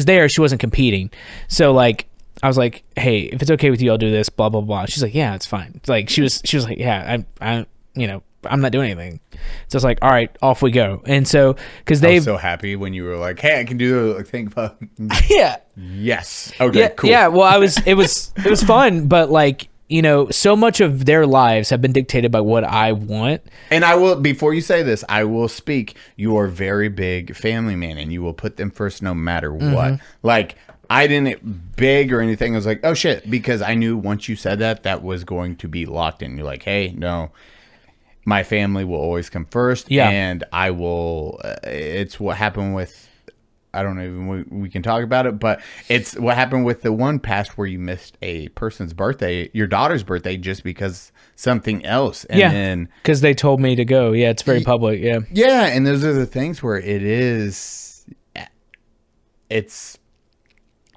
there, she wasn't competing. So like I was like, hey, if it's okay with you, I'll do this. Blah blah blah. She's like, yeah, it's fine. Like she was like, yeah, I'm not doing anything. So it's like, all right, off we go. And so, because I they was so happy when you were like, hey, I can do the thing. yeah. Yes. Okay, Yeah, cool. yeah. Well, it was fun, but like, so much of their lives have been dictated by what I want. And I will, before you say this, I will speak. You are a very big family man, and you will put them first no matter what. Like, I didn't beg or anything. I was like, oh shit, because I knew once you said that was going to be locked in. You're like, hey, no, my family will always come first. Yeah. And I will, it's what happened with, I don't know, we can talk about it, but it's what happened with the one past where you missed a person's birthday, your daughter's birthday, just because something else. And then, because they told me to go. Yeah, it's very public. Yeah. yeah, and those are the things where it's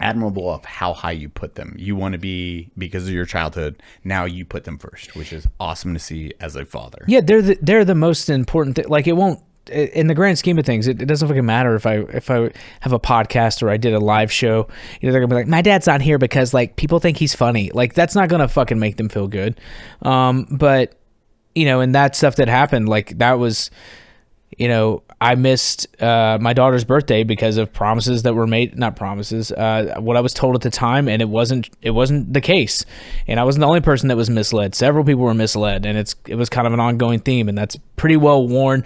admirable of how high you put them. You want to be, because of your childhood, now you put them first, which is awesome to see as a father. Yeah, they're the most important thing. Like, it won't, in the grand scheme of things, it doesn't fucking matter if I have a podcast or I did a live show. They're gonna be like, my dad's not here because like people think he's funny. Like, that's not gonna fucking make them feel good. But and that stuff that happened, like that was, I missed my daughter's birthday because of promises that were made, not promises, what I was told at the time, and it wasn't the case. And I wasn't the only person that was misled. Several people were misled, and it was kind of an ongoing theme, and that's pretty well worn.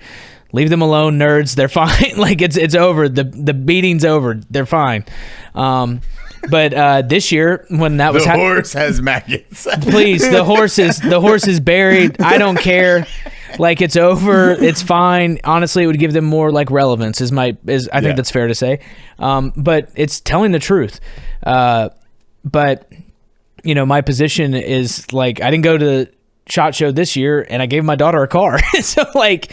Leave them alone, nerds. They're fine. Like, it's over. The beating's over. They're fine. But this year, when that was the horse has maggots. Please, the horse is buried. I don't care. Like, it's over. It's fine. Honestly, it would give them more like relevance. I think that's fair to say. But it's telling the truth. But my position is like, I didn't go to the SHOT Show this year, and I gave my daughter a car. So like,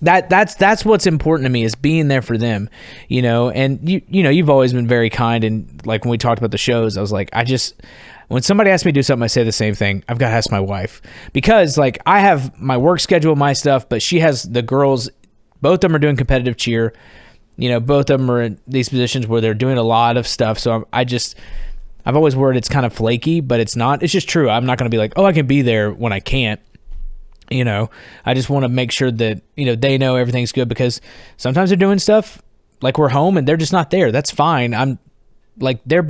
that's what's important to me, is being there for them, and you've always been very kind. And like, when we talked about the shows, I was like, when somebody asks me to do something, I say the same thing. I've got to ask my wife, because like, I have my work schedule, my stuff, but she has the girls. Both of them are doing competitive cheer. Both of them are in these positions where they're doing a lot of stuff. So I've always worried it's kind of flaky, but it's not. It's just true. I'm not going to be like, oh, I can be there when I can't. I just want to make sure that, they know everything's good, because sometimes they're doing stuff like we're home and they're just not there. That's fine. I'm like, they're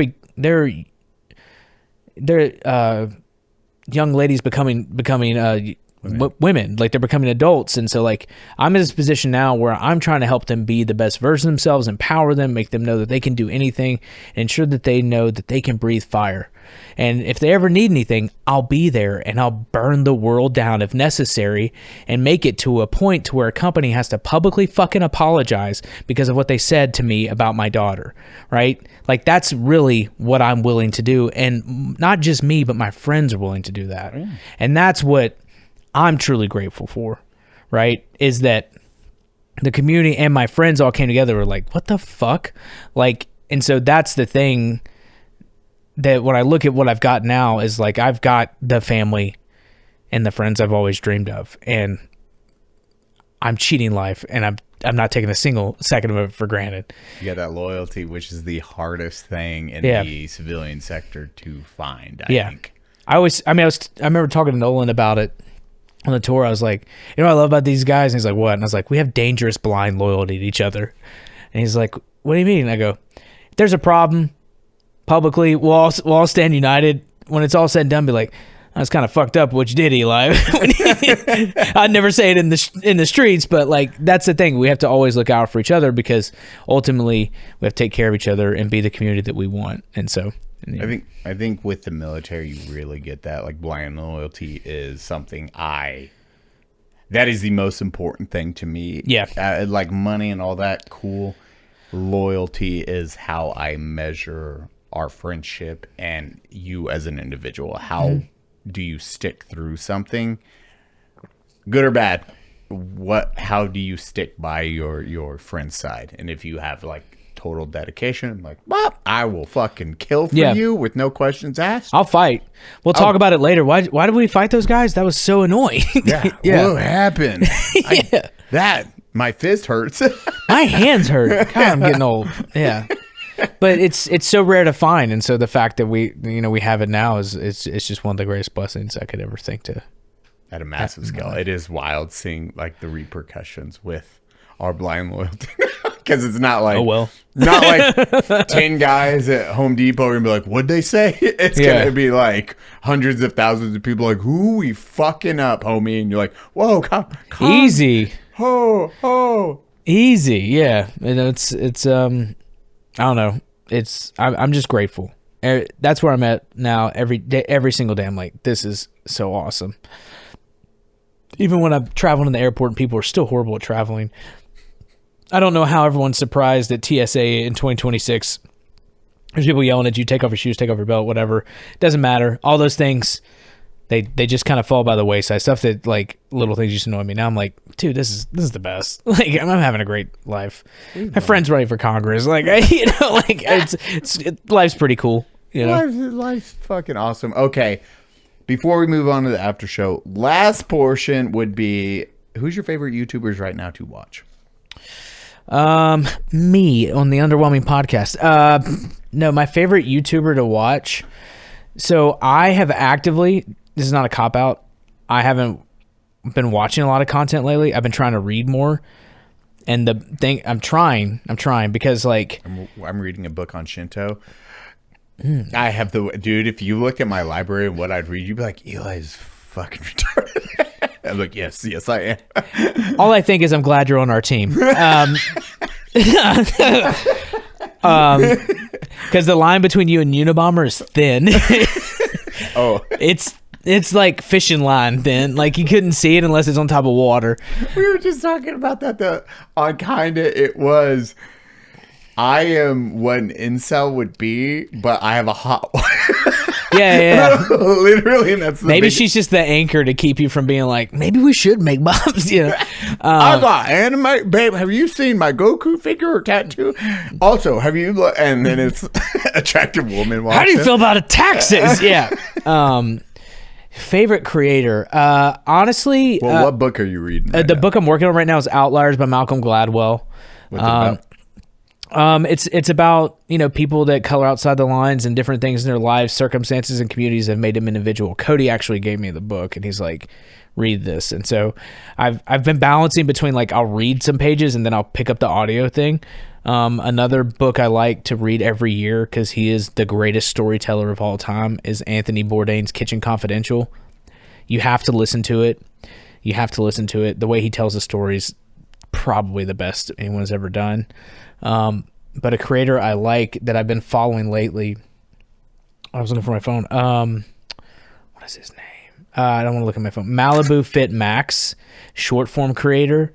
young ladies becoming women, like they're becoming adults. And so like I'm in this position now where I'm trying to help them be the best version of themselves, empower them, make them know that they can do anything, and ensure that they know that they can breathe fire. And if they ever need anything, I'll be there and I'll burn the world down if necessary and make it to a point to where a company has to publicly fucking apologize because of what they said to me about my daughter, right? Like that's really what I'm willing to do. And not just me, but my friends are willing to do that. And that's what I'm truly grateful for, right? Is that the community and my friends all came together, were like, what the fuck? Like, and so that's the thing that when I look at what I've got now is like, I've got the family and the friends I've always dreamed of, and I'm cheating life, and I'm not taking a single second of it for granted. You got that loyalty, which is the hardest thing in the civilian sector to find, I think. I remember talking to Nolan about it on the tour. I was like, you know what I love about these guys? And he's like, what? And I was like, we have dangerous blind loyalty to each other. And he's like, what do you mean? And I go, if there's a problem publicly, we'll all stand united. When it's all said and done, be like, that's kind of fucked up what you did, Eli. I'd never say it in the streets, but like that's the thing. We have to always look out for each other because ultimately we have to take care of each other and be the community that we want. And so I think with the military you really get that. Like blind loyalty is something that is the most important thing to me. Yeah. Like money and all that, cool. Loyalty is how I measure our friendship and you as an individual. How do you stick through something, good or bad? How do you stick by your friend's side? And if you have like total dedication, like, well, I will fucking kill for you with no questions asked. I'll fight. We'll talk about it later. Why did we fight those guys? That was so annoying. Yeah. What happened? My fist hurts. My hands hurt. God, I'm getting old. Yeah. But it's so rare to find, and so the fact that we have it now is it's just one of the greatest blessings I could ever think to. At a massive scale, it is wild seeing like the repercussions with our blind loyalty, because it's not like not like 10 guys at Home Depot are gonna be like, what'd they say? It's gonna be like hundreds of thousands of people like, who we fucking up, homie? And you're like, whoa, come easy, easy, yeah. And it's I don't know. I'm just grateful. That's where I'm at now. Every day, every single day, I'm like, this is so awesome. Even when I'm traveling in the airport and people are still horrible at traveling, I don't know how everyone's surprised at TSA in 2026. There's people yelling at you, take off your shoes, take off your belt, whatever. Doesn't matter. All those things, they just kind of fall by the wayside. Stuff that like little things used to annoy me. Now I'm like, dude, this is the best. Like I'm having a great life. My friend's running for Congress. Like like life's pretty cool. You know, life's fucking awesome. Okay, before we move on to the after show, last portion would be, who's your favorite YouTubers right now to watch? Me on the Underwhelming podcast. No, my favorite YouTuber to watch. So I have actively, this is not a cop out, I haven't been watching a lot of content lately. I've been trying to read more. And the thing, I'm trying because like I'm reading a book on Shinto. I have dude, if you look at my library and what I'd read, you'd be like, Eli's fucking retarded. I'm like, yes, I am. All I think is I'm glad you're on our team. Because the line between you and Unabomber is thin. It's like fishing line thin. Like you couldn't see it unless it's on top of water. We were just talking about that on Kinda. It was, I am what an incel would be, but I have a hot one. Yeah. Literally, and that's maybe she's just the anchor to keep you from being like, maybe we should make bombs. You know, I got anime, babe. Have you seen my Goku figure or tattoo? Also, have you? And then it's attractive woman. How do you feel about taxes? Yeah. Favorite creator? Honestly, well, what book are you reading? The book I'm working on right now is Outliers by Malcolm Gladwell. What's it about? It's about, people that color outside the lines and different things in their lives, circumstances, and communities have made them individual. Cody actually gave me the book, and he's like, read this. And so I've been balancing between like I'll read some pages and then I'll pick up the audio thing. Another book I like to read every year because he is the greatest storyteller of all time is Anthony Bourdain's Kitchen Confidential. You have to listen to it. You have to listen to it. The way he tells the stories, probably the best anyone's ever done. But a creator I like that I've been following lately. I was looking for my phone. What is his name? I don't want to look at my phone. Malibu Fit Max, short form creator.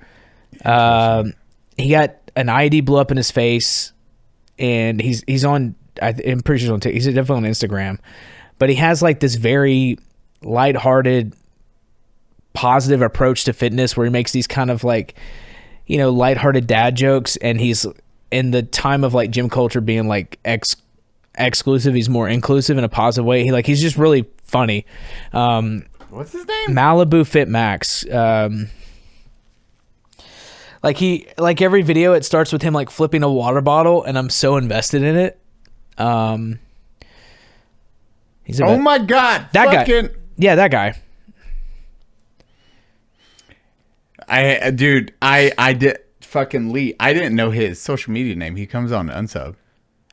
He got an ID blew up in his face, and he's on. I'm pretty sure he's on TikTok. He's definitely on Instagram, but he has like this very lighthearted, positive approach to fitness, where he makes these kind of like, you know, lighthearted dad jokes, and he's in the time of like gym culture being like exclusive. He's more inclusive in a positive way. He's just really funny. What's his name? Malibu Fit Max. Like every video, it starts with him like flipping a water bottle, and I'm so invested in it. He's oh my god, that fucking guy. Yeah, that guy. I did fucking Lee. I didn't know his social media name. He comes on Unsub.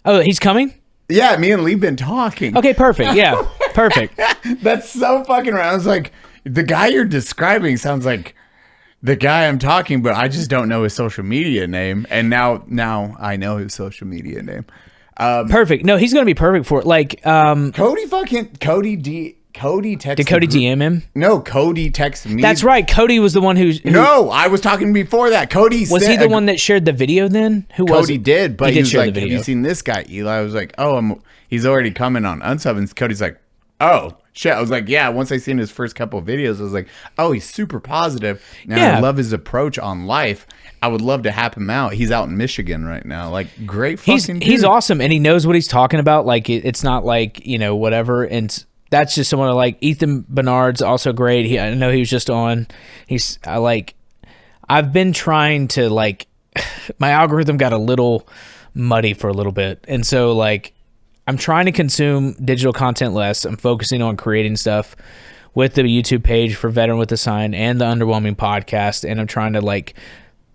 Oh, he's coming? Yeah, me and Lee been talking. Okay, perfect. Yeah, perfect. That's so fucking right. I was like, the guy you're describing sounds like the guy I'm talking, but I just don't know his social media name. And now I know his social media name. Perfect. No, he's gonna be perfect for it. Like, Cody texted. did Cody DM him? No, Cody texted me. That's right. Cody was the one who. No, I was talking before that. Cody was he the one that shared the video then? Who was Cody it? did, but he he did was share like, the "Have video. you seen this guy, Eli?" I was like, "Oh, he's already coming on Unsub." And Cody's like, "Oh shit!" I was like, "Yeah." Once I seen his first couple of videos, I was like, "Oh, he's super positive." And Yeah. I love his approach on life. I would love to have him out. He's out in Michigan right now. Like, great fucking dude. He's awesome, and he knows what he's talking about. Like, it's not like, you know, whatever. And that's just someone I like. Ethan Bernard's also great. I know he was just on. I've been trying to, like, my algorithm got a little muddy for a little bit, and so like I'm trying to consume digital content less. I'm focusing on creating stuff with the YouTube page for Veteran with a Sign and the Underwhelming podcast, and I'm trying to like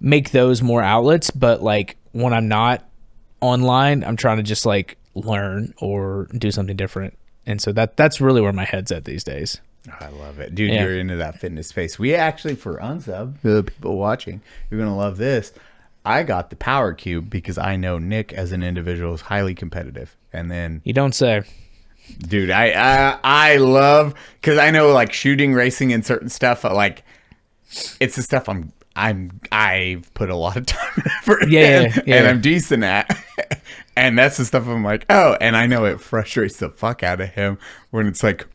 make those more outlets. But like when I'm not online, I'm trying to just like learn or do something different. And so that's really where my head's at these days. I love it. Dude, Yeah. you're into that fitness space. We actually, for Unsub, the people watching, you're going to love this. I got the Power Cube because I know Nick as an individual is highly competitive. And then, You don't say. dude, I love, because I know like shooting, racing, and certain stuff, like it's the stuff I've put a lot of time and effort in, and I'm decent at. And that's the stuff I'm like, oh, and I know it frustrates the fuck out of him when it's like,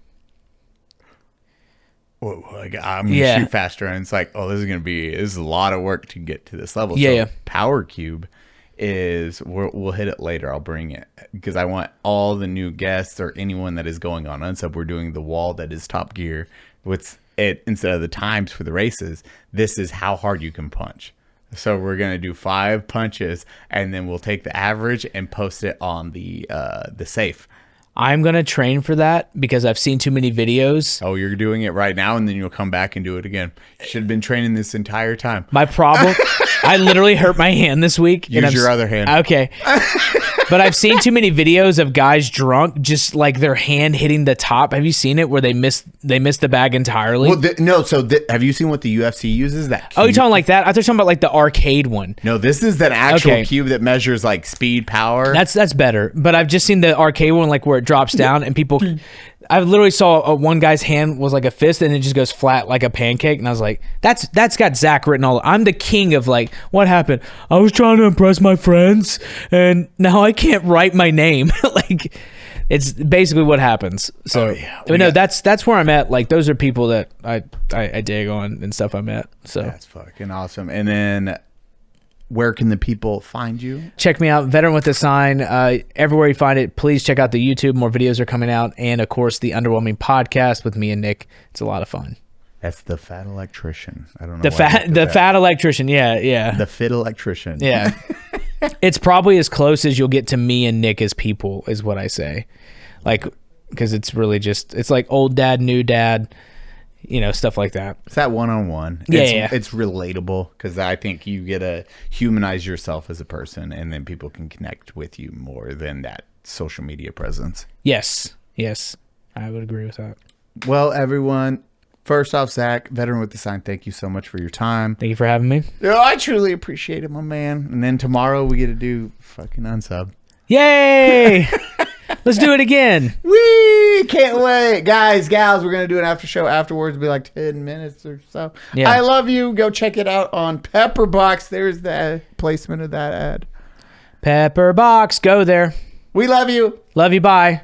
I'm gonna shoot faster, and it's like, oh, this is a lot of work to get to this level. So Power Cube is we'll hit it later. I'll bring it because I want all the new guests or anyone that is going on Unsub. We're doing the wall that is Top Gear with it instead of the times for the races. This is how hard you can punch. So we're gonna do 5 punches, and then we'll take the average and post it on the safe. I'm going to train for that because I've seen too many videos. Oh, you're doing it right now, and then you'll come back and do it again. You should have been training this entire time. My problem, I literally hurt my hand this week. Use your other hand. Okay. But I've seen too many videos of guys drunk, just like their hand hitting the top. Have you seen it where they miss the bag entirely? Well, no. So have you seen what the UFC uses? That cube? Oh, you're talking like that? I thought you were talking about like the arcade one. No, this is that actual cube that measures like speed, power. That's better. But I've just seen the arcade one, like where it drops down and people. I literally saw one guy's hand was like a fist and it just goes flat like a pancake, and I was like, that's got Zach written all. I'm the king of like, what happened? I was trying to impress my friends and now I can't write my name. Like, it's basically what happens. So, but no, that's where I'm at. Like, those are people that I dig on and stuff I'm at. So that's fucking awesome. And then, where can the people find you? Check me out, Veteran with a Sign. Everywhere you find it, please check out the YouTube. More videos are coming out. And, of course, the Underwhelming podcast with me and Nick. It's a lot of fun. That's the fat electrician. I don't know. The fat electrician. Yeah. The fit electrician. Yeah. It's probably as close as you'll get to me and Nick as people, is what I say. Like, because it's really just, it's like old dad, new dad, you know, stuff like that. It's that one-on-one. It's relatable because I think you get to humanize yourself as a person, and then people can connect with you more than that social media presence. Yes. I would agree with that. Well, everyone, First off, Zach, veteran with the sign, thank you so much for your time. Thank you for having me. I truly appreciate it, my man. And then tomorrow we get to do fucking Unsub. Yay! Let's do it again. We can't wait. Guys, gals, we're going to do an after show afterwards. It'll be like 10 minutes or so. Yeah. I love you. Go check it out on Pepperbox. There's the placement of that ad. Pepper Box, go there. We love you. Love you, bye.